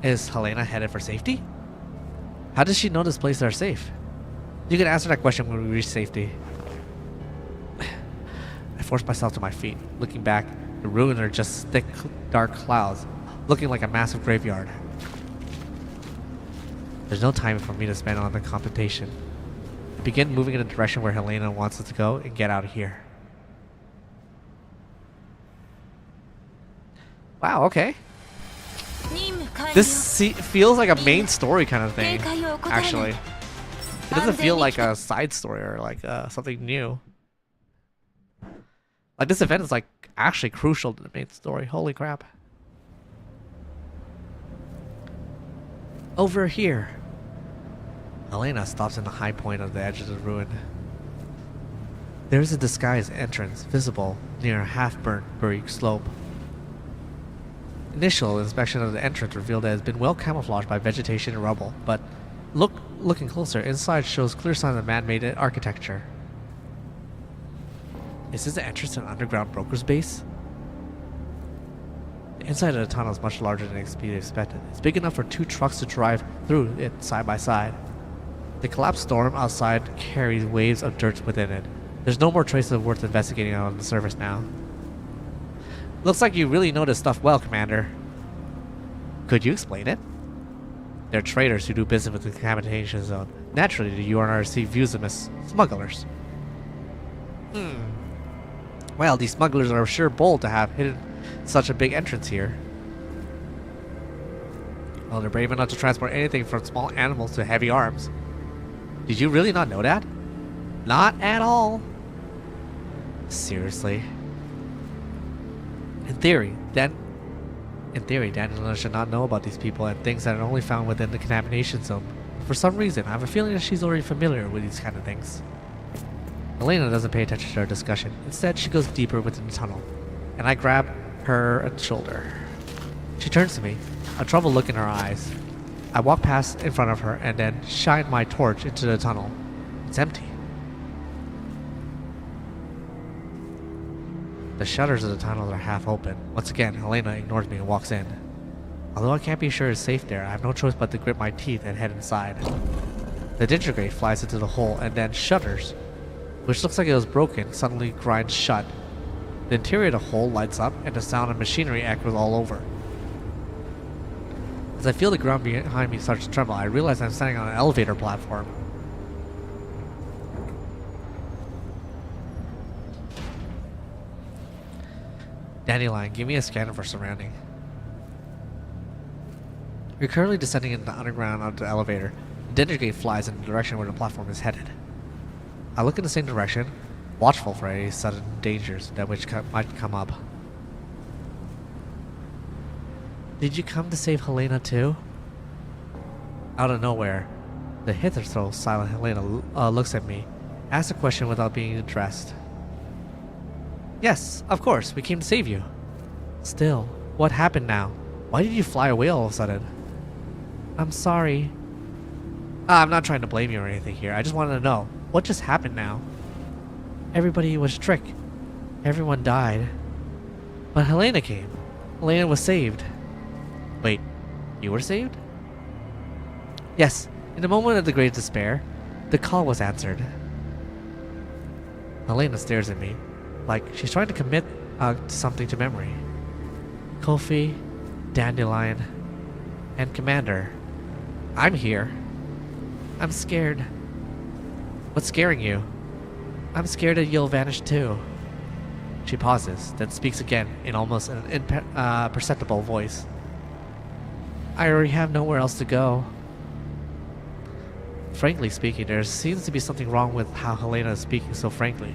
Is Helena headed for safety? How does she know this place is safe? You can answer that question when we reach safety. I forced myself to my feet. Looking back, the ruins are just thick, dark clouds, looking like a massive graveyard. There's no time for me to spend on the computation. I begin moving in the direction where Helena wants us to go and get out of here. Wow, okay. This feels like a main story kind of thing, actually. It doesn't feel like a side story or like something new. Like, this event is like actually crucial to the main story. Holy crap. Over here. Helena stops in the high point of the edge of the ruin. There is a disguised entrance visible near a half-burnt buried slope. Initial inspection of the entrance revealed that it has been well camouflaged by vegetation and rubble, but looking closer, inside shows clear signs of man-made architecture. Is this the entrance to an underground broker's base? The inside of the tunnel is much larger than expected. It's big enough for 2 trucks to drive through it side by side. The collapsed storm outside carries waves of dirt within it. There's no more traces worth investigating on the surface now. Looks like you really know this stuff well, Commander. Could you explain it? They're traders who do business with the contamination zone. Naturally, the UNRC views them as smugglers. Well, these smugglers are sure bold to have hidden such a big entrance here. Well, they're brave enough to transport anything from small animals to heavy arms. Did you really not know that? Not at all. Seriously. In theory, Dandelion should not know about these people and things that are only found within the contamination zone. For some reason, I have a feeling that she's already familiar with these kind of things. Helena doesn't pay attention to our discussion. Instead, she goes deeper within the tunnel, and I grab her shoulder. She turns to me, a troubled look in her eyes. I walk past in front of her and then shine my torch into the tunnel. It's empty. The shutters of the tunnel are half open. Once again, Helena ignores me and walks in. Although I can't be sure it's safe there, I have no choice but to grip my teeth and head inside. The Dingergate flies into the hole and then shutters, which looks like it was broken, suddenly grinds shut. The interior of the hole lights up and the sound of machinery echoes all over. As I feel the ground behind me starts to tremble, I realize I'm standing on an elevator platform. Dandelion, give me a scan of our surrounding. You're currently descending into the underground of the elevator. The Dendra gate flies in the direction where the platform is headed. I look in the same direction, watchful for any sudden dangers that might come up. Did you come to save Helena too? Out of nowhere, the hitherto silent Helena looks at me, asks a question without being addressed. Yes, of course, we came to save you. Still, what happened now? Why did you fly away all of a sudden? I'm sorry. I'm not trying to blame you or anything here. I just wanted to know, what just happened now? Everybody was tricked. Everyone died. But Helena came. Helena was saved. Wait, you were saved? Yes, in a moment of the greatest despair, the call was answered. Helena stares at me, like she's trying to commit something to memory. Kofi, Dandelion, and Commander. I'm here. I'm scared. What's scaring you? I'm scared that you'll vanish too. She pauses, then speaks again in almost an imperceptible voice. I already have nowhere else to go. Frankly speaking, there seems to be something wrong with how Helena is speaking so frankly.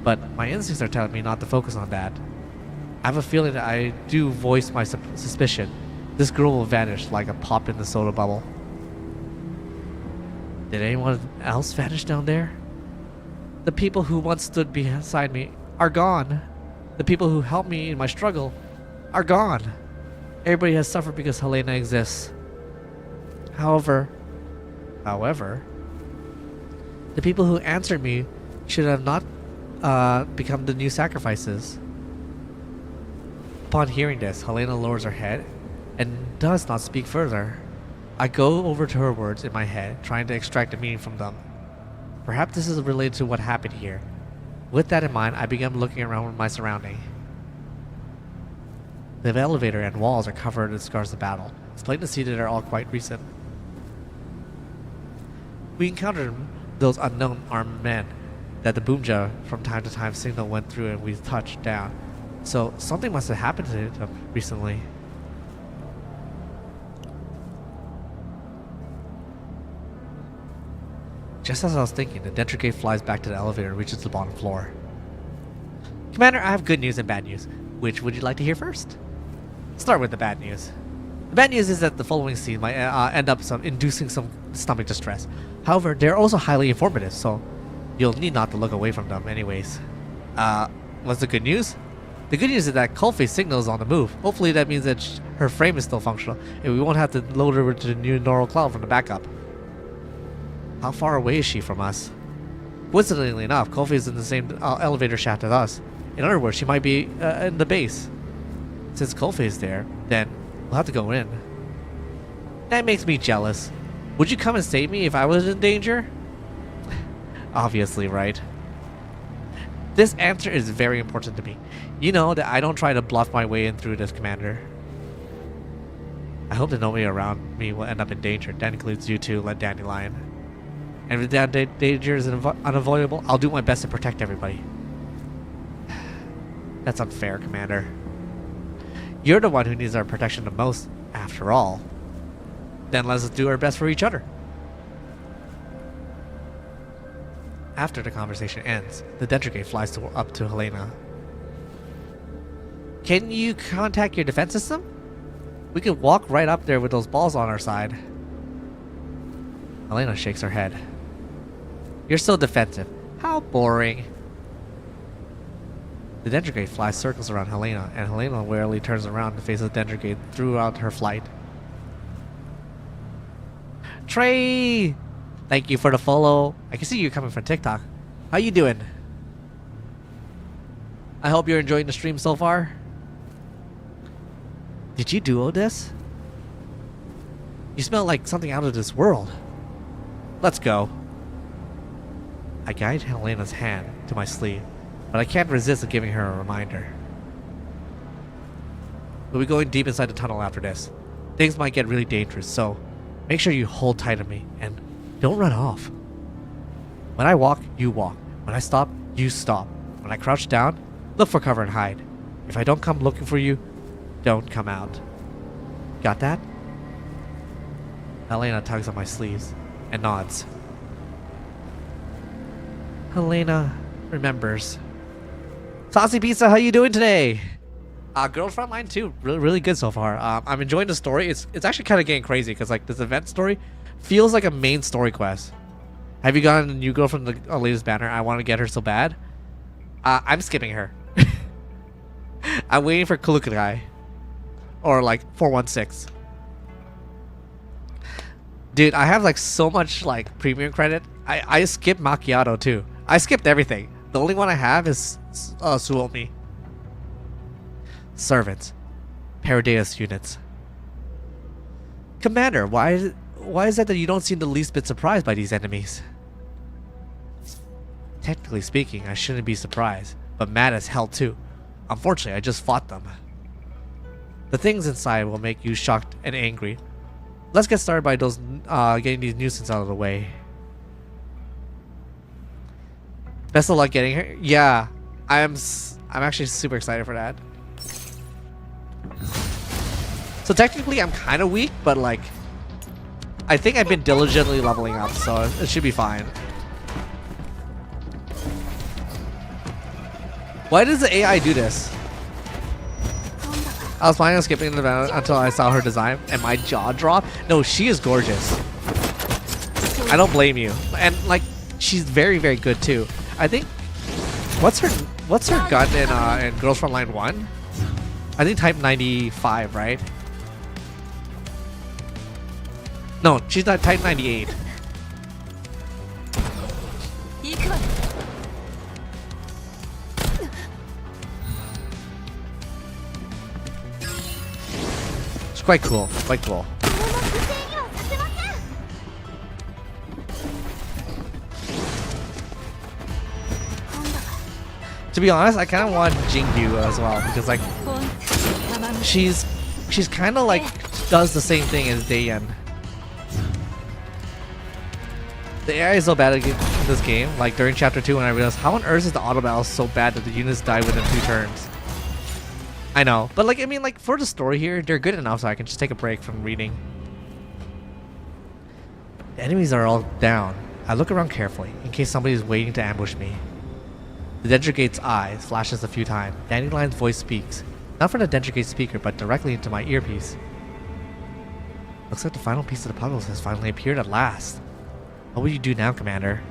But my instincts are telling me not to focus on that. I have a feeling that I do voice my suspicion. This girl will vanish like a pop in the soda bubble. Did anyone else vanish down there? The people who once stood beside me are gone. The people who helped me in my struggle are gone. Everybody has suffered because Helena exists. However, the people who answered me should have not become the new sacrifices. Upon hearing this, Helena lowers her head and does not speak further. I go over to her words in my head, trying to extract a meaning from them. Perhaps this is related to what happened here. With that in mind, I began looking around my surrounding. The elevator and walls are covered in scars of battle. It's plain to see that they're all quite recent. We encountered those unknown armed men that the Boomja from time to time signal went through and we touched down. So something must have happened to them recently. Just as I was thinking, the Dendra gate flies back to the elevator and reaches the bottom floor. Commander, I have good news and bad news. Which would you like to hear first? Start with the bad news. The bad news is that the following scene might end up inducing some stomach distress. However, they're also highly informative, so you'll need not to look away from them anyways. What's the good news? The good news is that Kofi's signal is on the move. Hopefully that means that her frame is still functional, and we won't have to load her to the new neural cloud from the backup. How far away is she from us? Coincidentally enough, Kofi is in the same elevator shaft as us. In other words, she might be in the base. Since Kofi is there, then we'll have to go in. That makes me jealous. Would you come and save me if I was in danger? Obviously, right? This answer is very important to me. You know that I don't try to bluff my way in through this, Commander. I hope that nobody around me will end up in danger. That includes you too, Dandelion. And if that danger is unavoidable, I'll do my best to protect everybody. That's unfair, Commander. You're the one who needs our protection the most, after all. Then let's do our best for each other. After the conversation ends, the Dendra gate flies up to Helena. Can you contact your defense system? We could walk right up there with those balls on our side. Helena shakes her head. You're so defensive. How boring. The Dendra gate flies circles around Helena, and Helena warily turns around to face the Dendra gate throughout her flight. Trey! Thank you for the follow. I can see you coming from TikTok. How you doing? I hope you're enjoying the stream so far. Did you duo this? You smell like something out of this world. Let's go. I guide Helena's hand to my sleeve, but I can't resist giving her a reminder. We'll be going deep inside the tunnel after this. Things might get really dangerous, so make sure you hold tight to me and don't run off. When I walk, you walk. When I stop, you stop. When I crouch down, look for cover and hide. If I don't come looking for you, don't come out. Got that? Helena tugs on my sleeves and nods. Helena remembers. Saucy Pizza, how you doing today? Girlfriend Line 2, really good so far. I'm enjoying the story. It's actually kind of getting crazy because like this event story feels like a main story quest. Have you gotten a new girl from the latest banner? I want to get her so bad. I'm skipping her. I'm waiting for Kulukurai. Or like 416. Dude, I have like so much like premium credit. I skipped Macchiato too. I skipped everything. The only one I have is Suomi. Servants. Paradeus units. Commander, why is it that you don't seem the least bit surprised by these enemies? Technically speaking, I shouldn't be surprised, but mad as hell too. Unfortunately, I just fought them. The things inside will make you shocked and angry. Let's get started by those getting these nuisances out of the way. Best of luck getting her. Yeah, I'm actually super excited for that. So technically, I'm kind of weak, but like, I think I've been diligently leveling up, so it should be fine. Why does the AI do this? I was planning on skipping the event until I saw her design and my jaw dropped. No, she is gorgeous. I don't blame you. And like, she's very, very good too. I think, what's her gun in Girls from Line 1? I think type 95, right? No, she's not type 98. It's quite cool, quite cool. To be honest, I kind of want Jingyu as well because like she's kind of like does the same thing as Dayan. The AI is so bad in this game. Like during chapter 2 when I realized how on earth is the auto battle so bad that the units die within 2 turns. I know, but like I mean like for the story here, they're good enough so I can just take a break from reading. The enemies are all down. I look around carefully in case somebody is waiting to ambush me. The Dentrigate's eye flashes a few times. Dandelion's voice speaks. Not from the Dentrigate speaker, but directly into my earpiece. Looks like the final piece of the puzzle has finally appeared at last. What will you do now, Commander?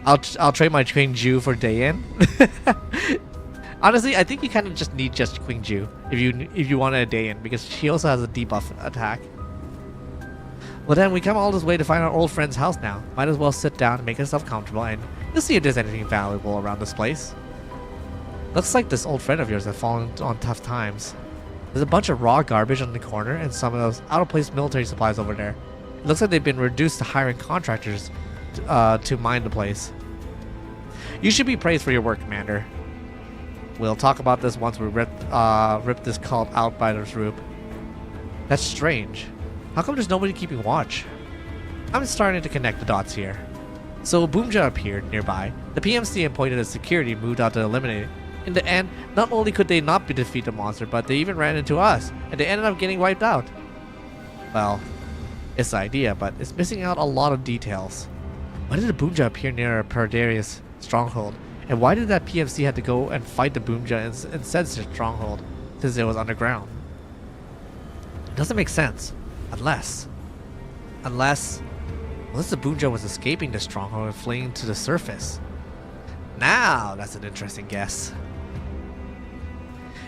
I'll trade my Qingju for Dayan. Honestly, I think you kind of just need just Qingju if you want a Dayan because she also has a debuff attack. Well then, we come all this way to find our old friend's house now. Might as well sit down and make ourselves comfortable and you'll see if there's anything valuable around this place. Looks like this old friend of yours has fallen on tough times. There's a bunch of raw garbage on the corner and some of those out-of-place military supplies over there. It looks like they've been reduced to hiring contractors to mine the place. You should be praised for your work, Commander. We'll talk about this once we rip this cult out by this roof. That's strange. How come there's nobody keeping watch? I'm starting to connect the dots here. So Boomja appeared nearby. The PMC appointed as security moved out to eliminate it. In the end, not only could they not defeat the monster, but they even ran into us, and they ended up getting wiped out. Well, it's the idea, but it's missing out a lot of details. Why did the Boomja appear near a Perdarius stronghold? And why did that PMC have to go and fight the Boomja instead of the stronghold, since it was underground? It doesn't make sense. Unless the Boomja was escaping the stronghold and fleeing to the surface. Now, that's an interesting guess.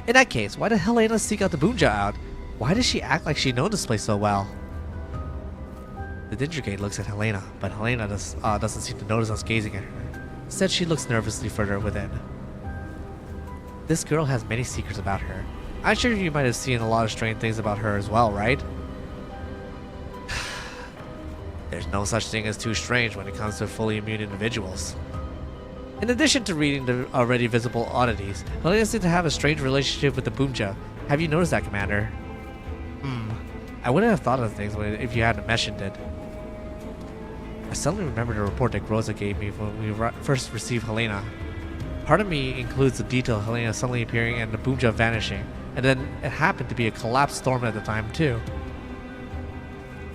In that case, why did Helena seek out the Boomja out? Why does she act like she knows this place so well? The Dentrigate looks at Helena, but Helena doesn't seem to notice us gazing at her. Instead, she looks nervously further within. This girl has many secrets about her. I'm sure you might have seen a lot of strange things about her as well, right? There's no such thing as too strange when it comes to fully immune individuals. In addition to reading the already visible oddities, Helena seems to have a strange relationship with the Boomja. Have you noticed that, Commander? I wouldn't have thought of things if you hadn't mentioned it. I suddenly remembered a report that Groza gave me when we first received Helena. Part of me includes the detail of Helena suddenly appearing and the Boomja vanishing, and then it happened to be a collapsed storm at the time too.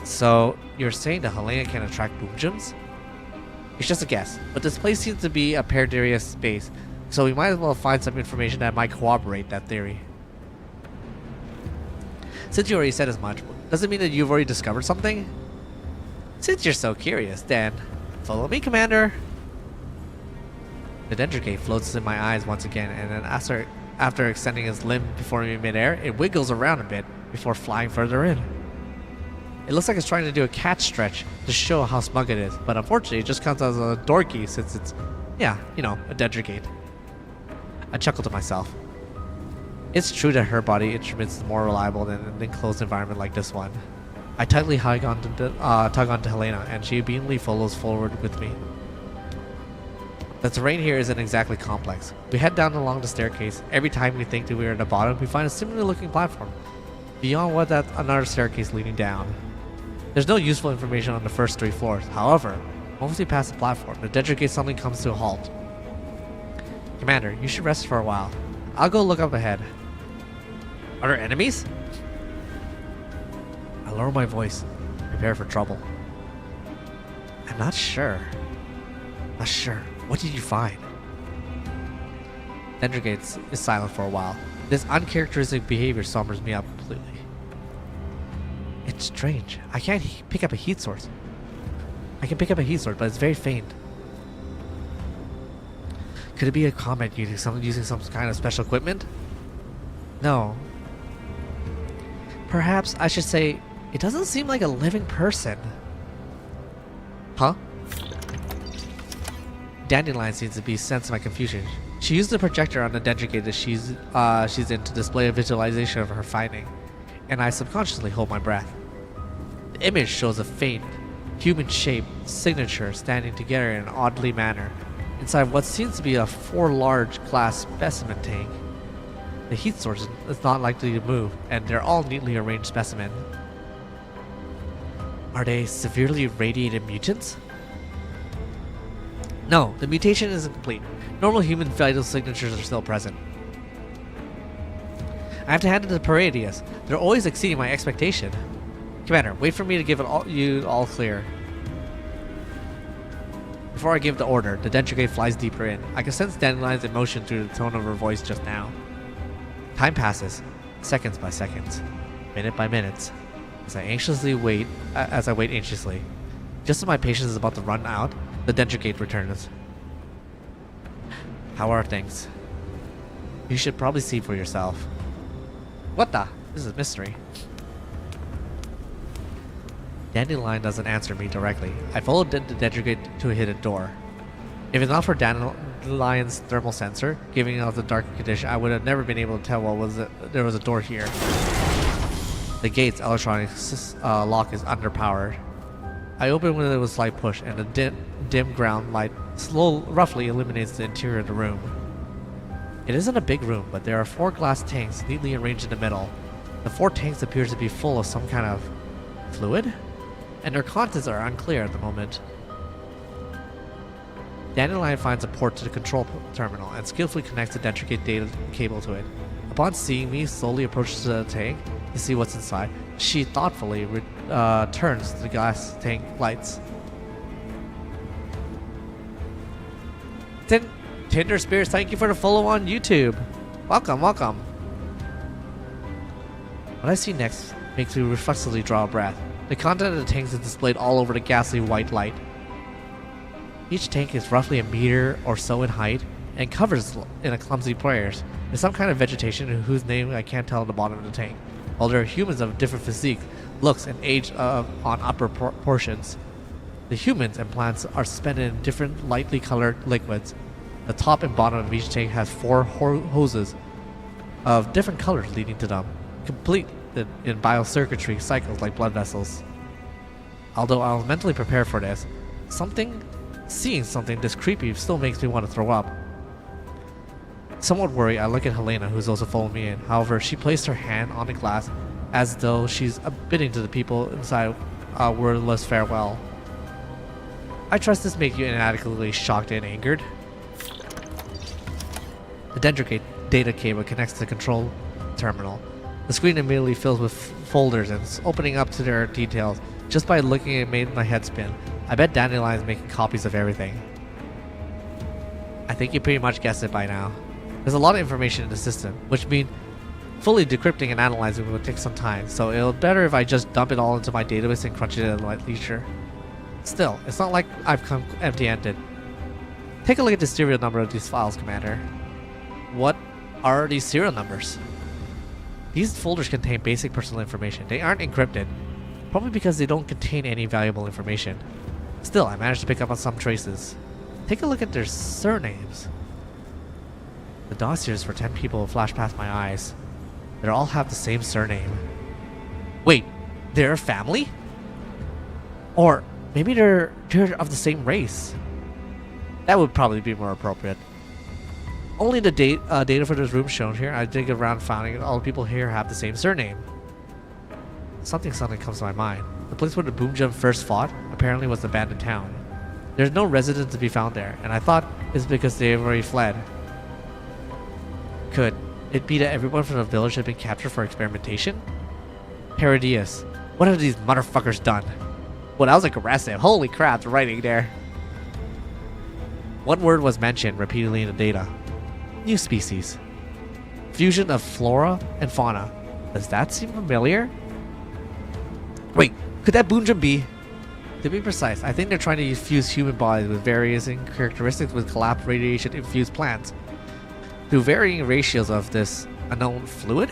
So you're saying that Helena can attract Boomjums? It's just a guess, but this place seems to be a Perdarius space, so we might as well find some information that might corroborate that theory. Since you already said as much, does it mean that you've already discovered something? Since you're so curious, then follow me, Commander. The Dendrigate floats in my eyes once again, and then after extending its limb before me in midair, it wiggles around a bit before flying further in. It looks like it's trying to do a cat stretch to show how smug it is, but unfortunately it just comes as a dorky since it's, yeah, you know, a Dendrigate. I chuckle to myself. It's true that her body instruments is more reliable than an enclosed environment like this one. I tightly tug onto Helena, and she obediently follows forward with me. The terrain here isn't exactly complex. We head down along the staircase. Every time we think that we are at the bottom, we find a similar looking platform. Beyond what, that's another staircase leading down. There's no useful information on the first 3 floors. However, once we pass the platform, the Dendrigate suddenly comes to a halt. Commander, you should rest for a while. I'll go look up ahead. Are there enemies? I lower my voice, prepare for trouble. I'm not sure. Not sure. What did you find? Dendrigate is silent for a while. This uncharacteristic behavior sombers me out completely. It's strange. I can't pick up a heat source. I can pick up a heat source, but it's very faint. Could it be a comet using some kind of special equipment? No. Perhaps I should say, it doesn't seem like a living person. Huh? Dandelion seems to be sensing my confusion. She used the projector on the Dendrigate that she's in to display a visualization of her finding, and I subconsciously hold my breath. The image shows a faint, human-shaped signature standing together in an oddly manner inside what seems to be a 4 large glass specimen tank. The heat source is not likely to move, and they're all neatly arranged specimens. Are they severely radiated mutants? No, the mutation isn't complete. Normal human vital signatures are still present. I have to hand it to Palladius. They're always exceeding my expectation. Commander, wait for me to give you all clear. Before I give the order, the Dendrigate flies deeper in. I can sense Dandelion's emotion through the tone of her voice just now. Time passes, seconds by seconds, minute by minute, as I wait anxiously. Just as my patience is about to run out, the Dendrigate returns. How are things? You should probably see for yourself. What the? This is a mystery. Dandelion doesn't answer me directly. I followed the Dendrigate to a hidden door. If it's not for Dandelion's thermal sensor giving out the dark condition, I would have never been able to tell there was a door here. The gate's electronic lock is underpowered. I open with a slight push, and the dim ground light roughly illuminates the interior of the room. It isn't a big room, but there are 4 glass tanks neatly arranged in the middle. The 4 tanks appear to be full of some kind of fluid, and their contents are unclear at the moment. Dandelion finds a port to the control terminal and skillfully connects the Dendrigate data cable to it. Upon seeing me slowly approach the tank to see what's inside, she thoughtfully turns to the glass tank lights. Tinder Spirits, thank you for the follow on YouTube. Welcome, welcome. What I see next makes me reflexively draw a breath. The content of the tanks is displayed all over the ghastly white light. Each tank is roughly a meter or so in height and covers in a clumsy prayers. There's some kind of vegetation whose name I can't tell at the bottom of the tank. While there are humans of different physiques, looks, and age on upper portions. The humans and plants are suspended in different lightly colored liquids. The top and bottom of each tank has 4 hoses of different colors leading to them, complete in biocircuitry cycles like blood vessels. Although I was mentally prepared for this, seeing something this creepy still makes me want to throw up. Somewhat worried, I look at Helena, who's also following me in. However, she placed her hand on the glass as though she's bidding to the people inside a wordless farewell. I trust this makes you inadequately shocked and angered. The Dendricate data cable connects to the control terminal. The screen immediately fills with folders and it's opening up to their details. Just by looking, it made my head spin. I bet Dandelion is making copies of everything. I think you pretty much guessed it by now. There's a lot of information in the system, which means fully decrypting and analyzing will take some time, so it'll better if I just dump it all into my database and crunch it at my leisure. Still, it's not like I've come empty-handed. Take a look at the serial number of these files, Commander. What are these serial numbers? These folders contain basic personal information. They aren't encrypted, probably because they don't contain any valuable information. Still, I managed to pick up on some traces. Take a look at their surnames. The dossiers for 10 people flash past my eyes. They all have the same surname. Wait, they're a family? Or maybe they're of the same race. That would probably be more appropriate. Only the data for this room shown here. I dig around finding all the people here have the same surname. Something suddenly comes to my mind. The place where the Boom Jump first fought apparently was an abandoned town. There's no residents to be found there, and I thought it's because they already fled. Could it be that everyone from the village had been captured for experimentation? Herodias, what have these motherfuckers done? Well, that was aggressive. Holy crap, the writing there. One word was mentioned repeatedly in the data. New species. Fusion of flora and fauna. Does that seem familiar? Wait, could that Boonjum be? To be precise, I think they're trying to fuse human bodies with varying characteristics with collapsed radiation-infused plants. Through varying ratios of this unknown fluid?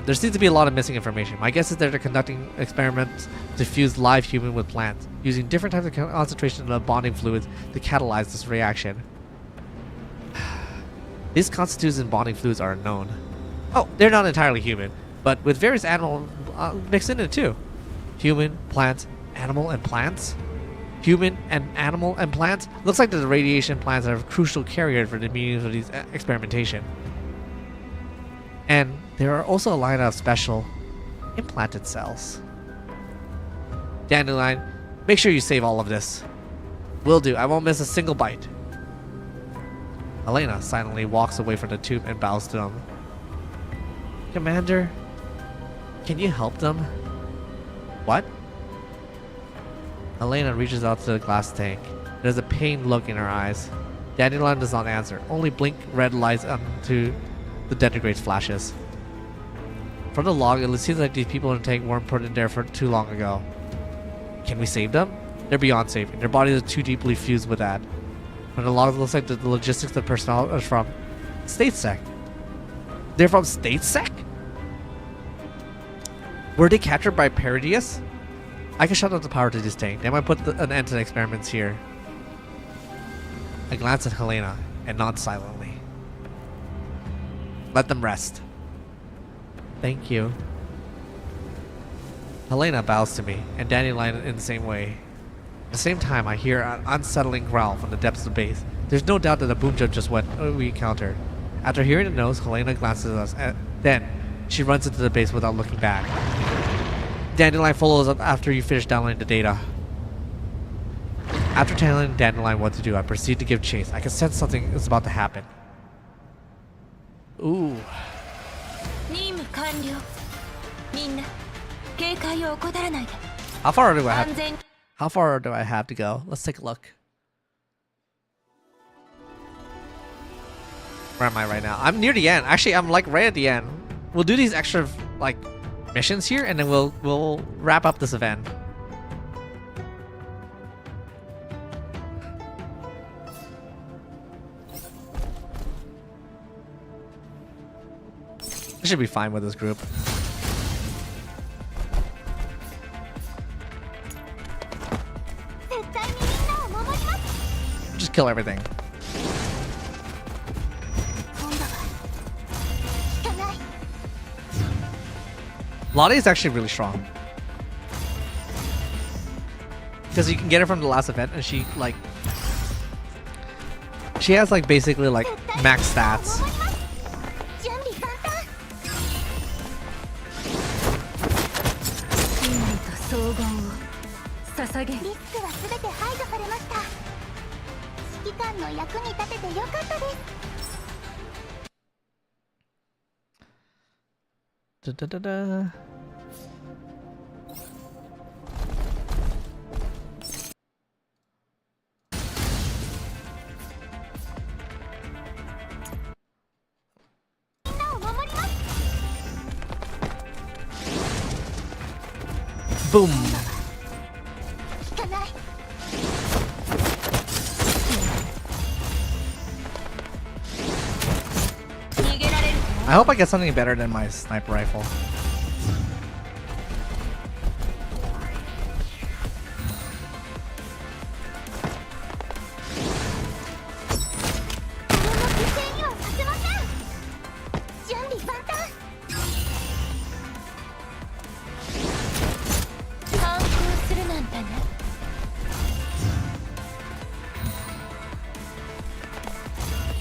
There seems to be a lot of missing information. My guess is that they're conducting experiments to fuse live human with plants, using different types of concentration of bonding fluids to catalyze this reaction. These constituents and bonding fluids are unknown. Oh, they're not entirely human, but with various animals mixed in it too. Human, plants, animal, and plants? Human and animal and plants? Looks like the radiation plants are a crucial carrier for the meanings of these experimentation. And there are also a line of special implanted cells. Dandelion, make sure you save all of this. Will do, I won't miss a single bite. Helena silently walks away from the tube and bows to them. Commander, can you help them? What? Helena reaches out to the glass tank. There's a pained look in her eyes. Dandelion does not answer, only blink red lights onto the Dendrigrate's flashes. From the log, it seems like these people in the tank weren't put in there for too long ago. Can we save them? They're beyond saving. Their bodies are too deeply fused with that. From the log, it looks like the logistics of the personnel is from StateSec. They're from StateSec? Were they captured by Paradius? I can shut off the power to this tank. They might put an end to the experiments here. I glance at Helena and nod silently. Let them rest. Thank you. Helena bows to me, and Dandelion in the same way. At the same time, I hear an unsettling growl from the depths of the base. There's no doubt that the boom jump just what we encountered. After hearing the noise, Helena glances at us, and then she runs into the base without looking back. Dandelion follows up after you finish downloading the data. After telling Dandelion what to do, I proceed to give chase. I can sense something is about to happen. Ooh. 任務完了。みんな警戒を怠らないで。 How far do I 安 have? 全 How far do I have to go? Let's take a look. Where am I right now? I'm near the end. Actually, I'm like right at the end. We'll do these extra like missions here, and then we'll wrap up this event. I should be fine with this group. Just kill everything. Lottie is actually really strong. Because you can get her from the last event and she like... She has like basically like max stats. 総合を捧げる。リスクは全て排除されました。指揮官の役に立ててよかったです。Da, da, da, da. Boom. I hope I get something better than my sniper rifle.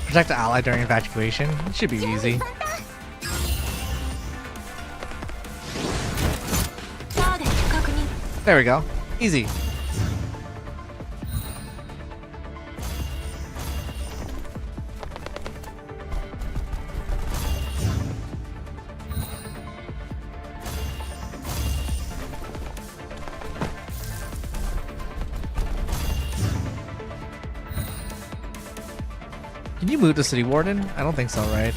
Protect the ally during evacuation. It should be easy. There we go. Easy. Can you move the city warden? I don't think so, right?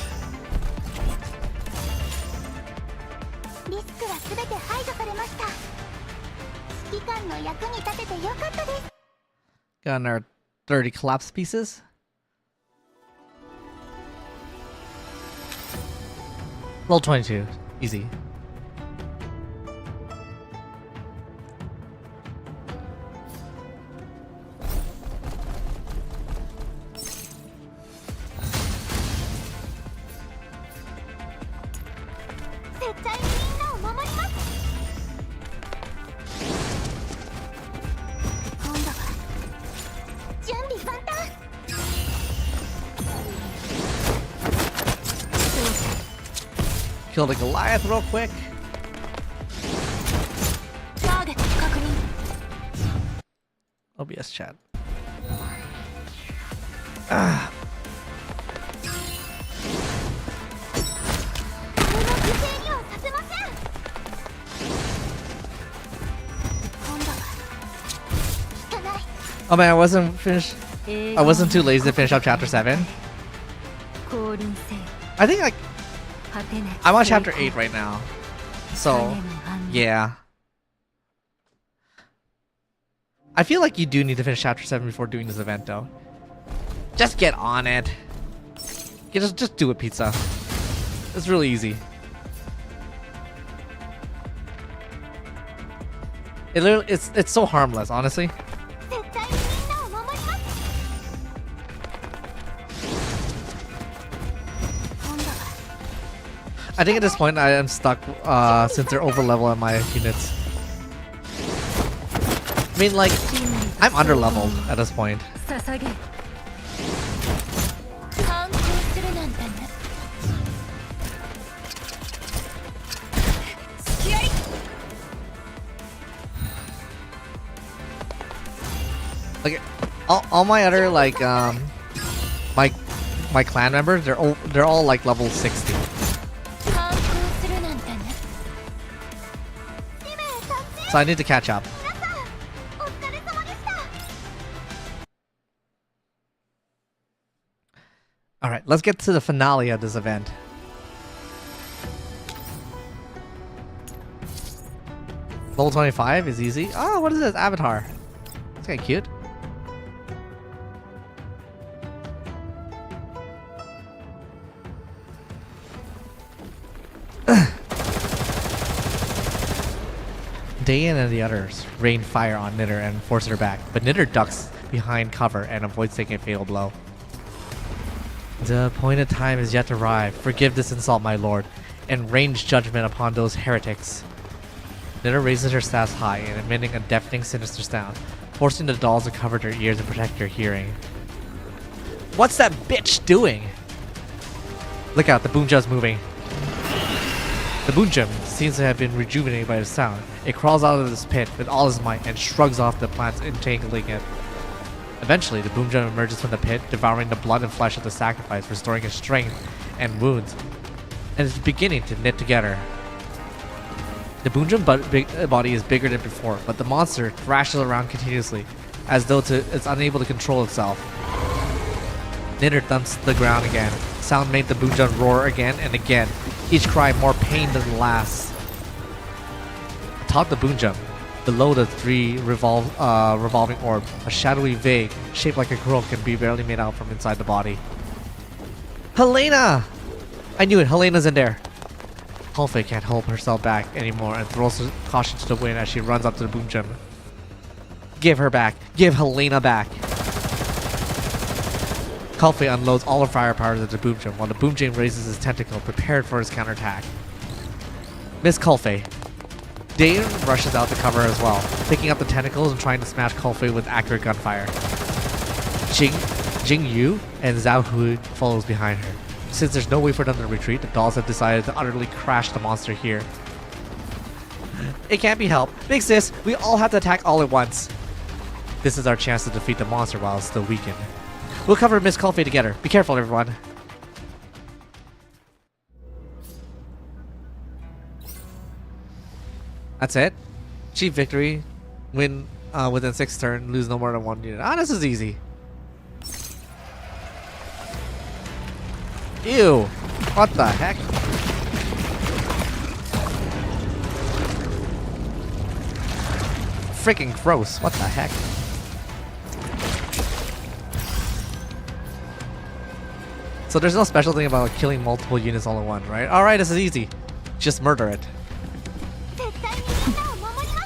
Got our 30 collapse pieces. Level 22. Easy. Kill the Goliath real quick. OBS chat. Ah. Oh man, I wasn't finished. I wasn't too lazy to finish up chapter 7. I think like I'm on chapter 8 right now. So, yeah. I feel like you do need to finish chapter 7 before doing this event though. Just get on it. Just do it, pizza. It's really easy. It's so harmless, honestly. I think at this point I am stuck since they're over level on my units. I mean, like, I'm under leveled at this point. Like, all my other like my clan members, they're all like level 60. So I need to catch up. Alright, let's get to the finale of this event. Level 25 is easy. Oh, what is this? Avatar. It's kinda cute. Dayan and the others rain fire on Knitter and force her back, but Knitter ducks behind cover and avoids taking a fatal blow. The appointed time is yet to arrive. Forgive this insult, my lord, and range judgment upon those heretics. Knitter raises her staff high and emitting a deafening sinister sound, forcing the dolls to cover their ears and protect their hearing. What's that bitch doing? Look out, the Boonja's moving. The Boonjam seems to have been rejuvenated by the sound. It crawls out of this pit with all its might and shrugs off the plants entangling it. Eventually, the Boomjam emerges from the pit, devouring the blood and flesh of the sacrifice, restoring its strength and wounds, and is beginning to knit together. The Boonjum body is bigger than before, but the monster thrashes around continuously, as though it's unable to control itself. Knitter thumps the ground again. Sound made the Boonjum roar again and again, each cry more pain than the last. Atop the Boonjum, below the three revolving orb, a shadowy vague, shaped like a girl, can be barely made out from inside the body. Helena! I knew it, Helena's in there. Calfey can't hold herself back anymore and throws caution to the wind as she runs up to the Boonjum. Give her back. Give Helena back. Calfey unloads all her firepower at the Boonjum while the Boonjum raises his tentacle, prepared for his counterattack. Miss Calfey. Dane rushes out to cover her as well, picking up the tentacles and trying to smash Calfey with accurate gunfire. Jing Yu and Zhao Hui follows behind her. Since there's no way for them to retreat, the dolls have decided to utterly crash the monster here. It can't be helped. Big sis, we all have to attack all at once. This is our chance to defeat the monster while it's still weakened. We'll cover Miss Calfey together. Be careful, everyone. That's it. Achieve victory. Win within 6 turns. Lose no more than 1 unit. Ah, this is easy. Ew. What the heck? Freaking gross. What the heck? So there's no special thing about killing multiple units all at once, right? Alright, this is easy. Just murder it.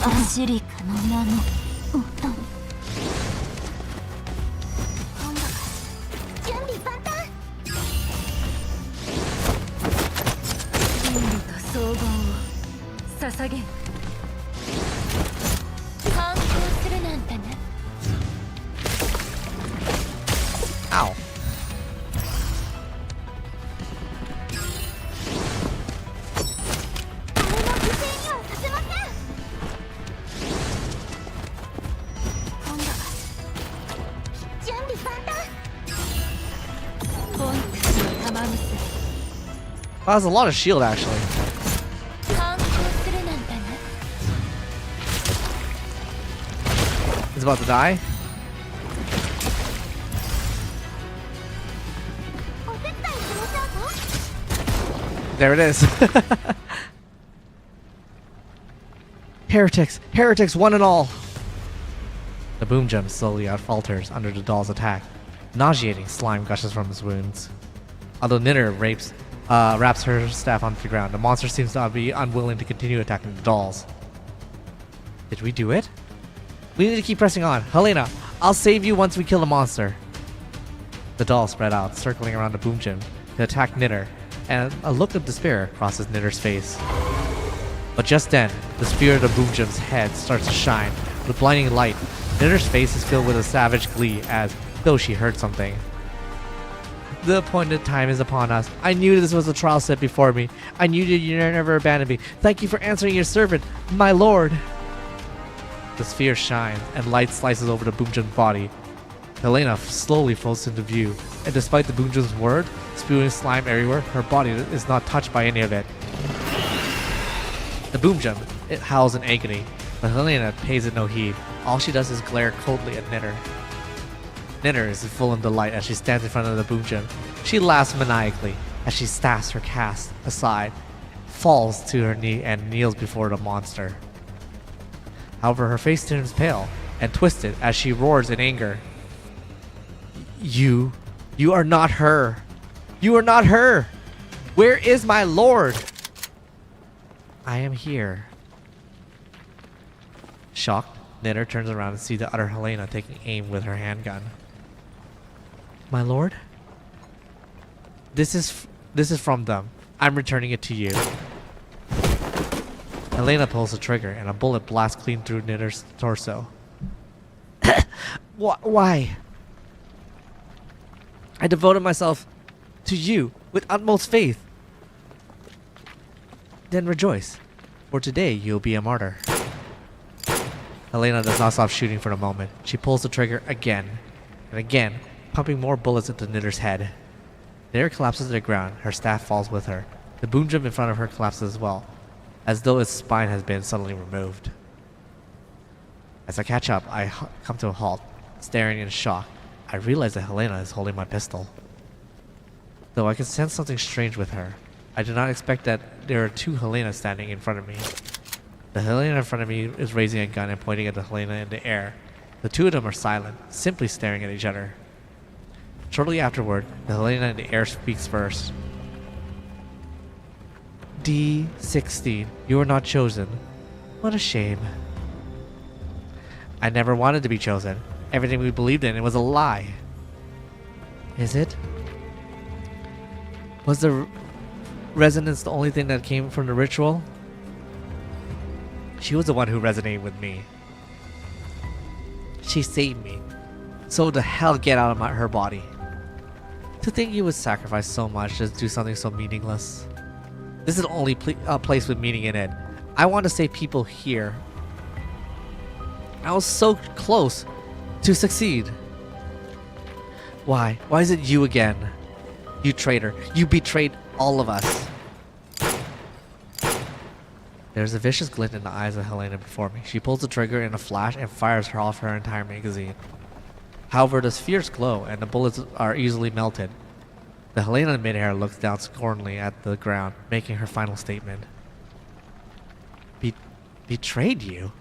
アシリカの名の音準備万端真理と総合を捧げ反抗するなんてね Ow. Wow, that's a lot of shield actually. He's about to die. There it is. Heretics! Heretics, one and all! The Boonjum slowly outfalters under the doll's attack. Nauseating slime gushes from his wounds. Although Knitter wraps her staff onto the ground, the monster seems to be unwilling to continue attacking the dolls. Did we do it? We need to keep pressing on. Helena, I'll save you once we kill the monster. The dolls spread out, circling around the Boonjum to attack Knitter, and a look of despair crosses Knitter's face. But just then, the spear of the Boonjum's head starts to shine with blinding light. Knitter's face is filled with a savage glee as though she heard something. The appointed time is upon us. I knew this was a trial set before me. I knew you never abandoned me. Thank you for answering your servant, my lord. The sphere shines and light slices over the Boonjum's body. Helena slowly floats into view, and despite the Boonjum's word, spewing slime everywhere, her body is not touched by any of it. The Boonjum, it howls in agony, but Helena pays it no heed. All she does is glare coldly at Knitter. Knitter is full in delight as she stands in front of the Boonjum. She laughs maniacally as she staffs her cast aside, falls to her knee, and kneels before the monster. However, her face turns pale and twisted as she roars in anger. You are not her. You are not her. Where is my lord? I am here. Shocked, Knitter turns around and sees the other Helena taking aim with her handgun. My lord? This is from them. I'm returning it to you. Helena pulls the trigger and a bullet blasts clean through Knitter's torso. Why? I devoted myself to you with utmost faith. Then rejoice, for today you'll be a martyr. Helena does not stop shooting for a moment. She pulls the trigger again and again, pumping more bullets into Knitter's head. Knitter collapses to the ground. Her staff falls with her. The Boonjum in front of her collapses as well. as though its spine has been suddenly removed. As I catch up, I come to a halt, staring in shock. I realize that Helena is holding my pistol. Though I can sense something strange with her, I did not expect that there are two Helenas standing in front of me. The Helena in front of me is raising a gun and pointing at the Helena in the air. The two of them are silent, simply staring at each other. Shortly afterward, the Helena in the air speaks first. D16, you are not chosen. What a shame. I never wanted to be chosen. Everything we believed in, it was a lie. Is it? Was the resonance the only thing that came from the ritual? She was the one who resonated with me. She saved me. So the hell get out of her body. To think you would sacrifice so much to do something so meaningless. This is the only place with meaning in it. I want to save people here. I was so close to succeed. Why? Why is it you again? You traitor. You betrayed all of us. There's a vicious glint in the eyes of Helena before me. She pulls the trigger in a flash and fires her off her entire magazine. However, the spheres glow and the bullets are easily melted. The Helena in midair looks down scornfully at the ground, making her final statement. Betrayed you?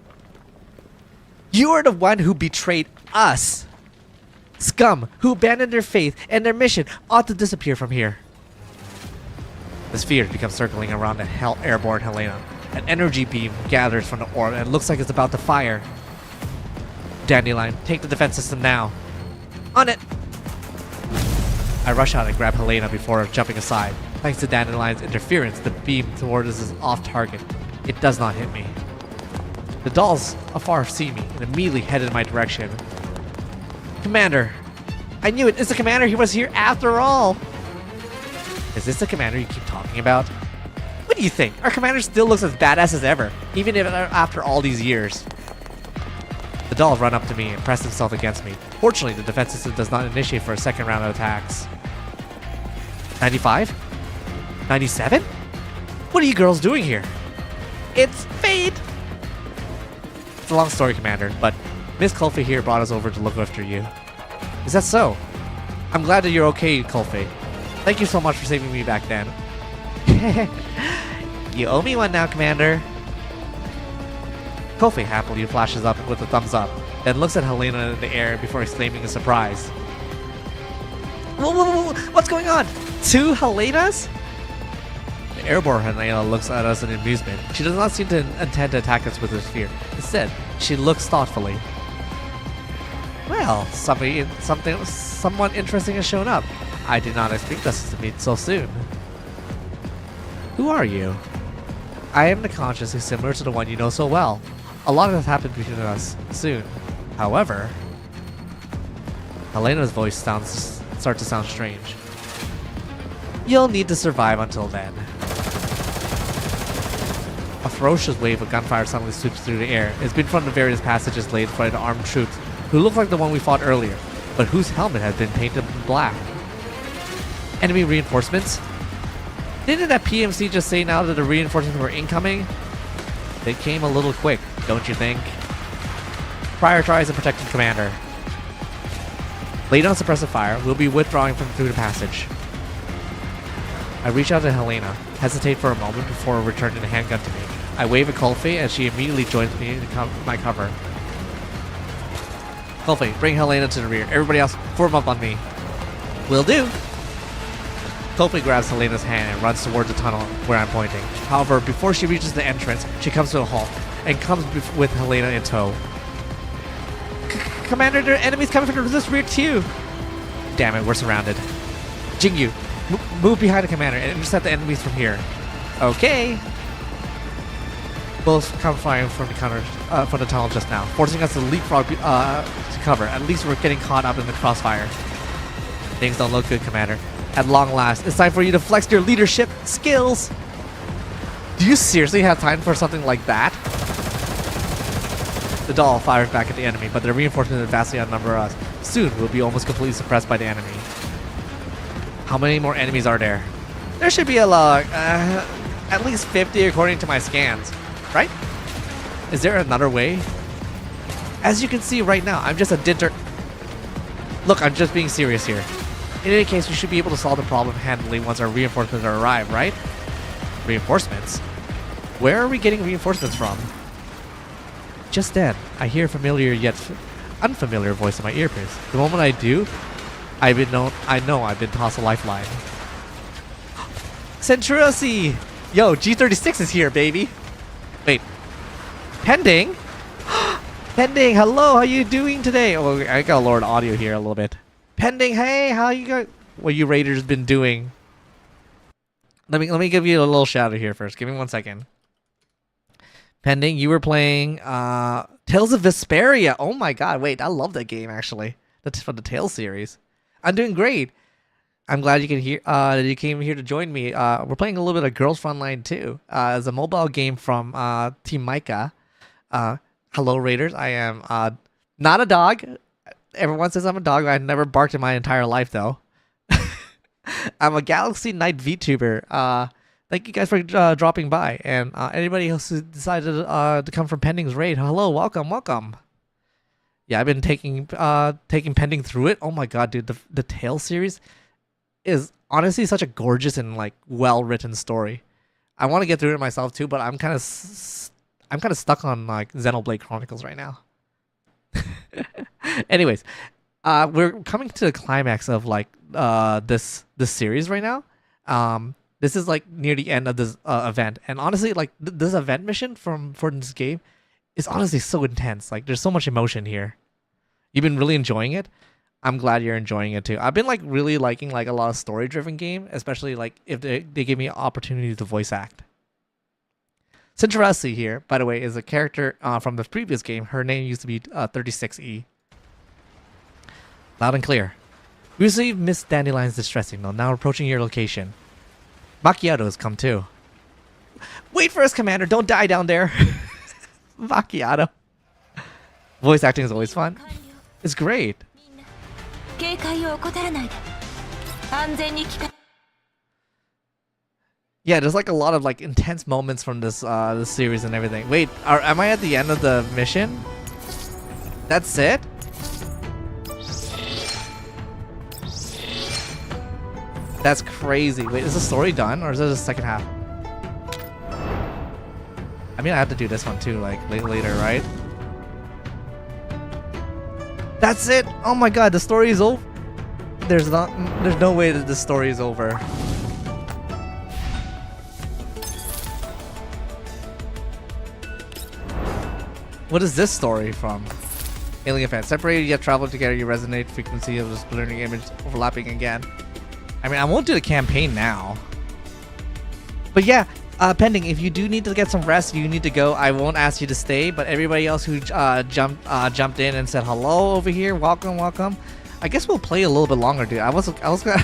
You are the one who betrayed us! Scum who abandoned their faith and their mission ought to disappear from here. The sphere becomes circling around the airborne Helena. An energy beam gathers from the orb and looks like it's about to fire. Dandelion, take the defense system now. On it! I rush out and grab Helena before jumping aside. Thanks to Dandelion's interference, the beam towards us is off target. It does not hit me. The dolls afar see me and immediately head in my direction. Commander! I knew it! It's the commander! He was here after all! Is this the commander you keep talking about? What do you think? Our commander still looks as badass as ever, even if after all these years. The dolls run up to me and press himself against me. Fortunately, the defense system does not initiate for a second round of attacks. 95? 97? What are you girls doing here? It's fate! It's a long story, Commander, but Miss Kulfi here brought us over to look after you. Is that so? I'm glad that you're okay, Kulfi. Thank you so much for saving me back then. You owe me one now, Commander. Kofi happily flashes up with a thumbs up, then looks at Helena in the air before exclaiming in surprise. Whoa, what's going on? Two Helenas? The airborne Helena looks at us in amusement. She does not seem to intend to attack us with her sphere. Instead, she looks thoughtfully. Well, someone interesting has shown up. I did not expect us to meet so soon. Who are you? I am the consciousness similar to the one you know so well. A lot has happened between us soon. However, Helena's voice starts to sound strange. You'll need to survive until then. A ferocious wave of gunfire suddenly sweeps through the air. It's been from the various passages laid by the armed troops, who look like the one we fought earlier, but whose helmet has been painted black. Enemy reinforcements? Didn't that PMC just say now that the reinforcements were incoming? They came a little quick, don't you think? Prioritize and protect the commander. Lay down suppressive fire. We'll be withdrawing from through the passage. I reach out to Helena, hesitate for a moment before returning the handgun to me. I wave at Kulfi and she immediately joins me in my cover. Kulfi, bring Helena to the rear. Everybody else, form up on me. Will do. Kulfi grabs Helena's hand and runs towards the tunnel where I'm pointing. However, before she reaches the entrance, she comes to a halt and comes with Helena in tow. Commander, there are enemies coming from this rear too. Damn it, we're surrounded. Jingyu, move behind the commander and intercept the enemies from here. Okay. Bullets come flying from the tunnel just now, forcing us to leapfrog to cover. At least we're getting caught up in the crossfire. Things don't look good, Commander. At long last, it's time for you to flex your leadership skills. Do you seriously have time for something like that? The doll fires back at the enemy, but the reinforcements vastly outnumber us. Soon, we'll be almost completely suppressed by the enemy. How many more enemies are there? There should be a lot. at least 50 according to my scans, right? Is there another way? As you can see right now, I'm just a dinter. Look, I'm just being serious here. In any case, we should be able to solve the problem handily once our reinforcements arrive, right? Reinforcements? Where are we getting reinforcements from? Just then, I hear a familiar yet unfamiliar voice in my earpiece. The moment I do, I know I've been tossed a lifeline. Centuriosi! Yo, G36 is here, baby! Wait. Pending? Pending, hello, how you doing today? Oh, I gotta lower the audio here a little bit. Pending, hey, how you guys? What you Raiders been doing? Let me give you a little shout out here first. Give me 1 second. Pending, you were playing Tales of Vesperia. Oh my god, wait, I love that game actually. That's from the Tales series. I'm doing great. I'm glad you can hear you came here to join me. We're playing a little bit of Girls Frontline 2. It's a mobile game from Team Micah. Hello Raiders. I am not a dog. Everyone says I'm a dog. I've never barked in my entire life though. I'm a Galaxy Knight VTuber. Thank you guys for dropping by, and anybody else who decided to come from Pending's raid, hello, welcome. Yeah, I've been taking Pending through it. Oh my god, dude, the Tales series is honestly such a gorgeous and like well written story. I want to get through it myself too, but I'm kind of stuck on like Xenoblade Chronicles right now. Anyways, we're coming to the climax of like this series right now. This is like near the end of this event, and honestly, like this event mission for this game is honestly so intense. Like, there's so much emotion here. You've been really enjoying it. I'm glad you're enjoying it too. I've been like really liking like a lot of story-driven game, especially like if they give me opportunity to voice act. Cinderasi here, by the way, is a character from the previous game. Her name used to be 36E. Loud and clear. We received Miss Dandelion's distress signal. Now approaching your location. Macchiato has come too. Wait for us, Commander. Don't die down there. Macchiato. Voice acting is always fun. It's great. Yeah, there's like a lot of like intense moments from this series and everything. Wait, am I at the end of the mission? That's it? That's crazy. Wait, is the story done or is it the second half? I mean, I have to do this one too, like later, right? That's it. Oh my god, the story is over. There's no way that the story is over. What is this story from? Alien fans. Separated yet travel together, you resonate. Frequency of the splintering image overlapping again. I mean, I won't do the campaign now. But yeah, Pending, if you do need to get some rest, you need to go. I won't ask you to stay, but everybody else who jumped in and said hello over here, welcome. I guess we'll play a little bit longer, dude. I was gonna.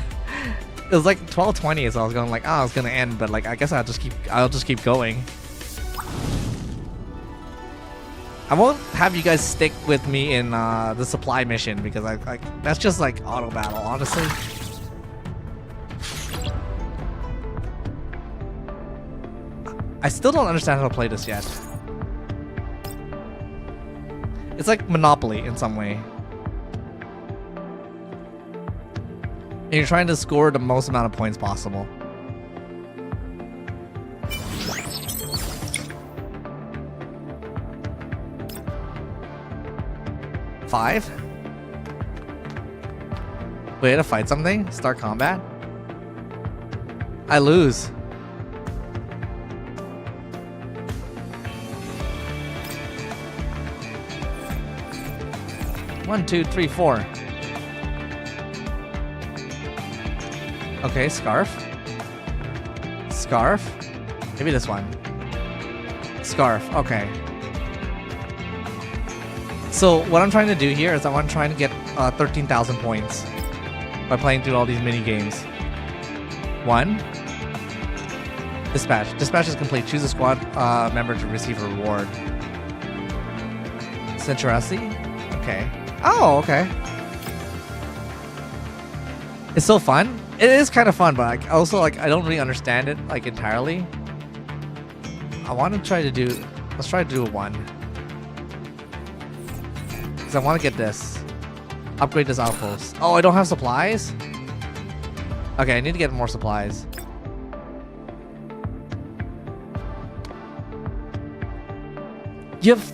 It was like 12:20, so I was going like, oh, it's gonna end, but like, I guess I'll just keep going. I won't have you guys stick with me in the supply mission because that's just like auto battle, honestly. I still don't understand how to play this yet. It's like Monopoly in some way. And you're trying to score the most amount of points possible. Five? Wait, to fight something? Start combat? I lose. One, two, three, four. Okay, scarf. Scarf. Maybe this one. Scarf. Okay. So what I'm trying to do here is I'm trying to get 13,000 points by playing through all these mini games. One. Dispatch. Dispatch is complete. Choose a squad member to receive a reward. Centurasi? Okay. Oh, okay. It's so fun. It is kind of fun, but also like I don't really understand it like entirely. I want to try to do. Let's try to do one. Because I want to get this. Upgrade this outpost. Oh, I don't have supplies? Okay, I need to get more supplies. You have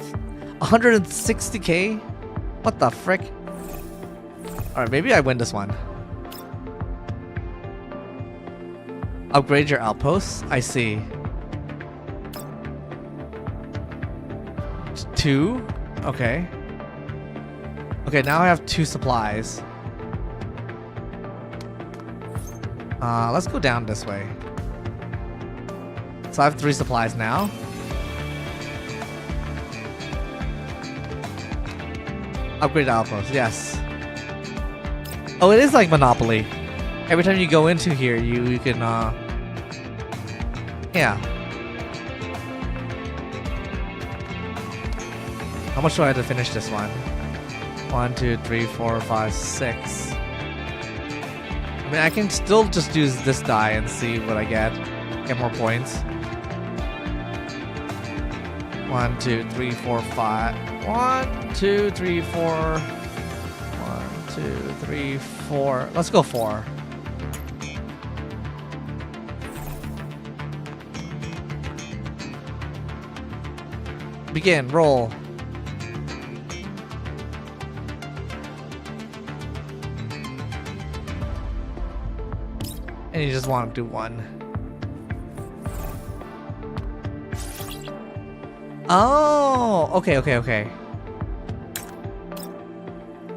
160k? What the frick? Alright, maybe I win this one. Upgrade your outposts? I see. 2? Okay. Okay, now I have 2 supplies. Let's go down this way. So I have 3 supplies now. Upgrade outpost, yes. Oh, it is like Monopoly. Every time you go into here, you can, yeah. How much do I have to finish this one? 1, 2, 3, 4, 5, 6. I mean, I can still just use this die and see what I get. Get more points. 1, 2, 3, 4, 5. 1, 2, 3, 4. 1, 2, 3, 4. Let's go 4. Begin, roll. And you just want to do 1. Oh, okay.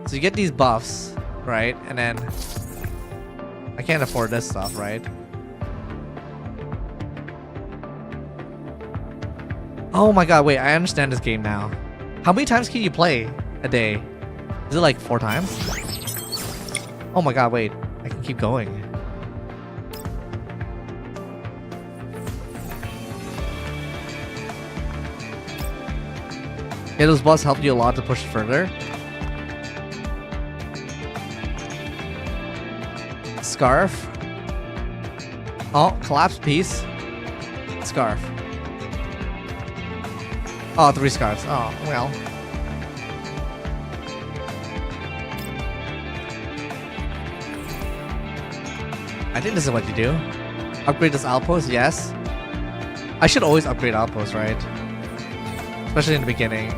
So you get these buffs, right? And then I can't afford this stuff, right? Oh my god, wait, I understand this game now. How many times can you play a day? Is it like 4 times? Oh my god, wait, I can keep going. Yeah, those buffs help you a lot to push further. Scarf. Oh, collapse piece. Scarf. Oh, 3 scarves. Oh, well. I think this is what you do. Upgrade this outpost, yes. I should always upgrade outposts, right? Especially in the beginning.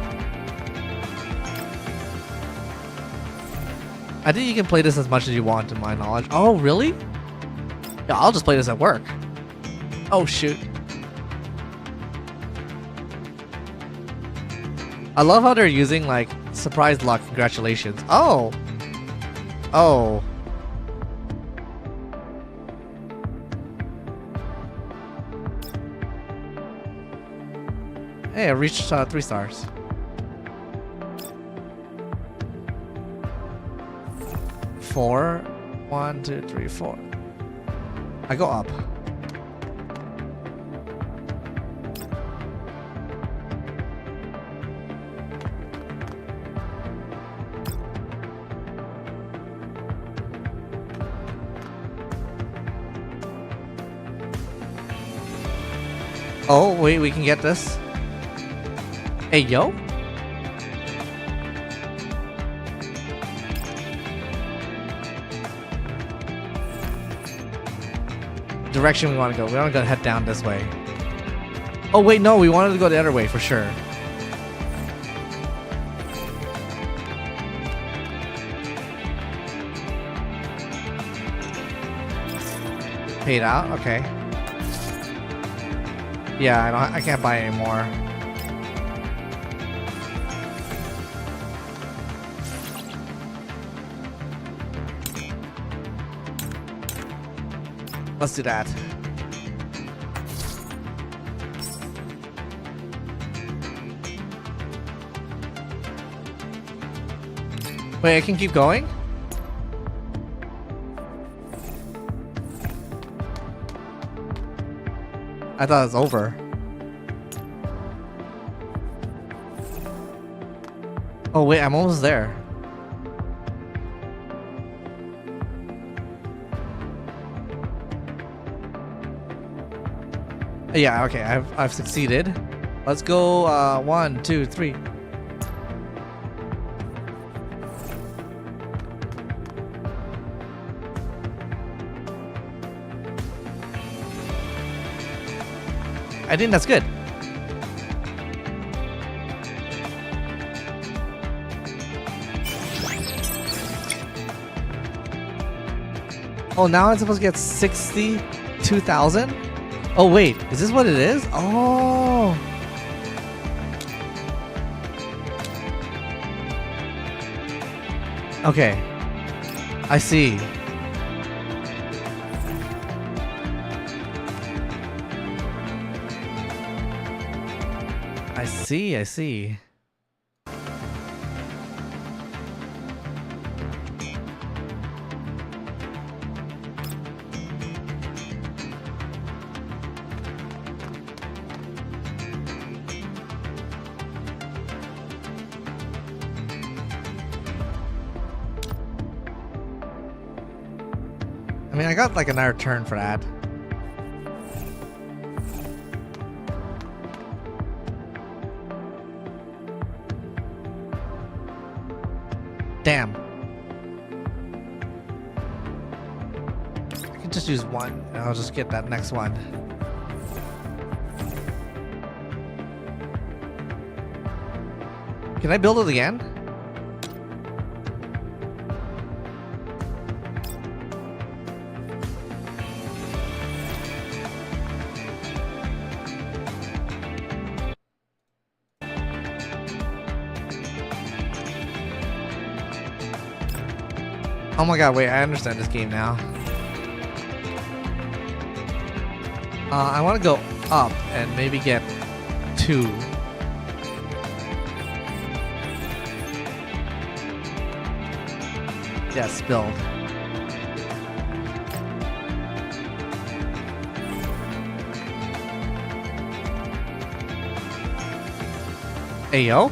I think you can play this as much as you want, to my knowledge. Oh, really? Yeah, I'll just play this at work. Oh, shoot. I love how they're using, like, surprise luck. Congratulations. Oh. Oh. Hey, I reached 3 stars. Four. 1, 2, 3, 4. I go up. Oh, wait, we can get this. Hey, yo. Direction we want to go. We want to go head down this way. Oh, wait, no, we wanted to go the other way for sure. Paid out? Okay. Yeah, I can't buy anymore. Let's do that. Wait, I can keep going? I thought it was over. Oh wait, I'm almost there. Yeah, okay, I've succeeded. Let's go 1, 2, 3. I think that's good. Oh, now I'm supposed to get 62,000? Oh, wait. Is this what it is? Oh. Okay. I see. I see. I mean, I got like another turn for that. Damn. I can just use one, and I'll just get that next one. Can I build it again? Oh my god, wait, I understand this game now. I want to go up and maybe get 2. Yes, build. Hey, yo.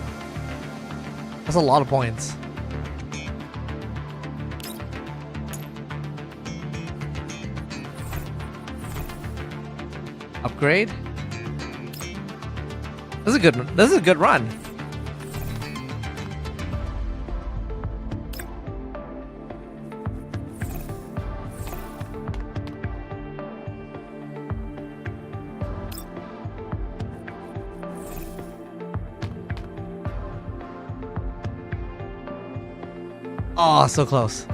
That's a lot of points. Upgrade. This is a good run. Oh, so close.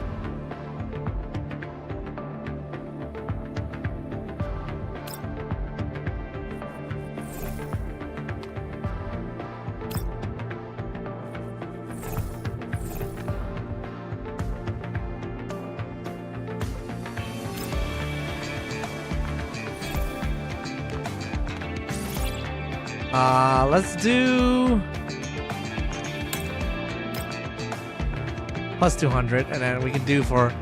Let's do plus 200, and then we can do for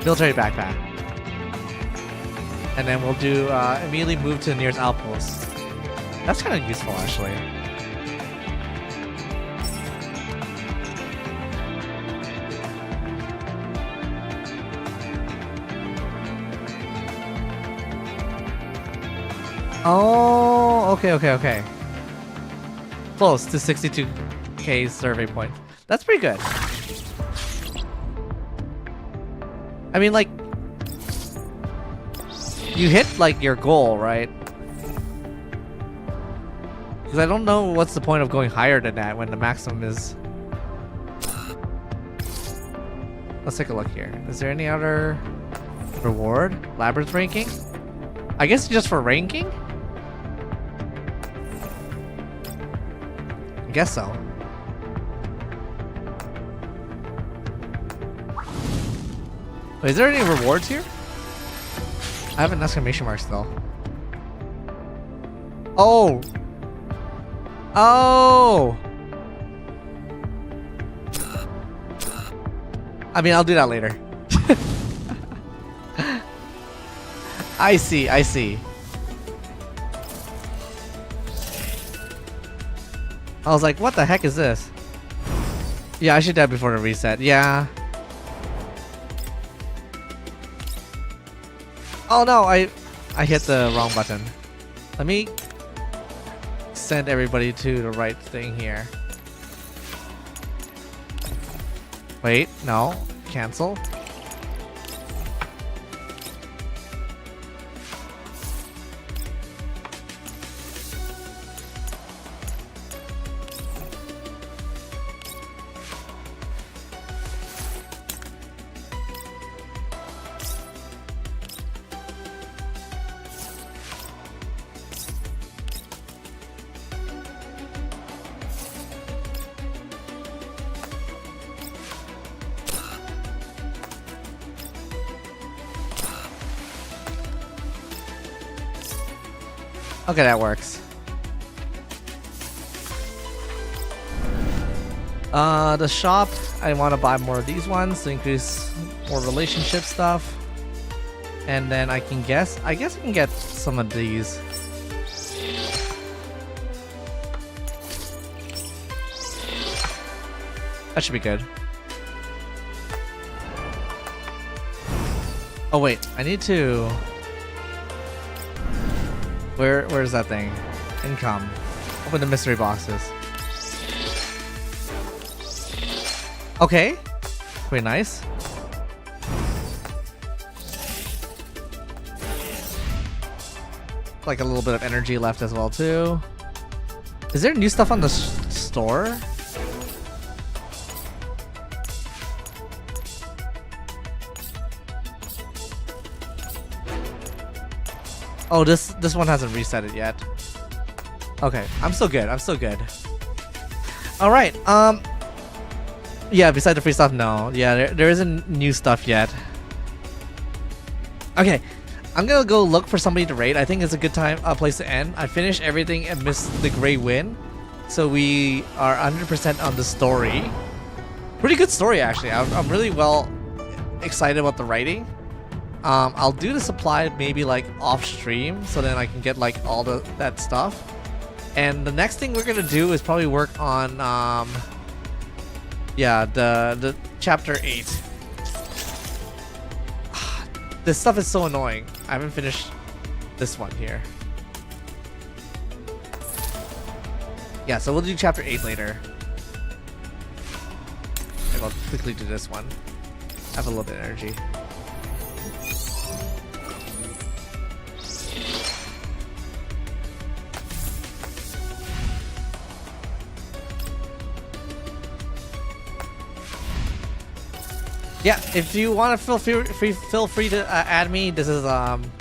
military backpack, and then we'll do immediately move to the nearest outpost. That's kind of useful, actually. Oh, okay. Close to 62k survey points. That's pretty good. I mean, like, you hit like your goal, right? Because I don't know what's the point of going higher than that when the maximum is. Let's take a look here. Is there any other reward? Labyrinth ranking? I guess just for ranking? I guess so. Wait, is there any rewards here? I have an exclamation mark still. Oh! Oh! I mean, I'll do that later. I see. I was like, what the heck is this? Yeah, I should die before the reset. Yeah. Oh no, I I hit the wrong button. Let me send everybody to the right thing here. Wait, no. Cancel. Okay, that works. The shop, I want to buy more of these ones to increase more relationship stuff. And then I guess I can get some of these. That should be good. Oh wait, I need to... Where's that thing? Income. Open the mystery boxes. Okay. Pretty nice. Like a little bit of energy left as well too. Is there new stuff on the store? Oh, this one hasn't reset it yet. Okay, I'm still good. I'm still good. All right. Yeah. Besides the free stuff, no. Yeah, there isn't new stuff yet. Okay, I'm gonna go look for somebody to raid. I think it's a good place to end. I finished everything and missed the Grey Wind, so we are 100% on the story. Pretty good story actually. I'm really excited about the writing. I'll do the supply maybe like off stream, so then I can get like all that stuff. And the next thing we're gonna do is probably work on yeah, the chapter 8. This stuff is so annoying. I haven't finished this one here. Yeah, so we'll do chapter 8 later. And I'll quickly do this one. I have a little bit of energy. Yeah, if you want to feel free to add me. This is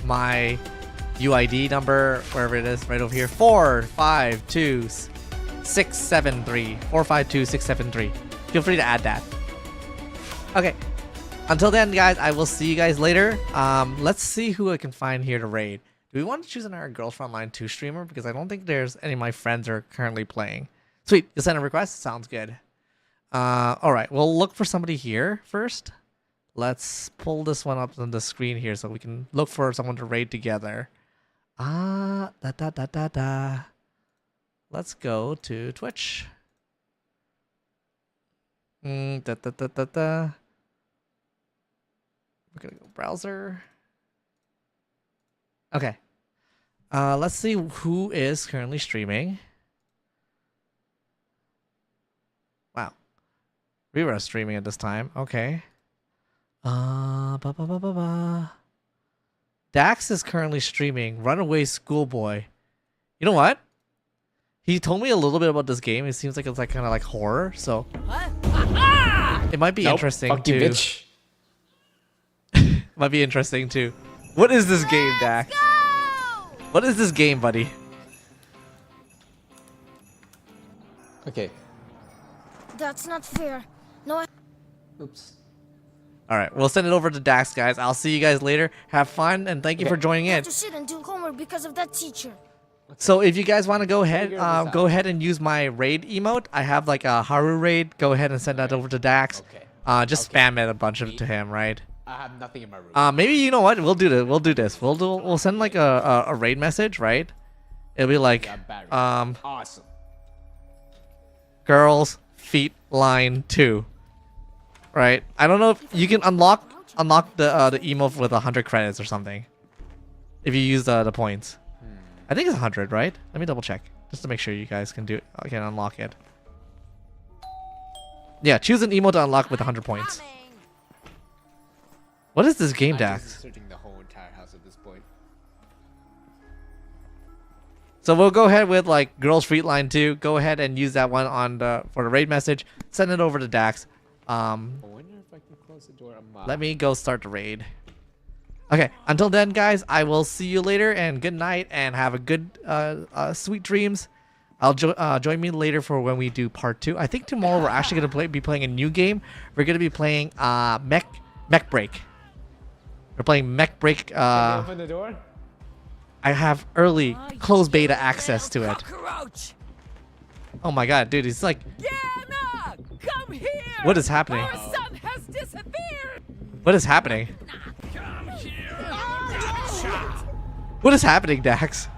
my UID number, wherever it is, right over here. 452673. 452673. Feel free to add that. Okay. Until then, guys, I will see you guys later. Let's see who I can find here to raid. Do we want to choose another Girls Frontline 2 streamer? Because I don't think there's any of my friends are currently playing. Sweet. You send a request? Sounds good. Alright, we'll look for somebody here first. Let's pull this one up on the screen here so we can look for someone to raid together. Let's go to Twitch. We're gonna go browser. Okay. Let's see who is currently streaming. Wow. Rira streaming at this time. Okay. Dax is currently streaming Runaway Schoolboy. You know what? He told me a little bit about this game. It seems like it's like kind of like horror, so it might be interesting fuck you, to. bitch. Might be interesting too. What is this game, Dax? What is this game, buddy? Okay. That's not fair. No, Oops. All right, we'll send it over to Dax, guys. I'll see you guys later. Have fun, and thank you for joining I in. have to sit and do homework because of that teacher. So if you guys want to go ahead, Figure this out. go ahead and use my raid emote. I have like a Haru raid. Go ahead and send that over to Dax. Okay. Just Okay. spam it a bunch of to him, right? I have nothing in my room. Maybe you know what? We'll do this. We'll send like a raid message, right? It'll be like Got battery. Awesome. girls feet line 2. Right? I don't know if you can unlock the emote with 100 credits or something. if you use the points. I think it's 100, right? Let me double check just to make sure you guys can do it. Can unlock it. Yeah, choose an emote to unlock with 100 points. What is this game, I'm Dax? just searching the whole entire house at this point. So we'll go ahead with like Girls Street Line 2. Go ahead and use that one on for the raid message. Send it over to Dax. I wonder if I can close the door. Let me go start the raid. Okay, until then, guys, I will see you later, and good night, and have a good, sweet dreams. I'll join me later for when we do part 2. I think tomorrow we're actually gonna be playing a new game. We're gonna be playing Mech Break. We're playing Mech Break. Can you open the door? I have early closed beta access to it. Oh my god, dude, it's like, Come here! what is happening? Our son has disappeared! What is happening? Come here! What is happening, Dax?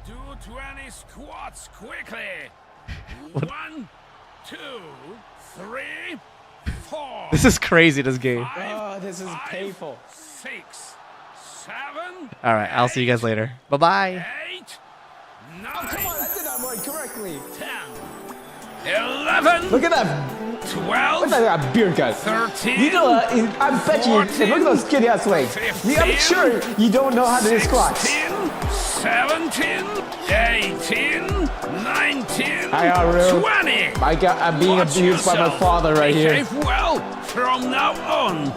Do 20 squats quickly! 1, 2, 3, 4. This is crazy, this game. Oh, this is painful. 6, 7. All right, I'll see you guys later. Bye-bye. 8, 9. Come on, I did not work correctly. 10, 11. Look at that. 12. Look at that beard cut. 13. You know, I bet you. Look at those skinny ass legs. I'm sure you don't know how to do squats. 16, 17, 18, 19, I got real. 20. I'm being Watch abused by my yourself. father right here. Behave well from now on.